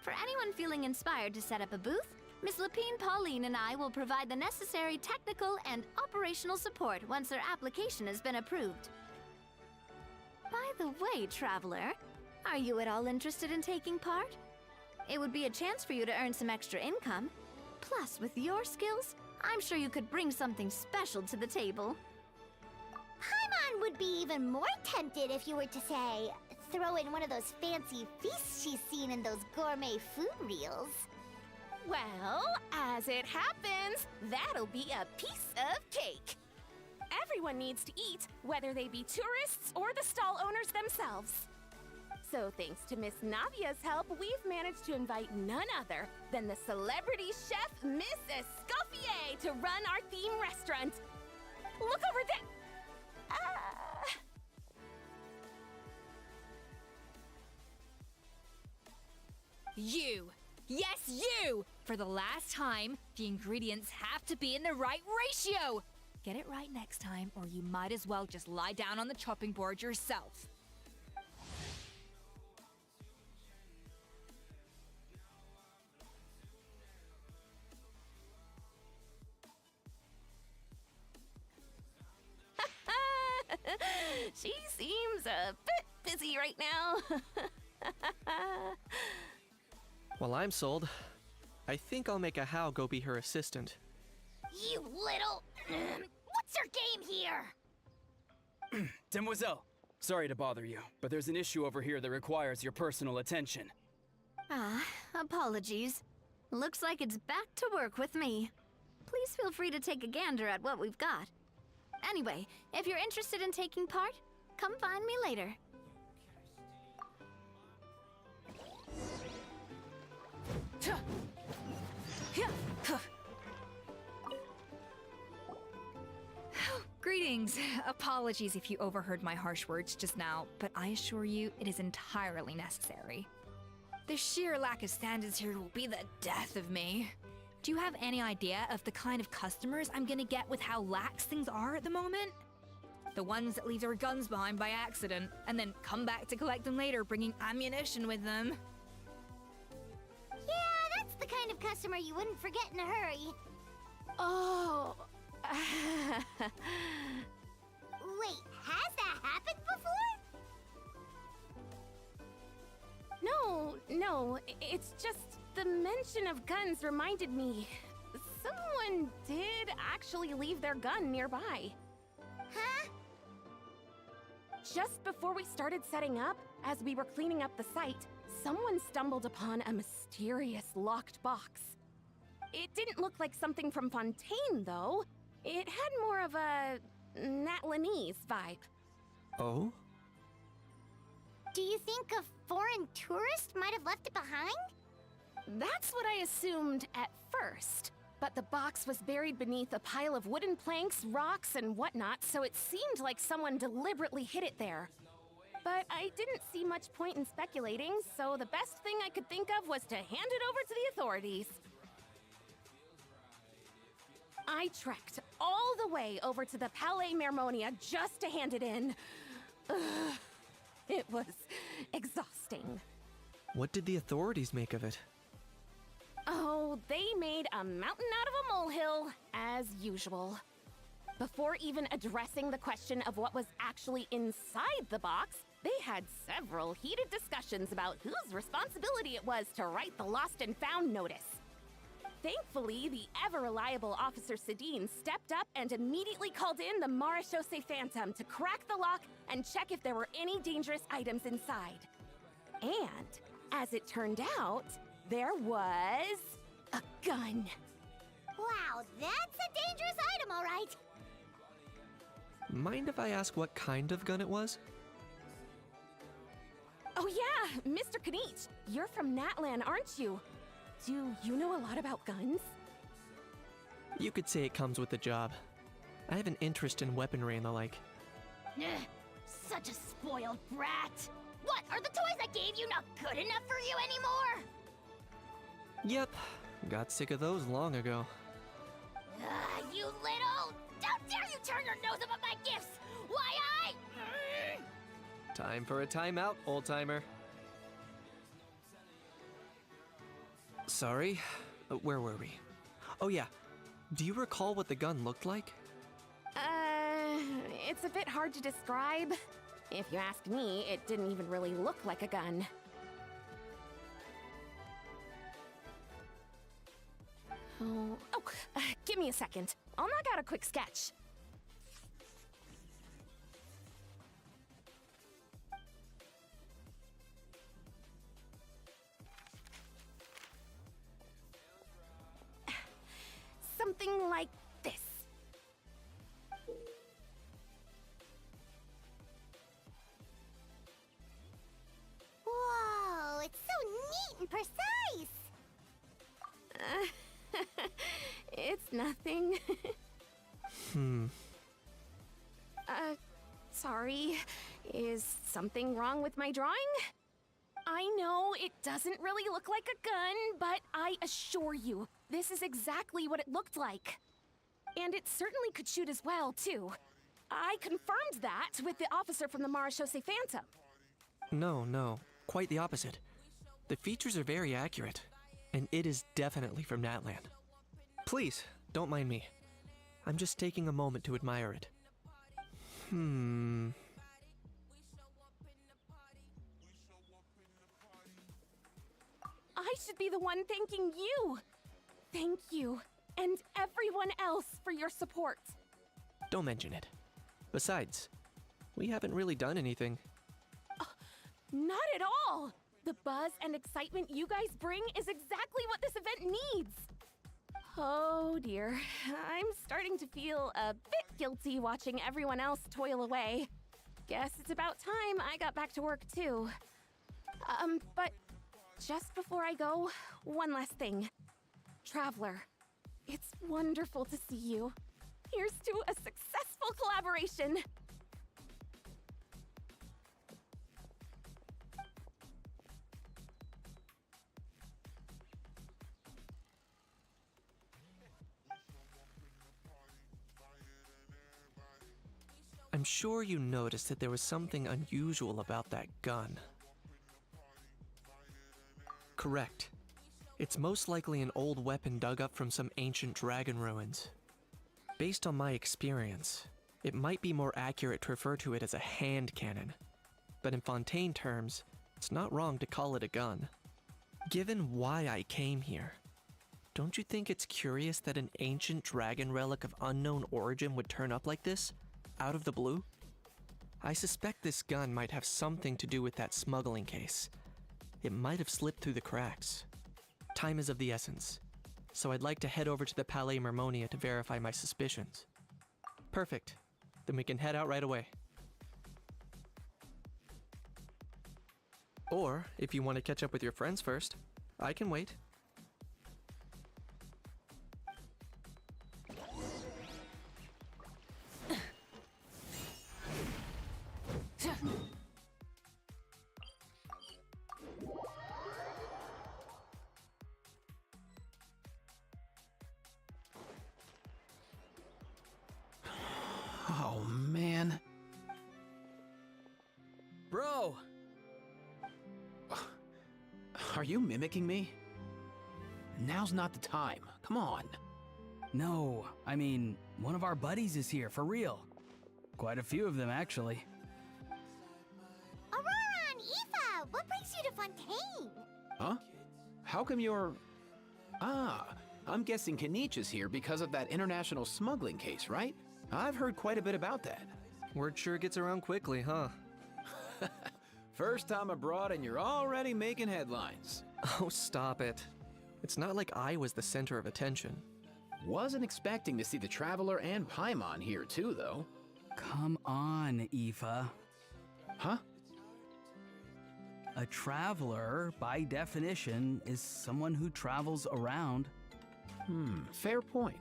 For anyone feeling inspired to set up a booth, Miss Lapine Pauline and I will provide the necessary technical and operational support once their application has been approved. By the way, traveler, are you at all interested in taking part? It would be a chance for you to earn some extra income. Plus, with your skills, I'm sure you could bring something special to the table. Paimon would be even more tempted if you were to, say, throw in one of those fancy feasts she's seen in those gourmet food reels. Well, as it happens, that'll be a piece of cake. Everyone needs to eat, whether they be tourists or the stall owners themselves. So thanks to Miss Navia's help, we've managed to invite none other than the celebrity chef, Miss Escoffier, to run our theme restaurant. Look over there! You! Yes, you! For the last time, the ingredients have to be in the right ratio! Get it right next time, or you might as well just lie down on the chopping board yourself. She seems a bit busy right now. Well, I'm sold. I think I'll make a How go be her assistant. You little... What's your game here? Demoiselle, sorry to bother you, but there's an issue over here that requires your personal attention. Apologies. Looks like it's back to work with me. Please feel free to take a gander at what we've got. Anyway, if you're interested in taking part, come find me later. Greetings. Apologies if you overheard my harsh words just now, but I assure you it is entirely necessary. The sheer lack of standards here will be the death of me. Do you have any idea of the kind of customers I'm gonna get with how lax things are at the moment? The ones that leave their guns behind by accident, and then come back to collect them later bringing ammunition with them. Yeah, that's just the kind of customer you wouldn't forget in a hurry. Oh. Wait, has that happened before? No, it's just the mention of guns reminded me. Someone did actually leave their gun nearby. Huh? Just before we started setting up, as we were cleaning up the site, someone stumbled upon a mysterious locked box. It didn't look like something from Fontaine, though. It had more of a Natlanese vibe. Oh? Do you think a foreign tourist might have left it behind? That's what I assumed at first. But the box was buried beneath a pile of wooden planks, rocks, and whatnot, so it seemed like someone deliberately hid it there. But I didn't see much point in speculating, so the best thing I could think of was to hand it over to the authorities. I trekked all the way over to the Palais Mermonia just to hand it in. Ugh, it was exhausting. What did the authorities make of it? Oh, they made a mountain out of a molehill, as usual. Before even addressing the question of what was actually inside the box, they had several heated discussions about whose responsibility it was to write the lost and found notice. Thankfully, the ever-reliable Officer Sedine stepped up and immediately called in the Marechaussee Phantom to crack the lock and check if there were any dangerous items inside. And, as it turned out, there was a gun. Wow, that's a dangerous item, all right. Mind if I ask what kind of gun it was? Oh yeah, Mr. Kanich, you're from Natlan, aren't you? Do you know a lot about guns? You could say it comes with the job. I have an interest in weaponry and the like. Ugh, such a spoiled brat. What, are the toys I gave you not good enough for you anymore? Yep, got sick of those long ago. You little... Don't dare you turn your nose up at my gifts! Why Time for a timeout, old-timer. Sorry, where were we? Oh yeah, do you recall what the gun looked like? It's a bit hard to describe. If you ask me, it didn't even really look like a gun. Give me a second. I'll knock out a quick sketch. Something like this. Whoa, it's so neat and precise! It's nothing. Sorry. Is something wrong with my drawing? I know it doesn't really look like a gun, but I assure you, this is exactly what it looked like. And it certainly could shoot as well, too. I confirmed that with the officer from the Marechaussee Phantom. No, quite the opposite. The features are very accurate, and it is definitely from Natlan. Please, don't mind me. I'm just taking a moment to admire it. I should be the one thanking you. Thank you, and everyone else for your support. Don't mention it. Besides, we haven't really done anything. Not at all! The buzz and excitement you guys bring is exactly what this event needs. Oh dear, I'm starting to feel a bit guilty watching everyone else toil away. Guess it's about time I got back to work too. But just before I go, one last thing. Traveler, it's wonderful to see you. Here's to a successful collaboration. I'm sure you noticed that there was something unusual about that gun. Correct. It's most likely an old weapon dug up from some ancient dragon ruins. Based on my experience, it might be more accurate to refer to it as a hand cannon. But in Fontaine terms, it's not wrong to call it a gun. Given why I came here, don't you think it's curious that an ancient dragon relic of unknown origin would turn up like this, out of the blue? I suspect this gun might have something to do with that smuggling case. It might have slipped through the cracks. Time is of the essence, so I'd like to head over to the Palais Mermonia to verify my suspicions. Perfect. Then we can head out right away. Or, if you want to catch up with your friends first, I can wait. Oh, man. Bro! Are you mimicking me? Now's not the time. Come on. No, I mean, one of our buddies is here, for real. Quite a few of them, actually. Aurora and Aoife, what brings you to Fontaine? Huh? How come you're... I'm guessing Kanich is here because of that international smuggling case, right? I've heard quite a bit about that. Word sure gets around quickly, huh? First time abroad and you're already making headlines. Oh, stop it. It's not like I was the center of attention. Wasn't expecting to see the Traveler and Paimon here too, though. Come on, Aoife. Huh? A traveler, by definition, is someone who travels around. Fair point.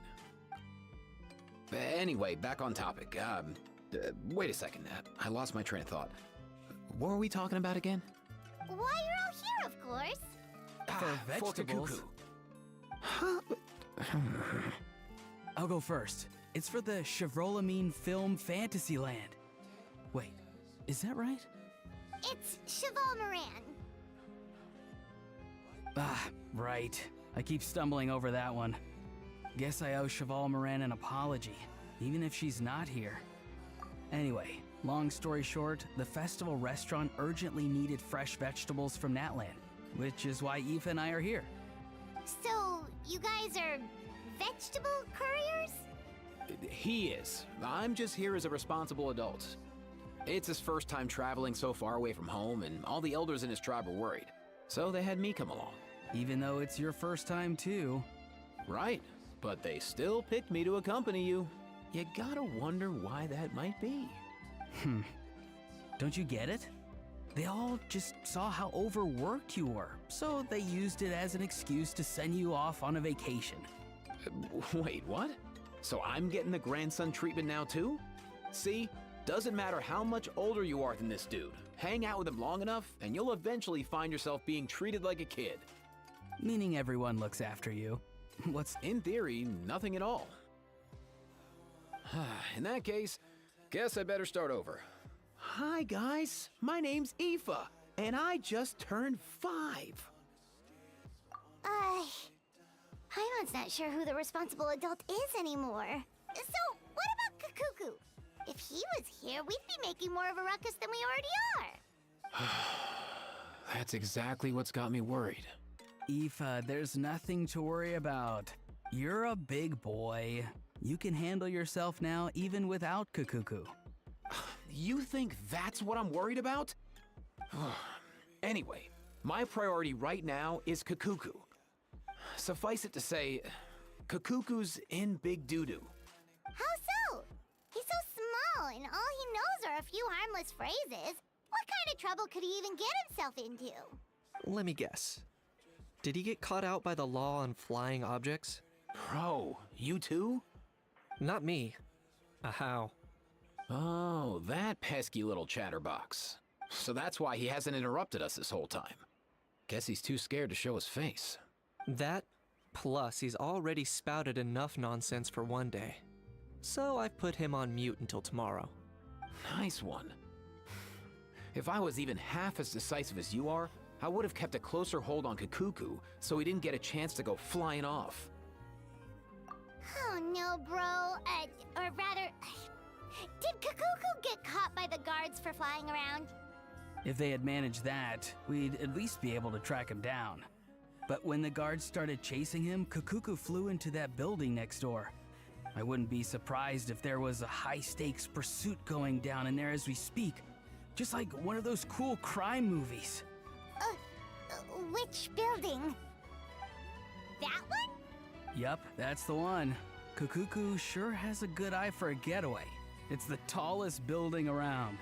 Anyway, back on topic. Wait a second. I lost my train of thought. What were we talking about again? Why you're all here, of course. For vegetables. Huh? I'll go first. It's for the Chevrolamine Film Fantasyland. Wait, is that right? It's Cheval Moran. Right. I keep stumbling over that one. Guess I owe Cheval Moran an apology, even if she's not here. Anyway, long story short, the festival restaurant urgently needed fresh vegetables from Natland, which is why Aoife and I are here. So, you guys are vegetable couriers? He is. I'm just here as a responsible adult. It's his first time traveling so far away from home, and all the elders in his tribe were worried. So they had me come along. Even though it's your first time too. Right, but they still picked me to accompany you. You gotta wonder why that might be. Don't you get it? They all just saw how overworked you were, so they used it as an excuse to send you off on a vacation. Wait, what? So I'm getting the grandson treatment now too? See, doesn't matter how much older you are than this dude. Hang out with him long enough, and you'll eventually find yourself being treated like a kid. Meaning everyone looks after you. What's... In theory, nothing at all. In that case, guess I better start over. Hi guys, my name's Aoife, and I just turned 5. Paimon's not sure who the responsible adult is anymore. So, what about Kakuku? If he was here, we'd be making more of a ruckus than we already are. That's exactly what's got me worried. Aoife, there's nothing to worry about. You're a big boy. You can handle yourself now even without Kakuku. You think that's what I'm worried about? Anyway, my priority right now is Kakuku. Suffice it to say, Kakuku's in big doo-doo. How so? He's so small, and all he knows are a few harmless phrases. What kind of trouble could he even get himself into? Let me guess. Did he get caught out by the law on flying objects? Bro, you too? Not me. How? Oh, that pesky little chatterbox. So that's why he hasn't interrupted us this whole time. Guess he's too scared to show his face. That, plus he's already spouted enough nonsense for one day. So I've put him on mute until tomorrow. Nice one. If I was even half as decisive as you are, I would have kept a closer hold on Kakuku so he didn't get a chance to go flying off. Oh no, bro. Or rather, did Kakuku get caught by the guards for flying around? If they had managed that, we'd at least be able to track him down. But when the guards started chasing him, Kakuku flew into that building next door. I wouldn't be surprised if there was a high-stakes pursuit going down in there as we speak. Just like one of those cool crime movies. Which building? That one? Yup, that's the one. Kakuku sure has a good eye for a getaway. It's the tallest building around.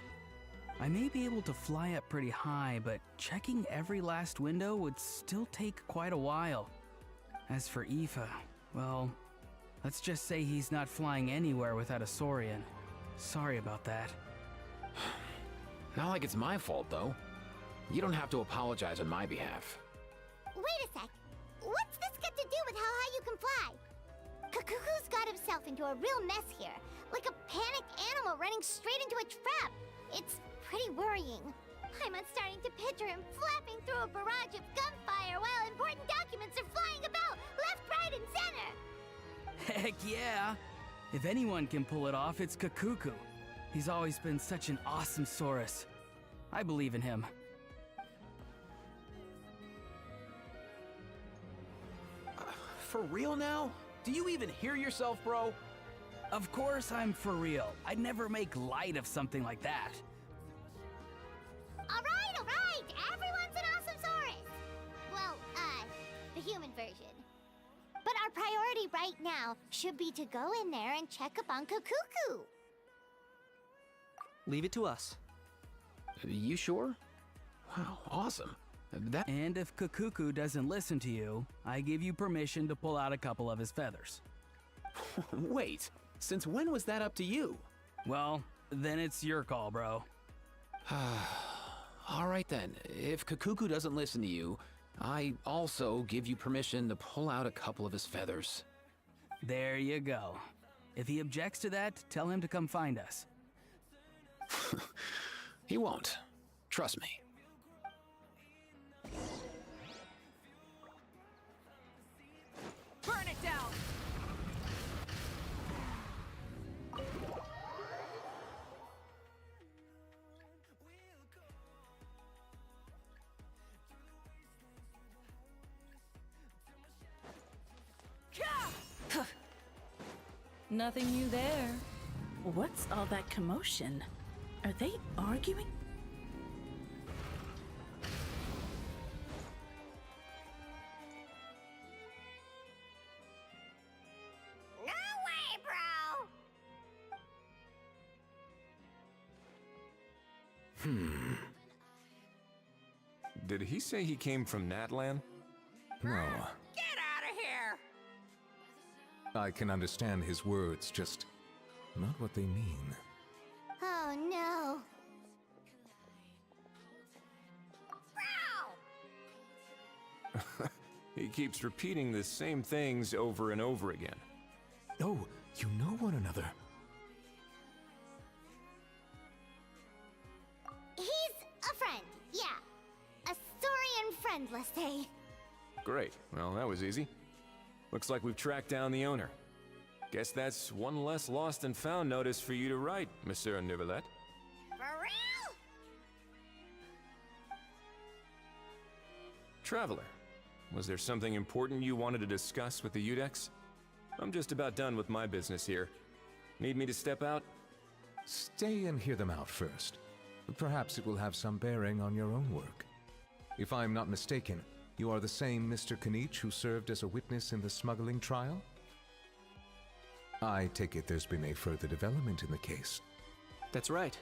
I may be able to fly up pretty high, but checking every last window would still take quite a while. As for Aoife, well, let's just say he's not flying anywhere without a Saurian. Sorry about that. Not like it's my fault, though. You don't have to apologize on my behalf. Wait a sec. What's this got to do with how high you can fly? Kakuku's got himself into a real mess here. Like a panicked animal running straight into a trap. It's pretty worrying. I'm starting to picture him flapping through a barrage of gunfire while important documents are flying about left, right, and center. Heck yeah! If anyone can pull it off, it's Kakuku. He's always been such an awesome Saurus. I believe in him. For real now? Do you even hear yourself, bro? Of course I'm for real. I'd never make light of something like that. All right. Everyone's an awesome Saurus. Well, the human version. But our priority right now should be to go in there and check up on Kakuku. Leave it to us. You sure? Wow, awesome. And if Kakuku doesn't listen to you, I give you permission to pull out a couple of his feathers. Wait, since when was that up to you? Well, then it's your call, bro. All right then, if Kakuku doesn't listen to you, I also give you permission to pull out a couple of his feathers. There you go. If he objects to that, tell him to come find us. He won't. Trust me. Burn it down! Nothing new there. What's all that commotion? Are they arguing? No way, bro! Did he say he came from Natlan? No. Get out of here! I can understand his words, just not what they mean. Oh no. Bro! He keeps repeating the same things over and over again. Oh, you know one another. He's a friend, yeah. A Saurian friend, let's say. Great. Well, that was easy. Looks like we've tracked down the owner. Guess that's one less lost and found notice for you to write, Monsieur Neuvillette. For real? Traveler, was there something important you wanted to discuss with the Udex? I'm just about done with my business here. Need me to step out? Stay and hear them out first. Perhaps it will have some bearing on your own work. If I'm not mistaken, you are the same Mr. Kanich who served as a witness in the smuggling trial? I take it there's been a further development in the case. That's right.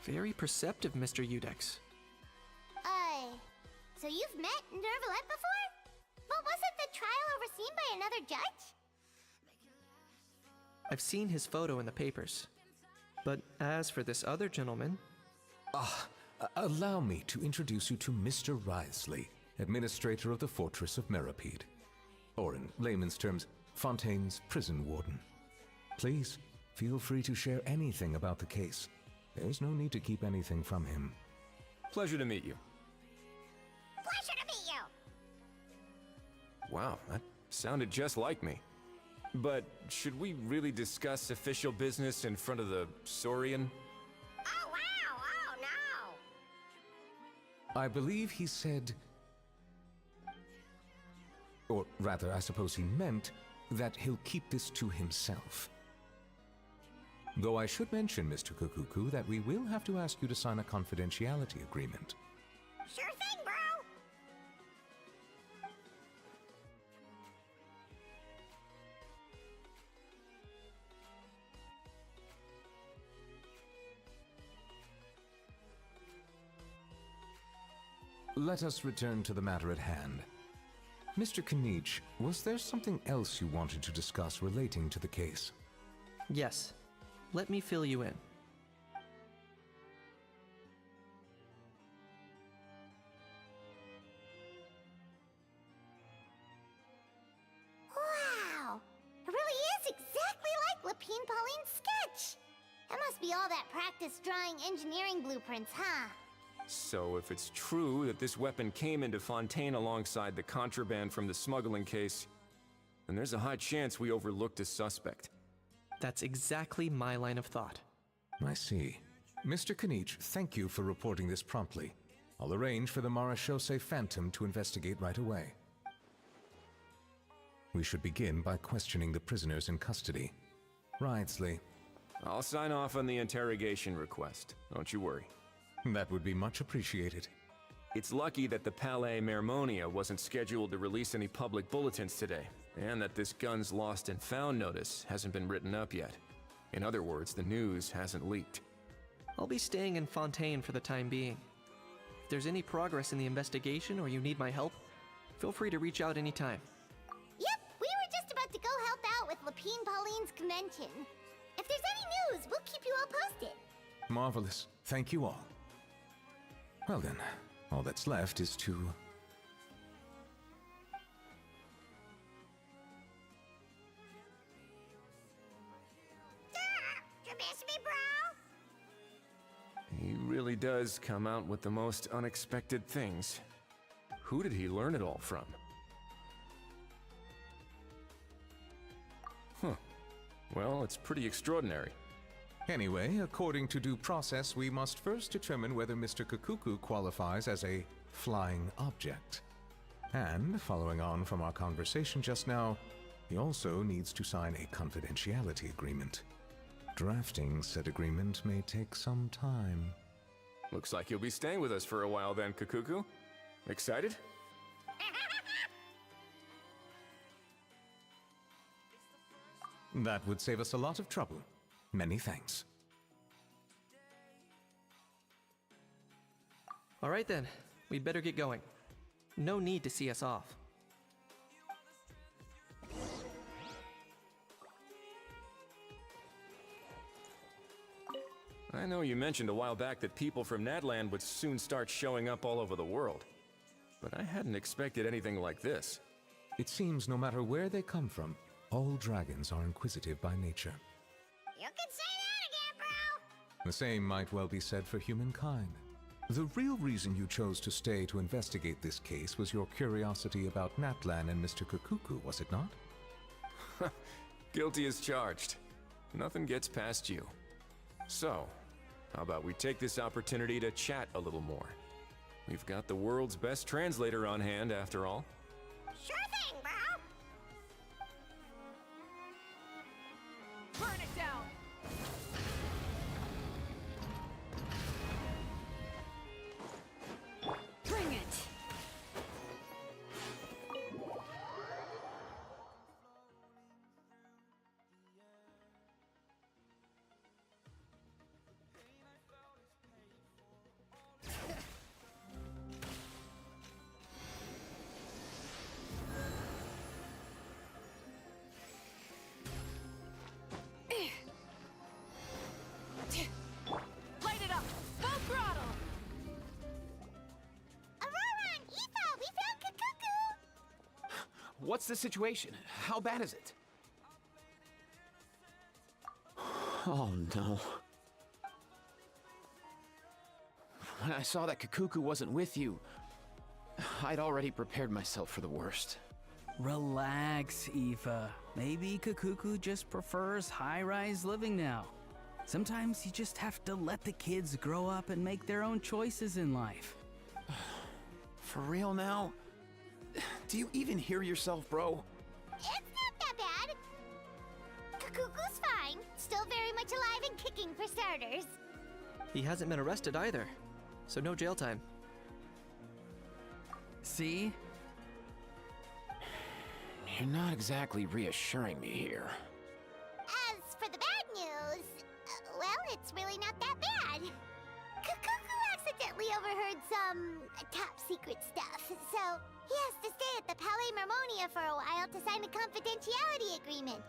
Very perceptive, Mr. Udex. So you've met Neuvillette before? But wasn't the trial overseen by another judge? I've seen his photo in the papers. But as for this other gentleman... Allow me to introduce you to Mr. Wriothesley, administrator of the Fortress of Meripede. Or in layman's terms, Fontaine's prison warden. Please, feel free to share anything about the case. There's no need to keep anything from him. Pleasure to meet you. pleasure to meet you! Wow, that sounded just like me. But should we really discuss official business in front of the Saurian? Oh, wow! Oh, no! I believe he said... Or rather, I suppose he meant that he'll keep this to himself. Though I should mention, Mr. Kukuku, that we will have to ask you to sign a confidentiality agreement. Sure thing, bro! Let us return to the matter at hand. Mr. Kanich, was there something else you wanted to discuss relating to the case? Yes. Let me fill you in. Wow! It really is exactly like Lapine Pauline's sketch! That must be all that practice drawing engineering blueprints, huh? So if it's true that this weapon came into Fontaine alongside the contraband from the smuggling case, then there's a high chance we overlooked a suspect. That's exactly my line of thought. I see. Mr. Kanich, thank you for reporting this promptly. I'll arrange for the Marechaussee Phantom to investigate right away. We should begin by questioning the prisoners in custody. Wriothesley. I'll sign off on the interrogation request. Don't you worry. That would be much appreciated. It's lucky that the Palais Mermonia wasn't scheduled to release any public bulletins today, and that this guns lost and found notice hasn't been written up yet. In other words, the news hasn't leaked. I'll be staying in Fontaine for the time being. If there's any progress in the investigation or you need my help, feel free to reach out anytime. Yep, we were just about to go help out with Lapine Pauline's convention. If there's any news, we'll keep you all posted. Marvelous. Thank you all. Well then, all that's left is to... You miss me, bro? He really does come out with the most unexpected things. Who did he learn it all from? Huh. Well, it's pretty extraordinary. Anyway, according to due process, we must first determine whether Mr. Kukuku qualifies as a flying object. And, following on from our conversation just now, he also needs to sign a confidentiality agreement. Drafting said agreement may take some time. Looks like you'll be staying with us for a while then, Kukuku. Excited? That would save us a lot of trouble. Many thanks. All right then, we'd better get going. No need to see us off. I know you mentioned a while back that people from Nadland would soon start showing up all over the world. But I hadn't expected anything like this. It seems no matter where they come from, all dragons are inquisitive by nature. You can say that again, bro! The same might well be said for humankind. The real reason you chose to stay to investigate this case was your curiosity about Natlan and Mr. Kukuku, was it not? Guilty as charged. Nothing gets past you. So, how about we take this opportunity to chat a little more? We've got the world's best translator on hand, after all. Sure thing, bro! Burn it down! Bring it! Light it up! Full throttle! Aurora and Aoife, we found Kukuku! What's the situation? How bad is it? Oh no. When I saw that Kukuku wasn't with you, I'd already prepared myself for the worst. Relax, Aoife. Maybe Kakuku just prefers high-rise living now. Sometimes you just have to let the kids grow up and make their own choices in life. For real now? Do you even hear yourself, bro? It's not that bad. Kakuku's fine. Still very much alive and kicking for starters. He hasn't been arrested either, so no jail time. See? You're not exactly reassuring me here. As for the bad news, well, it's really not that bad. Kakuku accidentally overheard some top secret stuff, so he has to stay at the Palais Mermonia for a while to sign a confidentiality agreement.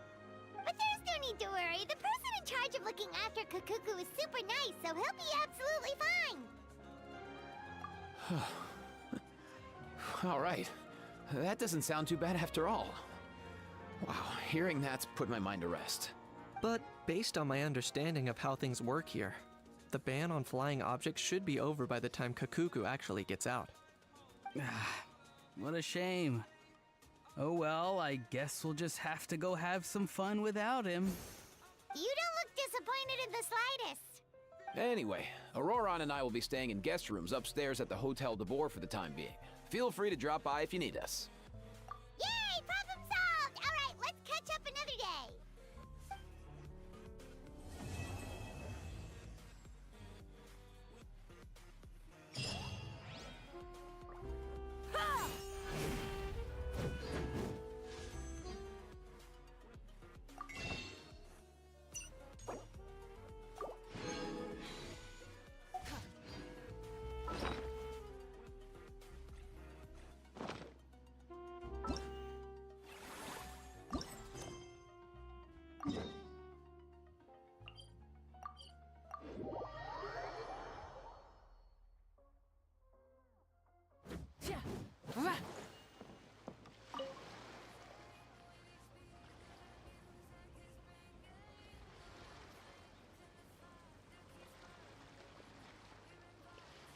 But there's no need to worry. The person in charge of looking after Kakuku is super nice, so he'll be absolutely fine. All right. That doesn't sound too bad after all. Wow, hearing that's put my mind to rest. But based on my understanding of how things work here, the ban on flying objects should be over by the time Kakuku actually gets out. What a shame. Oh well, I guess we'll just have to go have some fun without him. You don't look disappointed in the slightest. Anyway, Auroron and I will be staying in guest rooms upstairs at the Hotel de Boer for the time being. Feel free to drop by if you need us. Yay! Problem solved! All right, let's catch up another day.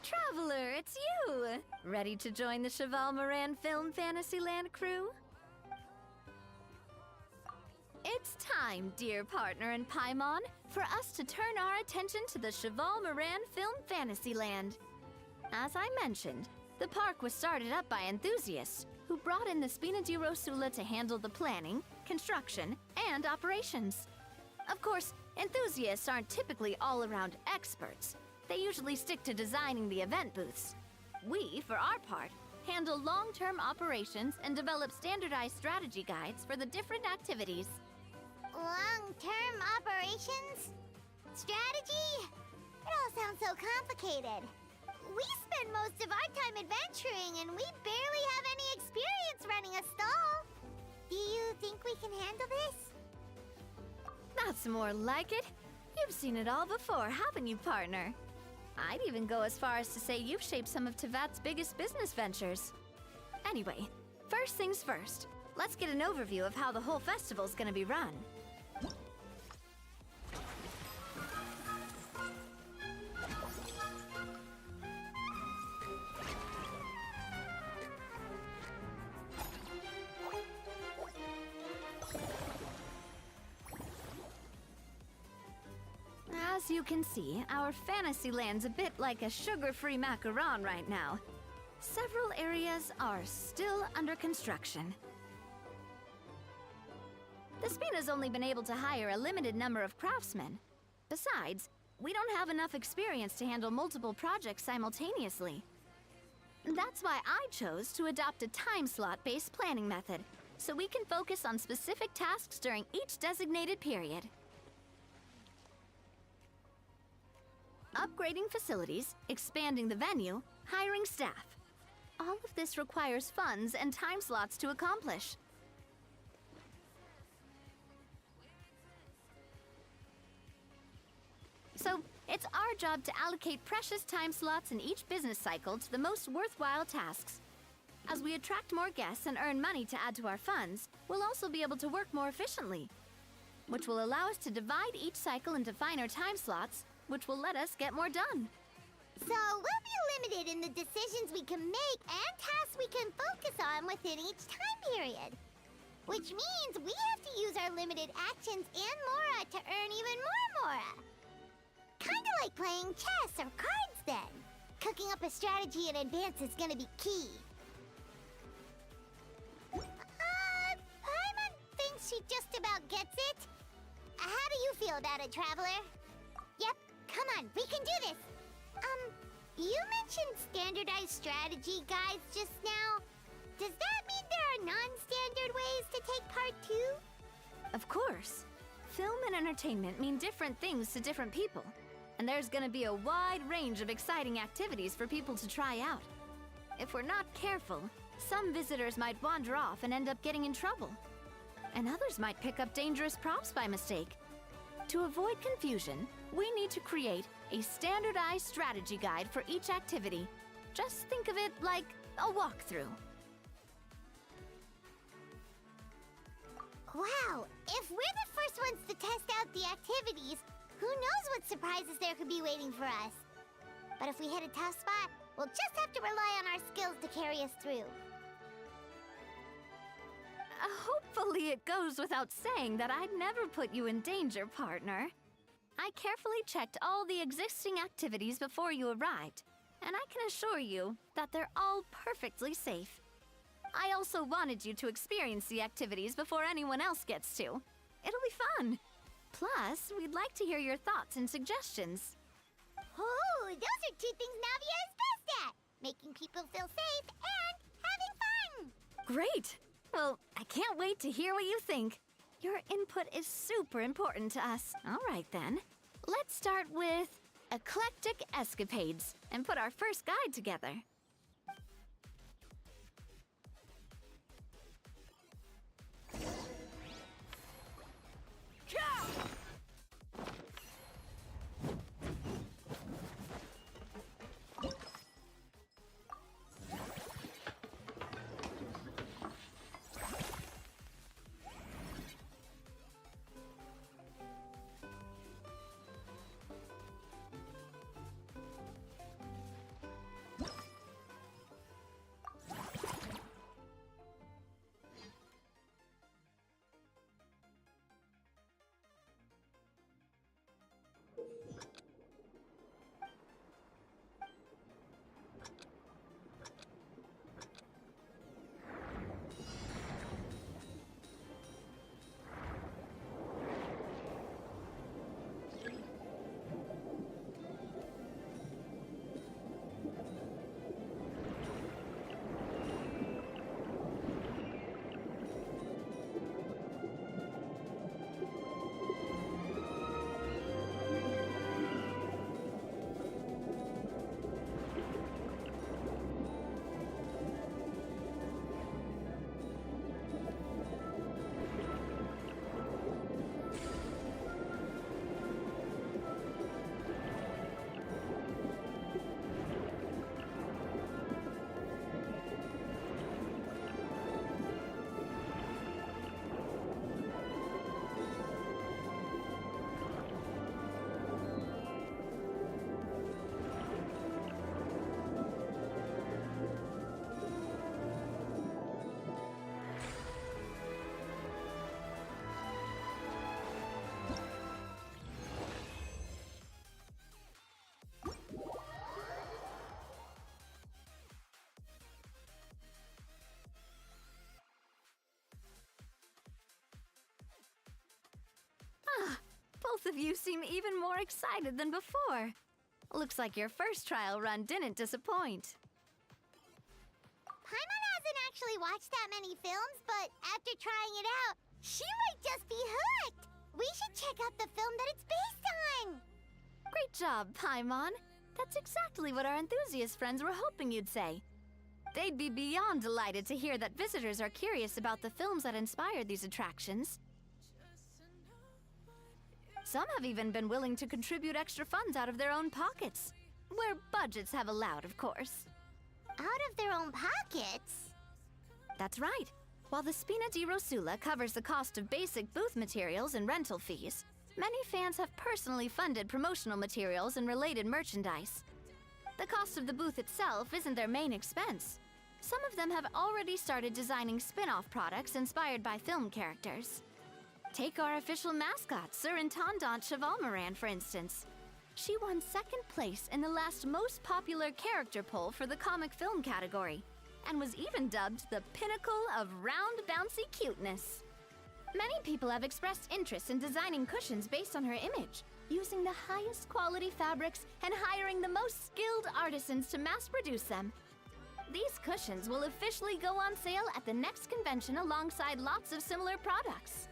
Traveler, it's you! Ready to join the Cheval Moran Film Fantasyland crew? It's time, dear partner in Paimon, for us to turn our attention to the Cheval Moran Film Fantasyland. As I mentioned, the park was started up by enthusiasts who brought in the Spina di Rosula to handle the planning, construction, and operations. Of course, enthusiasts aren't typically all-around experts. They usually stick to designing the event booths. We, for our part, handle long-term operations and develop standardized strategy guides for the different activities. Long-term operations? Strategy? It all sounds so complicated. We spend most of our time adventuring, and we barely have any experience running a stall. Do you think we can handle this? That's more like it. You've seen it all before, haven't you, partner? I'd even go as far as to say you've shaped some of Tevat's biggest business ventures. Anyway, first things first. Let's get an overview of how the whole festival's gonna be run. As you can see, our Fantasyland's a bit like a sugar-free macaron right now. Several areas are still under construction. The Spina's only been able to hire a limited number of craftsmen. Besides, we don't have enough experience to handle multiple projects simultaneously. That's why I chose to adopt a time slot-based planning method, so we can focus on specific tasks during each designated period. Upgrading facilities, expanding the venue, hiring staff. All of this requires funds and time slots to accomplish. So, it's our job to allocate precious time slots in each business cycle to the most worthwhile tasks. As we attract more guests and earn money to add to our funds, we'll also be able to work more efficiently, which will allow us to divide each cycle into finer time slots, which will let us get more done. So we'll be limited in the decisions we can make and tasks we can focus on within each time period. Which means we have to use our limited actions and Mora to earn even more Mora. Kinda like playing chess or cards then. Cooking up a strategy in advance is gonna be key. Paimon thinks she just about gets it. How do you feel about it, Traveler? Yep, come on, we can do this. You mentioned standardized strategy guides just now. Does that mean there are non-standard ways to take part too? Of course. Film and entertainment mean different things to different people. And there's gonna be a wide range of exciting activities for people to try out. If we're not careful, some visitors might wander off and end up getting in trouble. And others might pick up dangerous props by mistake. To avoid confusion, we need to create a standardized strategy guide for each activity. Just think of it like a walkthrough. Wow, if we're the first ones to test out the activities, who knows what surprises there could be waiting for us. But if we hit a tough spot, we'll just have to rely on our skills to carry us through. Hopefully it goes without saying that I'd never put you in danger, partner. I carefully checked all the existing activities before you arrived, and I can assure you that they're all perfectly safe. I also wanted you to experience the activities before anyone else gets to. It'll be fun. Plus, we'd like to hear your thoughts and suggestions. Oh, those are two things Navia is best at! Making people feel safe and having fun! Great! Well, I can't wait to hear what you think. Your input is super important to us. All right, then. Let's start with Eclectic Escapades and put our first guide together. Both of you seem even more excited than before. Looks like your first trial run didn't disappoint. Paimon hasn't actually watched that many films, but after trying it out, she might just be hooked! We should check out the film that it's based on! Great job, Paimon. That's exactly what our enthusiast friends were hoping you'd say. They'd be beyond delighted to hear that visitors are curious about the films that inspired these attractions. Some have even been willing to contribute extra funds out of their own pockets. Where budgets have allowed, of course. Out of their own pockets? That's right. While the Spina di Rosula covers the cost of basic booth materials and rental fees, many fans have personally funded promotional materials and related merchandise. The cost of the booth itself isn't their main expense. Some of them have already started designing spin-off products inspired by film characters. Take our official mascot, Surintendant Chevalmoran, for instance. She won second place in the last most popular character poll for the comic film category, and was even dubbed the pinnacle of round, bouncy cuteness. Many people have expressed interest in designing cushions based on her image, using the highest quality fabrics and hiring the most skilled artisans to mass produce them. These cushions will officially go on sale at the next convention alongside lots of similar products.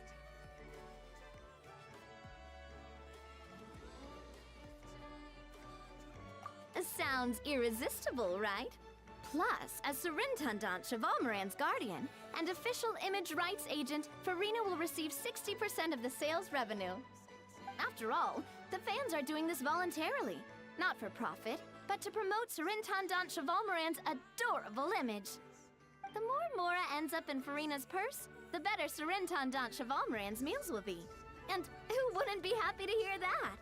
Sounds irresistible, right? Plus, as Surintendant Chevalmoran's guardian and official image rights agent, Farina will receive 60% of the sales revenue. After all, the fans are doing this voluntarily, not for profit, but to promote Surintendant Chevalmoran's adorable image. The more Mora ends up in Farina's purse, the better Surintendant Chevalmoran's meals will be. And who wouldn't be happy to hear that?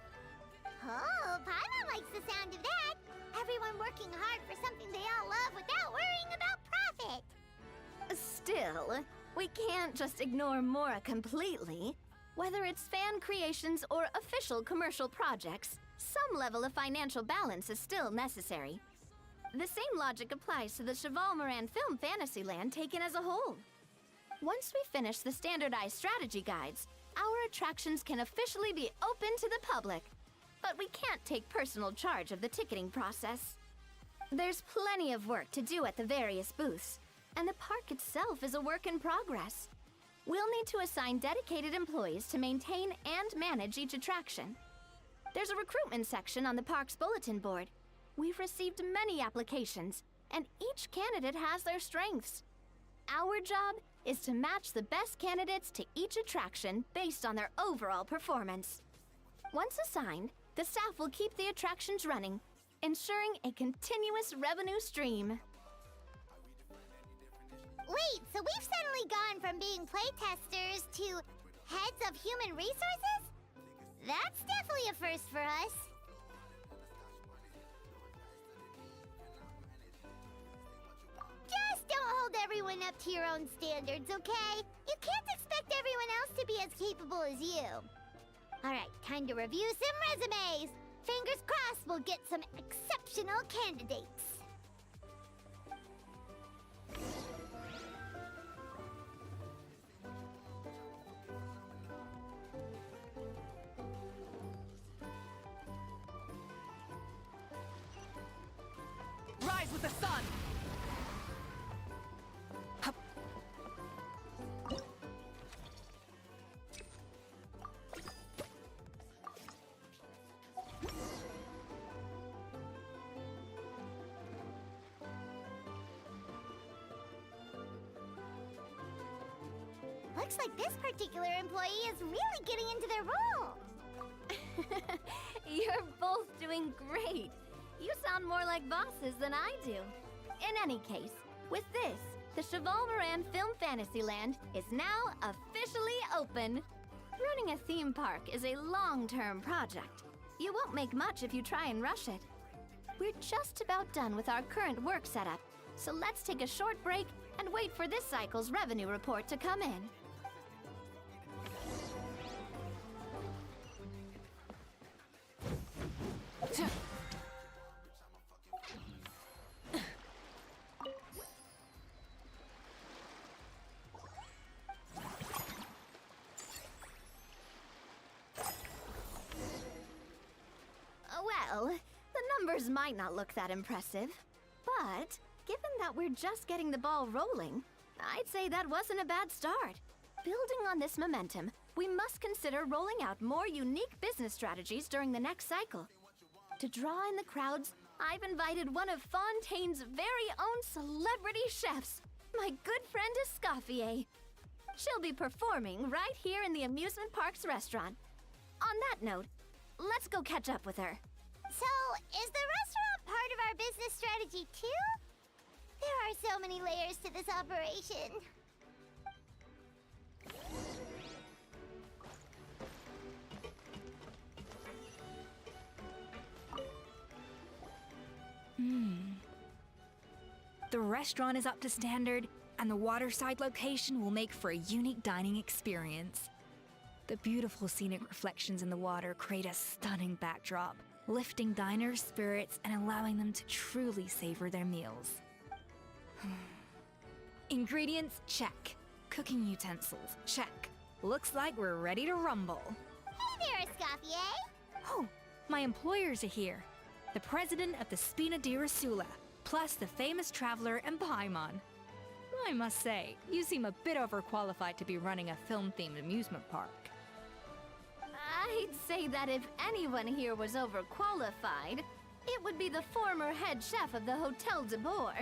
Oh, Paimon likes the sound of that. Everyone working hard for something they all love without worrying about profit. Still, we can't just ignore Mora completely. Whether it's fan creations or official commercial projects, some level of financial balance is still necessary. The same logic applies to the Chevalmoran Film Fantasyland taken as a whole. Once we finish the standardized strategy guides, our attractions can officially be open to the public. But we can't take personal charge of the ticketing process. There's plenty of work to do at the various booths, and the park itself is a work in progress. We'll need to assign dedicated employees to maintain and manage each attraction. There's a recruitment section on the park's bulletin board. We've received many applications, and each candidate has their strengths. Our job is to match the best candidates to each attraction based on their overall performance. Once assigned, the staff will keep the attractions running, ensuring a continuous revenue stream. Wait, so we've suddenly gone from being playtesters to heads of human resources? That's definitely a first for us. Just don't hold everyone up to your own standards, okay? You can't expect everyone else to be as capable as you. Alright, time to review some resumes. Fingers crossed we'll get some exceptional candidates. Rise with the sun! Looks like this particular employee is really getting into their role. You're both doing great. You sound more like bosses than I do. In any case, with this, the Chevalmoran Film Fantasyland is now officially open. Running a theme park is a long-term project. You won't make much if you try and rush it. We're just about done with our current work setup, so let's take a short break and wait for this cycle's revenue report to come in. Well, the numbers might not look that impressive, but given that we're just getting the ball rolling, I'd say that wasn't a bad start. Building on this momentum, we must consider rolling out more unique business strategies during the next cycle. To draw in the crowds, I've invited one of Fontaine's very own celebrity chefs, my good friend Escoffier. She'll be performing right here in the amusement park's restaurant. On that note, let's go catch up with her. So, is the restaurant part of our business strategy too? There are so many layers to this operation. The restaurant is up to standard, and the waterside location will make for a unique dining experience. The beautiful scenic reflections in the water create a stunning backdrop, lifting diners' spirits and allowing them to truly savor their meals. Ingredients, check. Cooking utensils, check. Looks like we're ready to rumble. Hey there, Escoffier! Oh, my employers are here. The president of the Spina di Rasula, plus the famous traveler and Paimon. I must say, you seem a bit overqualified to be running a film-themed amusement park. I'd say that if anyone here was overqualified, it would be the former head chef of the Hotel de Boer.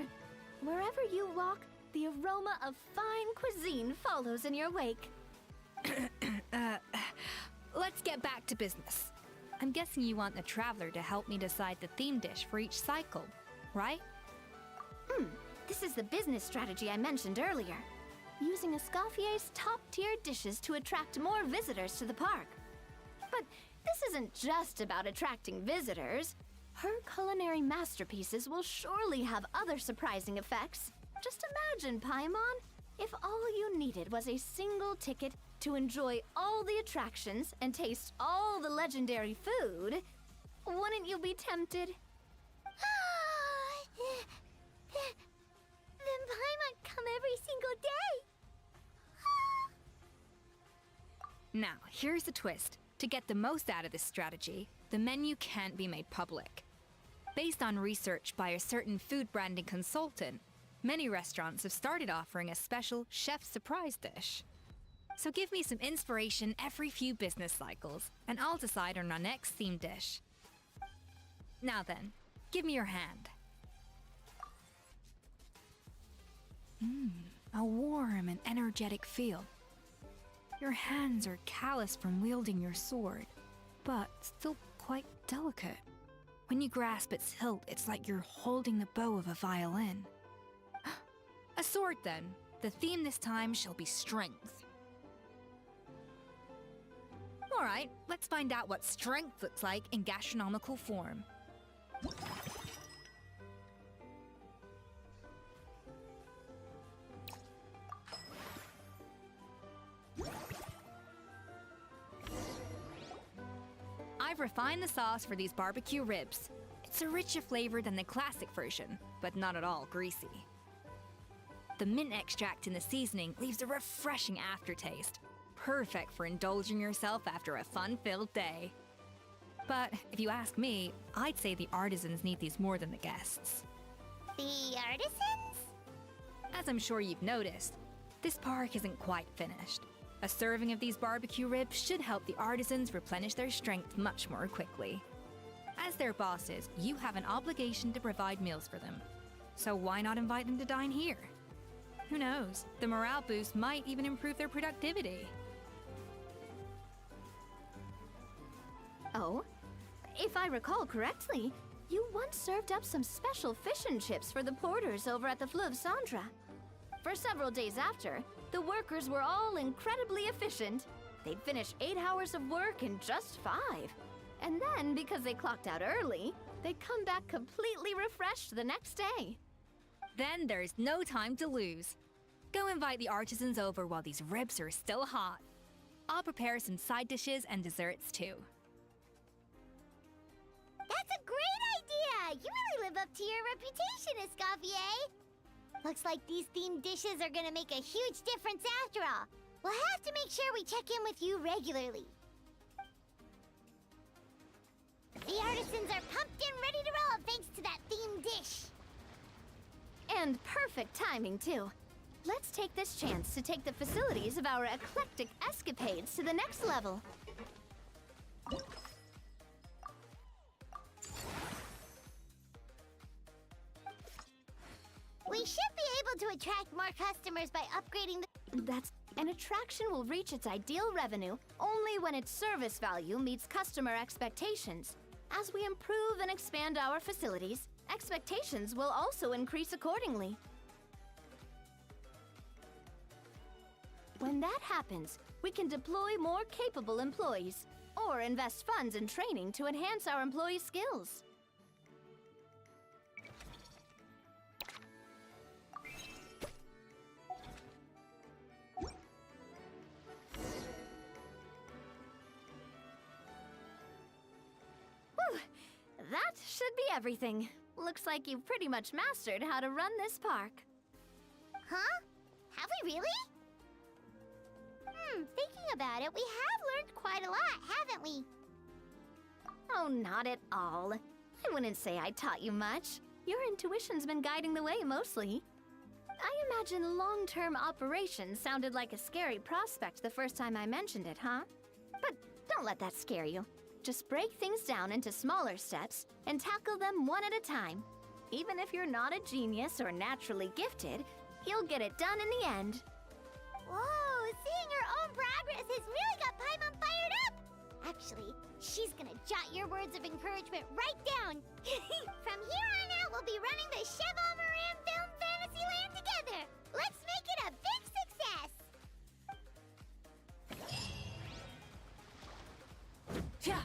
Wherever you walk, the aroma of fine cuisine follows in your wake. Let's get back to business. I'm guessing you want the traveler to help me decide the theme dish for each cycle, right? This is the business strategy I mentioned earlier. Using Escoffier's top-tier dishes to attract more visitors to the park. But this isn't just about attracting visitors. Her culinary masterpieces will surely have other surprising effects. Just imagine, Paimon, if all you needed was a single ticket to enjoy all the attractions and taste all the legendary food. Wouldn't you be tempted? Then Paimon come every single day! Now, here's the twist. To get the most out of this strategy, the menu can't be made public. Based on research by a certain food branding consultant, many restaurants have started offering a special chef surprise dish. So give me some inspiration every few business cycles, and I'll decide on our next theme dish. Now then, give me your hand. A warm and energetic feel. Your hands are calloused from wielding your sword, but still quite delicate. When you grasp its hilt, it's like you're holding the bow of a violin. A sword, then. The theme this time shall be strength. All right, let's find out what strength looks like in gastronomical form. I've refined the sauce for these barbecue ribs. It's a richer flavor than the classic version, but not at all greasy. The mint extract in the seasoning leaves a refreshing aftertaste, perfect for indulging yourself after a fun-filled day. But if you ask me, I'd say the artisans need these more than the guests. The artisans? As I'm sure you've noticed, this park isn't quite finished. A serving of these barbecue ribs should help the artisans replenish their strength much more quickly. As their bosses, you have an obligation to provide meals for them. So why not invite them to dine here? Who knows? The morale boost might even improve their productivity. Oh, if I recall correctly, you once served up some special fish and chips for the porters over at the Fleuve Sandra. For several days after, the workers were all incredibly efficient. They'd finish 8 hours of work in just 5. And then, because they clocked out early, they'd come back completely refreshed the next day. Then there's no time to lose. Go invite the artisans over while these ribs are still hot. I'll prepare some side dishes and desserts too. That's a great idea! You really live up to your reputation, Escoffier! Looks like these themed dishes are gonna make a huge difference after all. We'll have to make sure we check in with you regularly. The artisans are pumped and ready to roll thanks to that themed dish. And perfect timing, too. Let's take this chance to take the facilities of our eclectic escapades to the next level. We should be able to attract more customers by upgrading the... An attraction will reach its ideal revenue only when its service value meets customer expectations. As we improve and expand our facilities, expectations will also increase accordingly. When that happens, we can deploy more capable employees or invest funds in training to enhance our employees' skills. everything. Looks like you've pretty much mastered how to run this park. Huh? Have we really? Thinking about it, we have learned quite a lot, haven't we? Oh, not at all. I wouldn't say I taught you much. Your intuition's been guiding the way mostly. I imagine long-term operations sounded like a scary prospect the first time I mentioned it, huh? But don't let that scare you. Just break things down into smaller steps and tackle them one at a time. Even if you're not a genius or naturally gifted, you'll get it done in the end. Whoa, seeing her own progress has really got Paimon fired up! Actually, she's gonna jot your words of encouragement right down. From here on out, we'll be running the Cheval Moran Film Fantasyland together. Let's make it a big success! Yeah.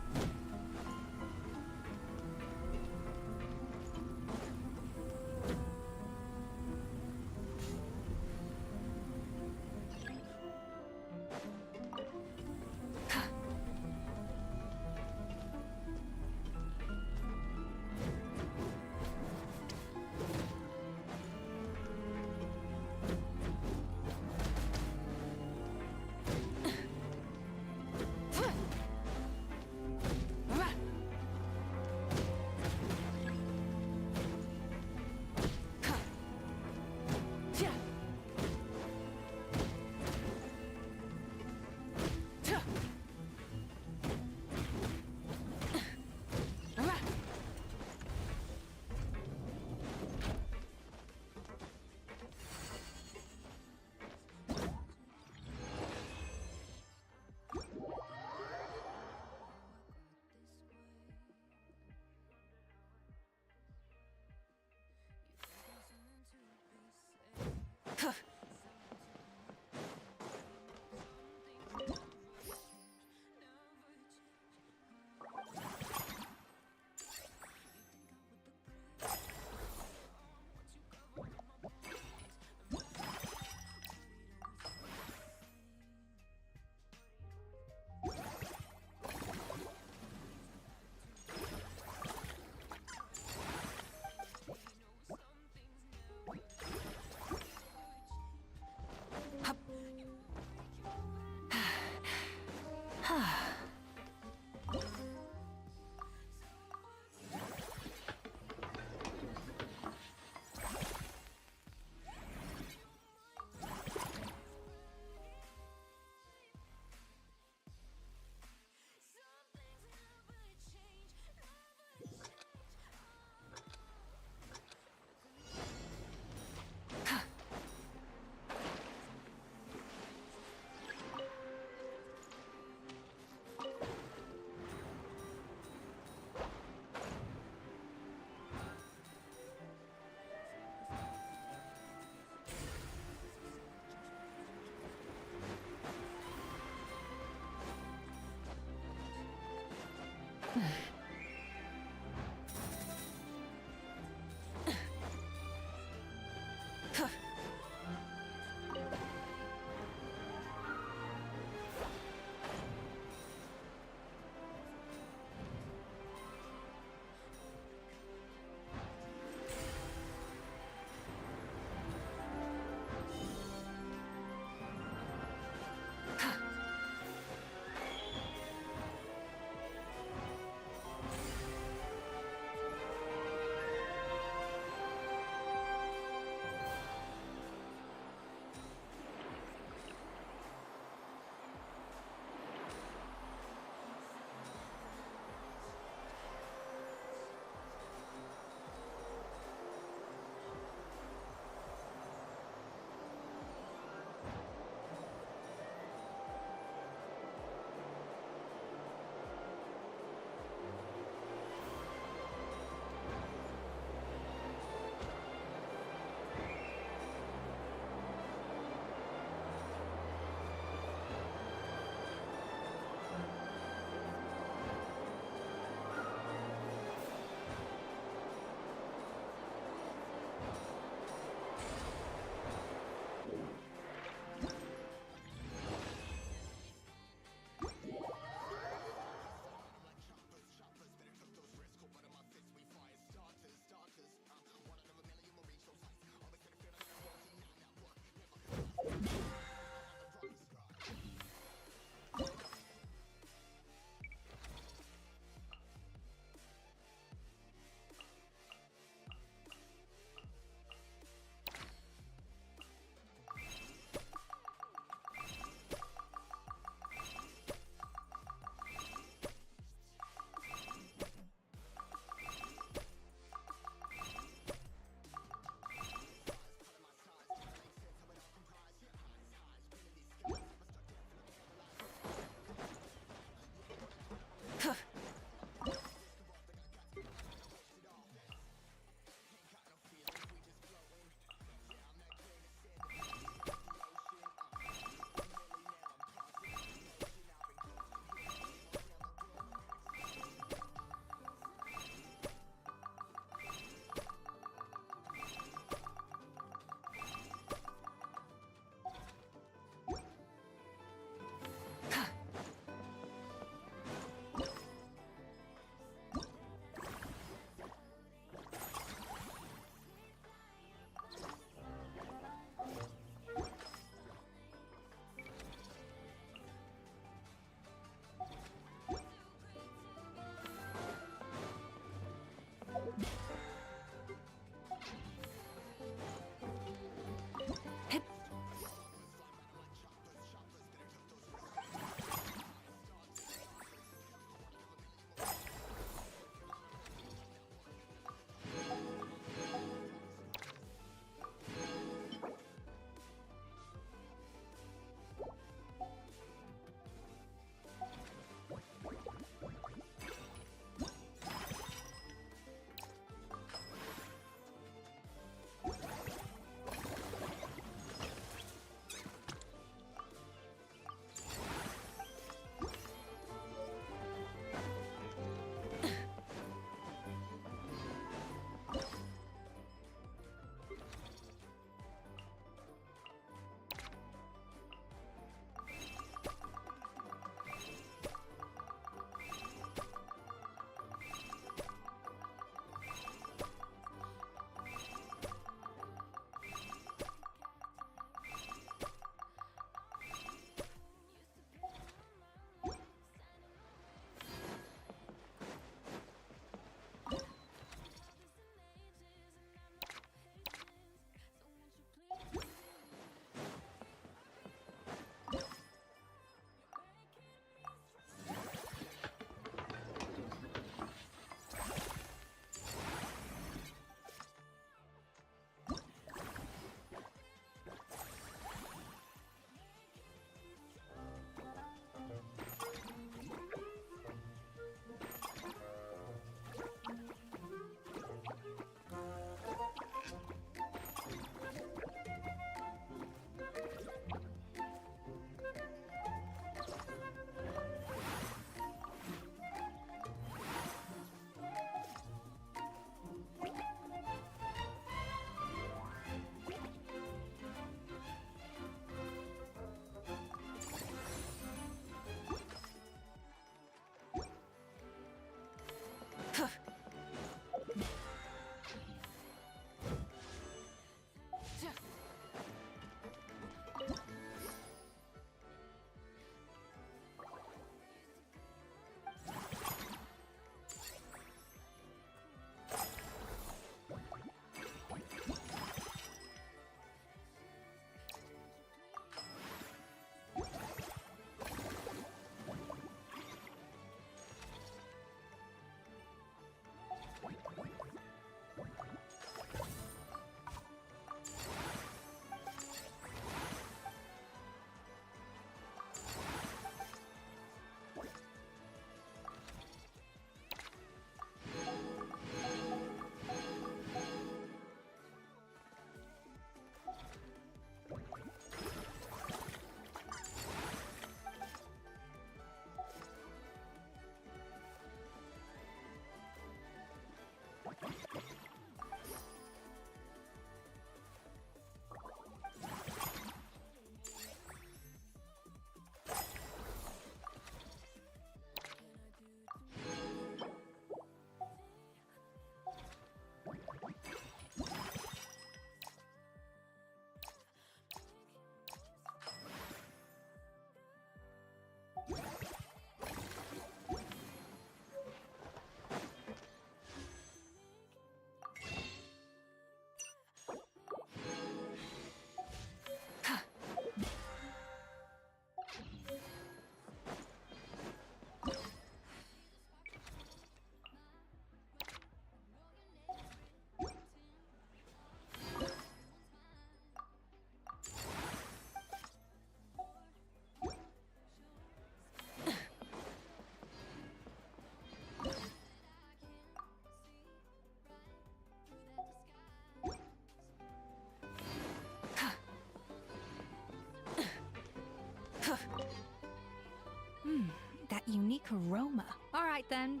unique aroma. All right then.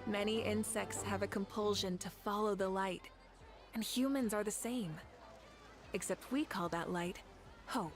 Many insects have a compulsion to follow the light, and humans are the same. Except we call that light hope.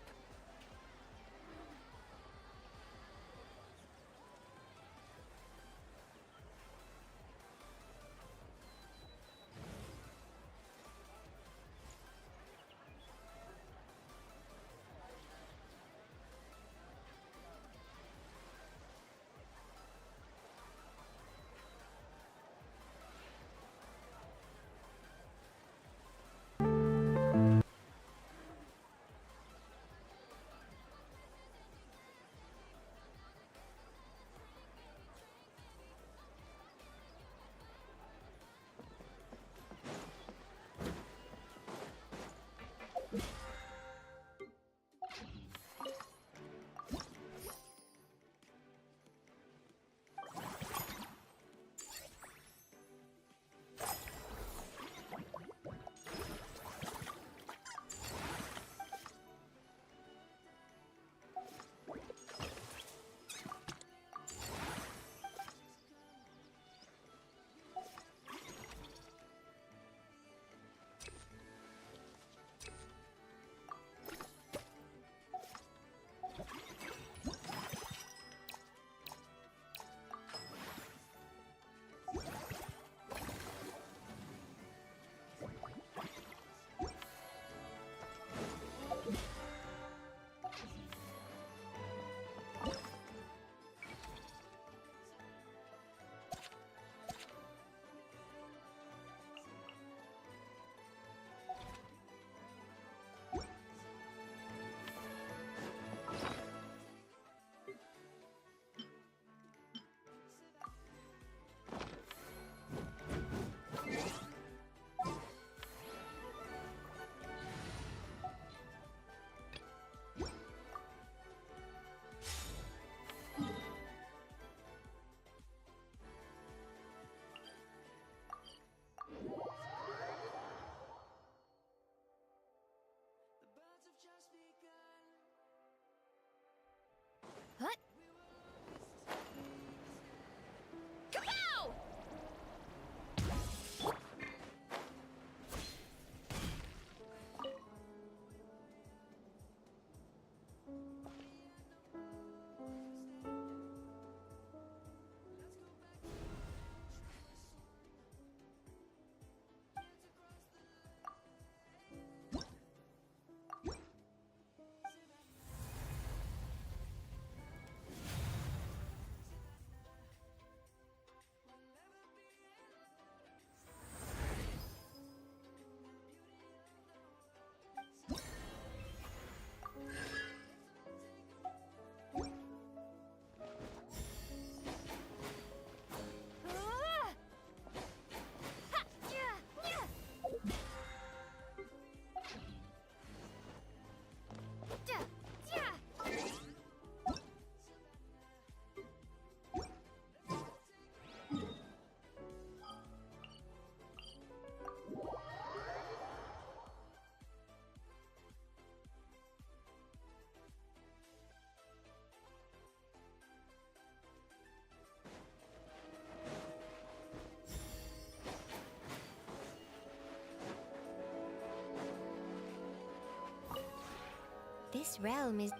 This realm is...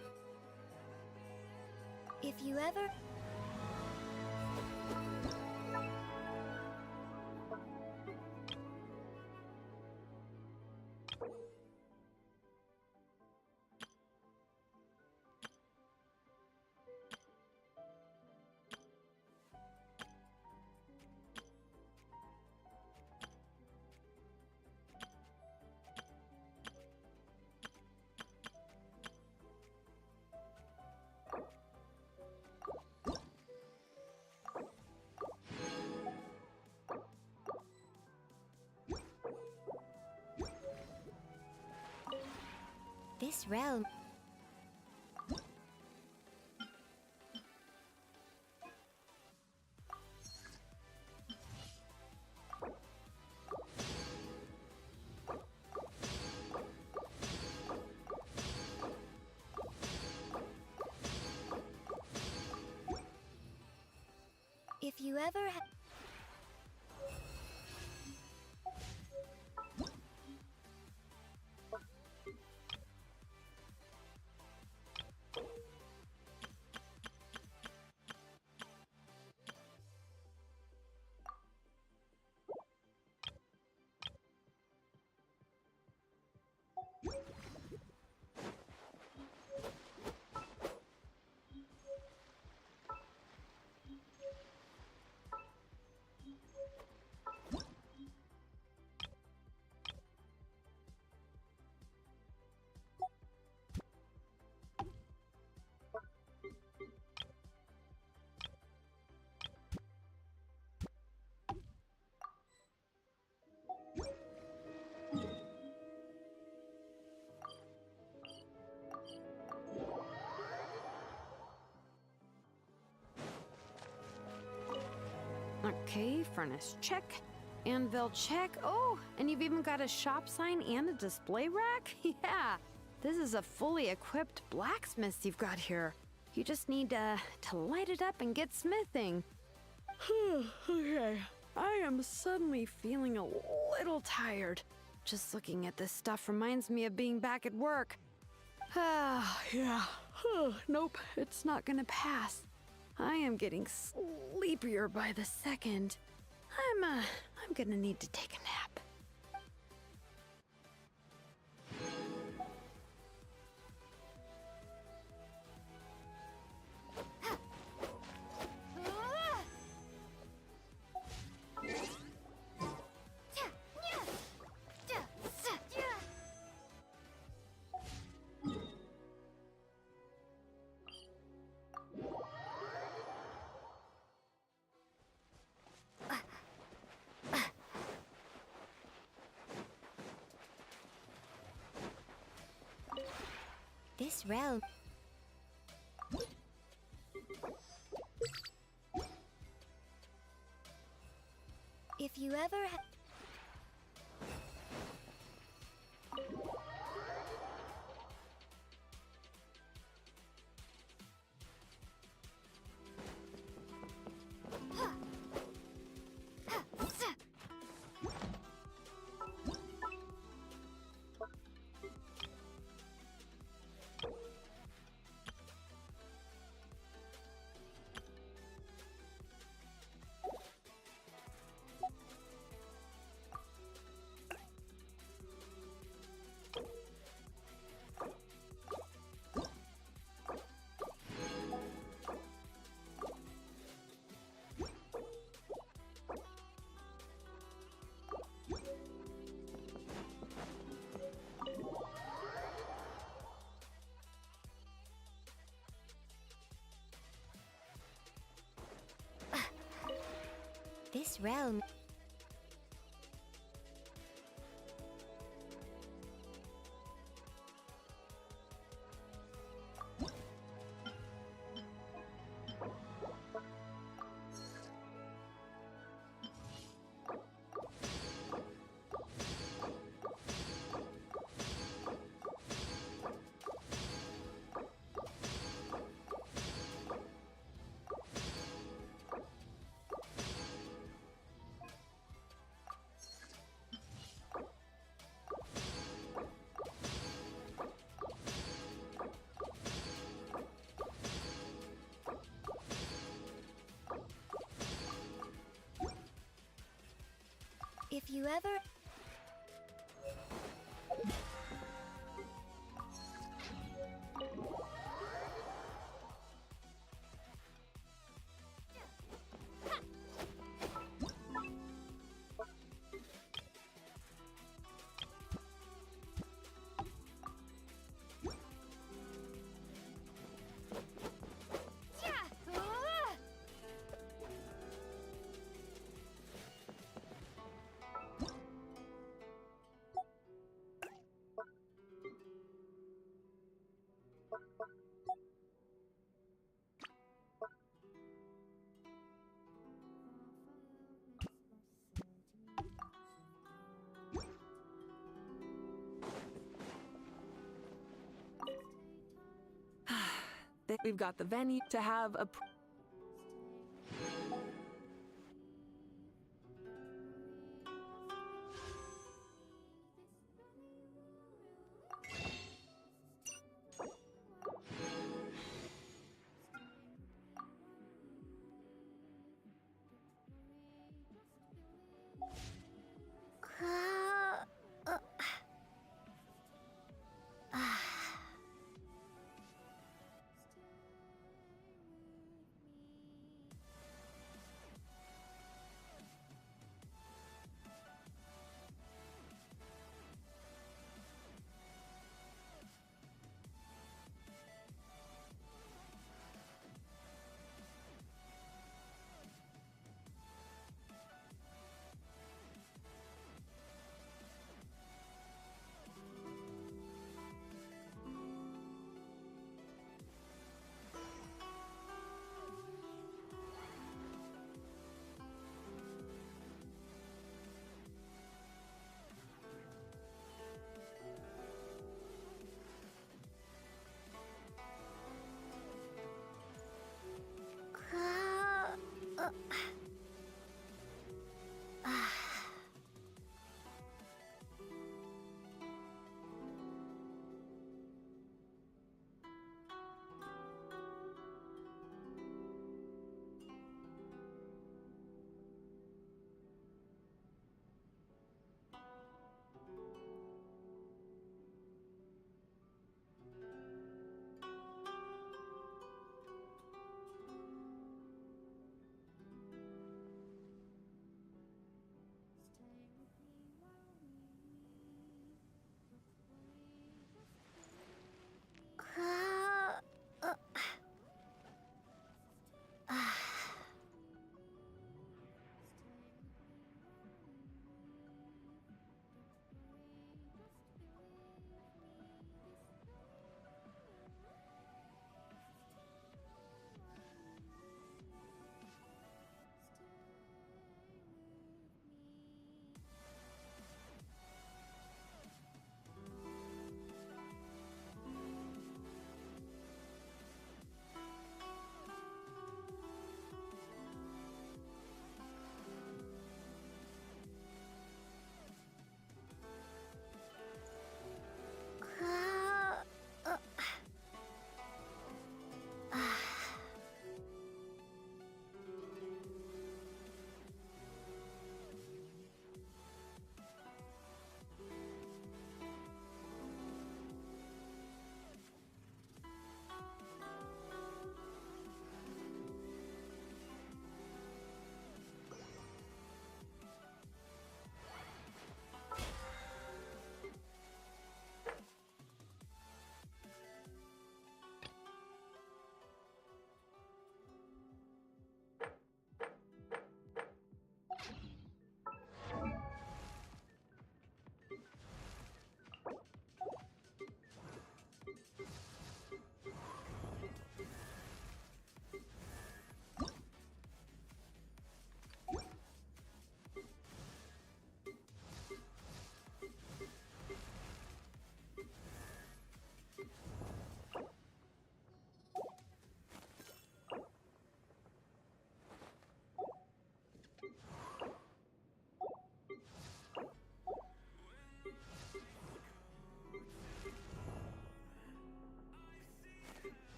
If you ever... This realm... If you ever... Okay, furnace check. Anvil check. Oh, and you've even got a shop sign and a display rack? Yeah, this is a fully equipped blacksmith you've got here. You just need to light it up and get smithing. Okay, I am suddenly feeling a little tired. Just looking at this stuff reminds me of being back at work. Yeah. Nope, it's not gonna pass. I am getting sleepier by the second. I'm gonna need to take a nap. This realm... If you ever... This realm... If you ever... We've got the venue to have a...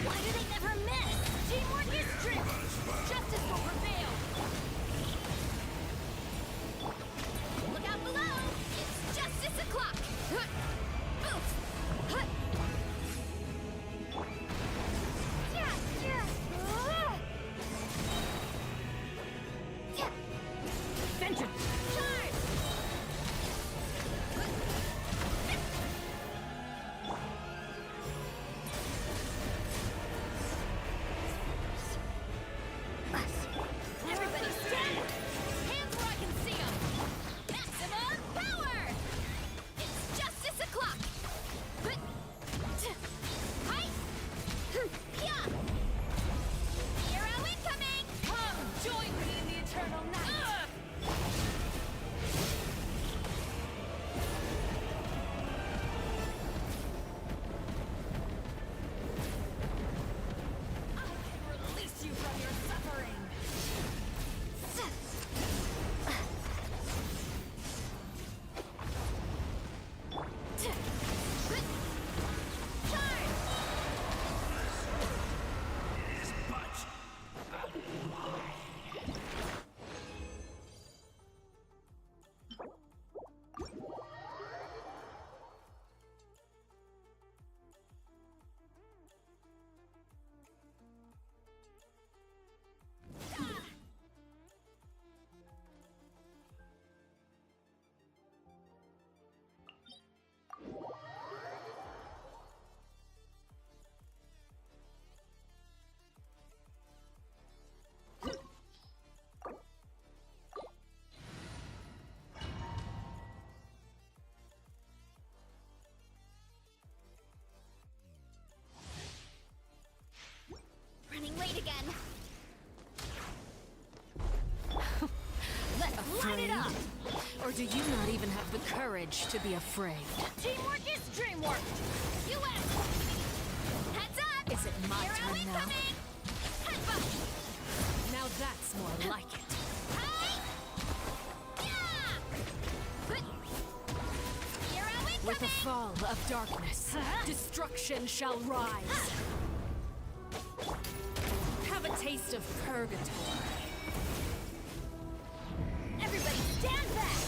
Why do they never miss? Teamwork is strict! Justice will prevail! Look out below! It's justice o'clock! Oof! Vengeance! Charge! Everybody stand! Hands where I can see them! Maximum power! It's justice o'clock! Hi! Yeah! Hero incoming! Come, join me in the eternal night! I can release you from your suffering! Running late again. Let's light it up! Or do you not even have the courage to be afraid? Teamwork is dreamwork! US! Heads up! Is it my Hero turn now? incoming! Headbutt! Now that's more like it. Hi! Yeah! Hero incoming! With the fall of darkness, destruction shall rise. Have a taste of purgatory. Everybody stand back!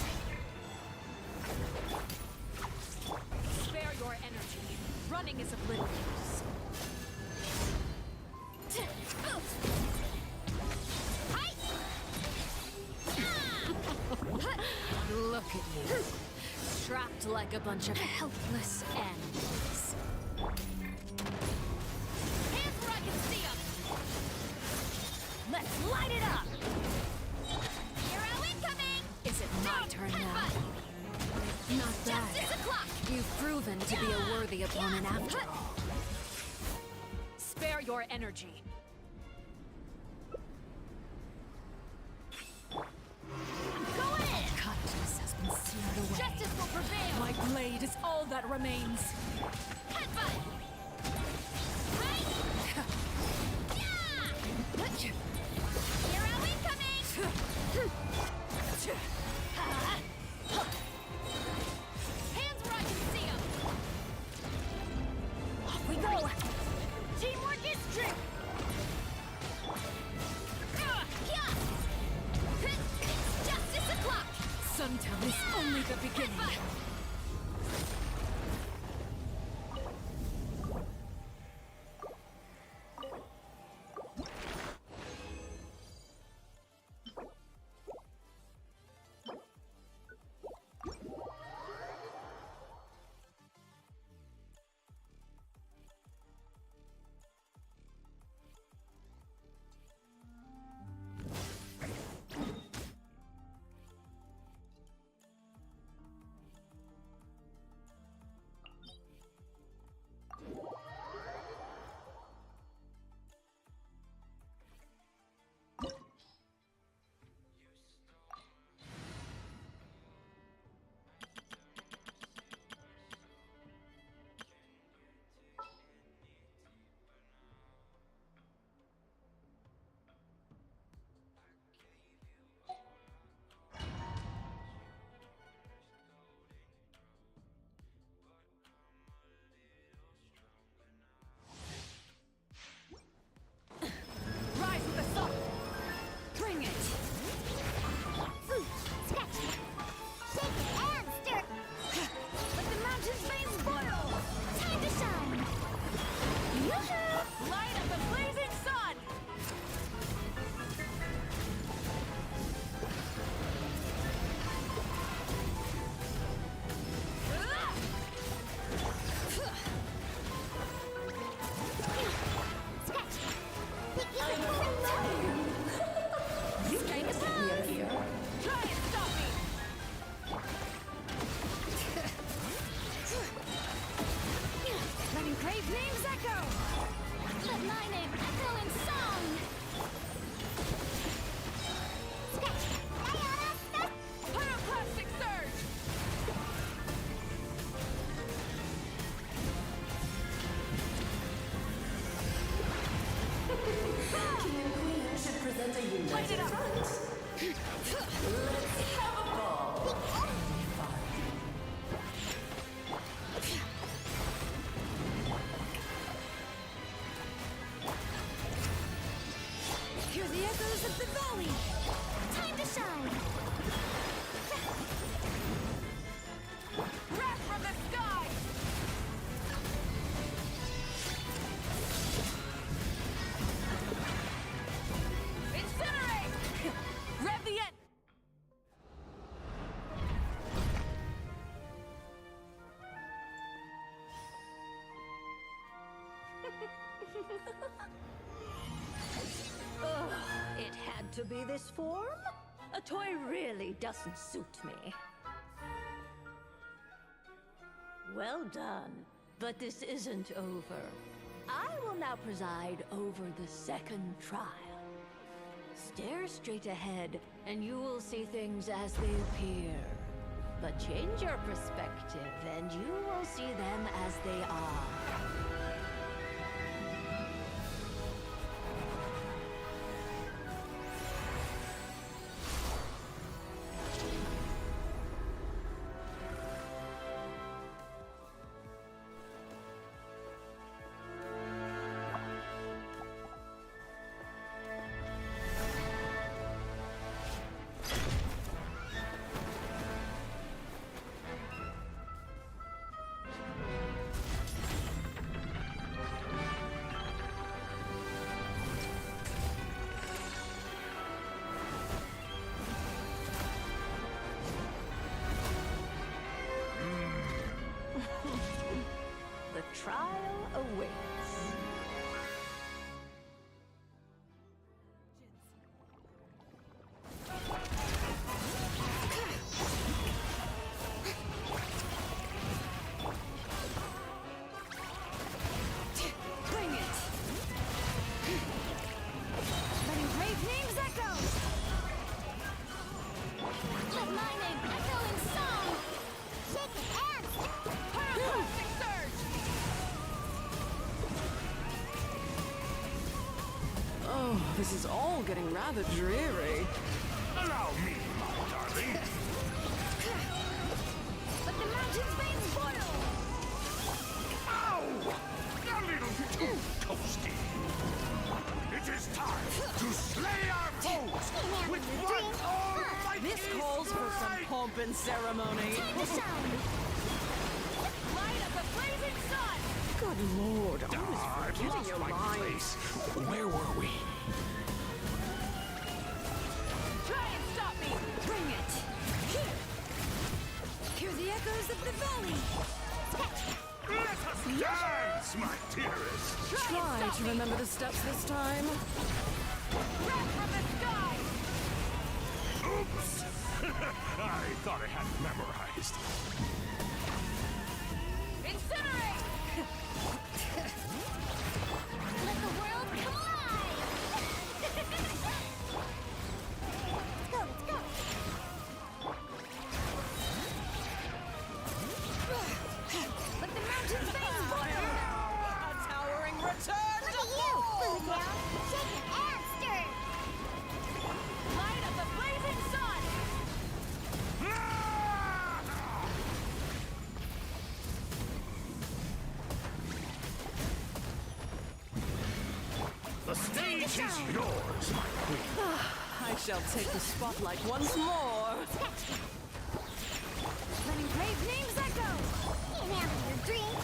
Spare your energy. Running is of little use. Hi! Look at you. Trapped like a bunch of helpless animals. Hands where I can see 'em! Let's light it up! Hero incoming! Is it my turn now? Not bad. Justice o'clock! You've proven to be a worthy opponent after all. Spare your energy. Go in! Kindness has been seared away. Justice will prevail! My blade is all that remains. Headbutt! Right? Yeah! Hero incoming! Hands where I can see 'em! Off we go! Teamwork is strict! It's justice o'clock! Sundown is only the beginning. brave names echo! Let my name echo in song! Pyroclastic surge! King and Queen should present a united front. Let's have a ball. Hear the echoes of the valley! Time to shine! Wrath from the sky! Incinerate! Rev the end! Ugh, it had to be this form? A toy really doesn't suit me. Well done, but this isn't over. I will now preside over the second trial. Stare straight ahead, and you will see things as they appear. But change your perspective, and you will see them as they are. The trial awaits. Bring it! Letting brave names echo! Let my name echo in song! Shake it, ants! Pyroclastic surge! Oh, this is all getting rather dreary. Allow me, my darling. Let the mountain's veins boil! Ow! A little too toasty. It is time to slay our foes with one almighty This calls for some pomp and ceremony. Time to shine! Light of the blazing sun! Good lord, I was I've forgetting lost your my lines. place. Where were we? Try and stop me! Bring it! Here! Hear the echoes of the valley! Let us dance, my dearest. Try to remember the steps this time. Wrath from the sky! Oops! I thought I had it memorized. Incinerate! Let the world come alive! Let's go, Let the mountains veins boil! A towering return Look to at you! Move down! Shake it and stir! Light of the blazing sun! The stage is yours, my queen. I shall take the spotlight once more. Letting brave names echo! Can't handle your drink!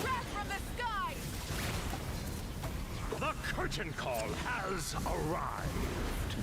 Wrath from the sky! The curtain call has arrived.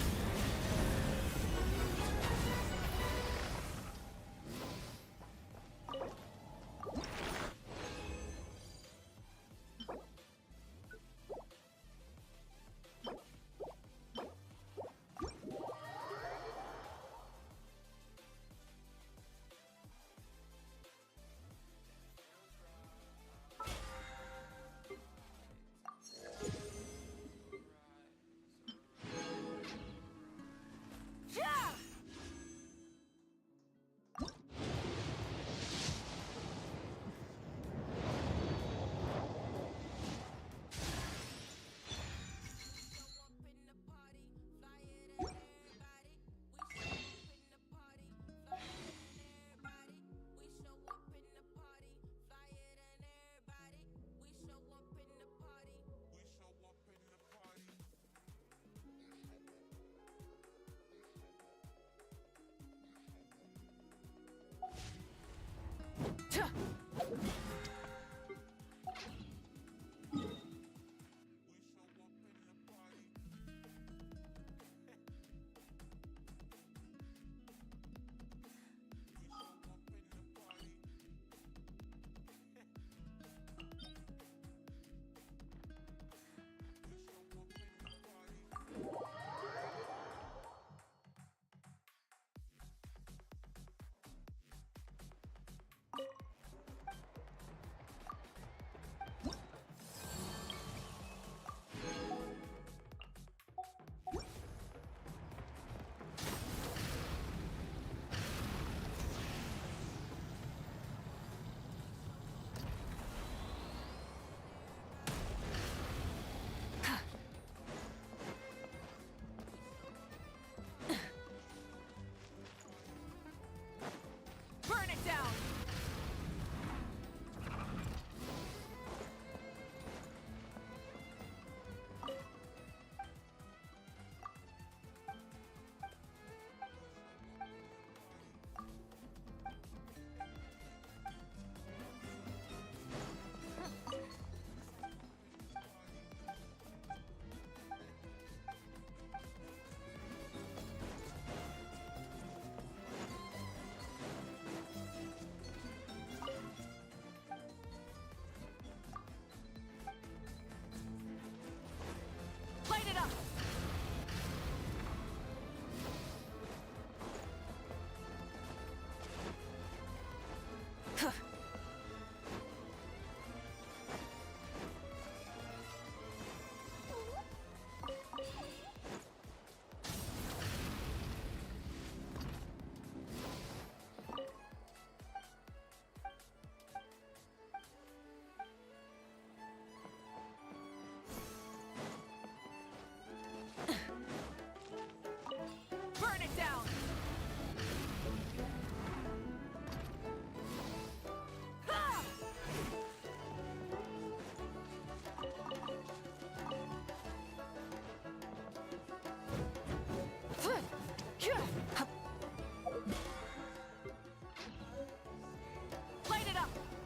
Light it up!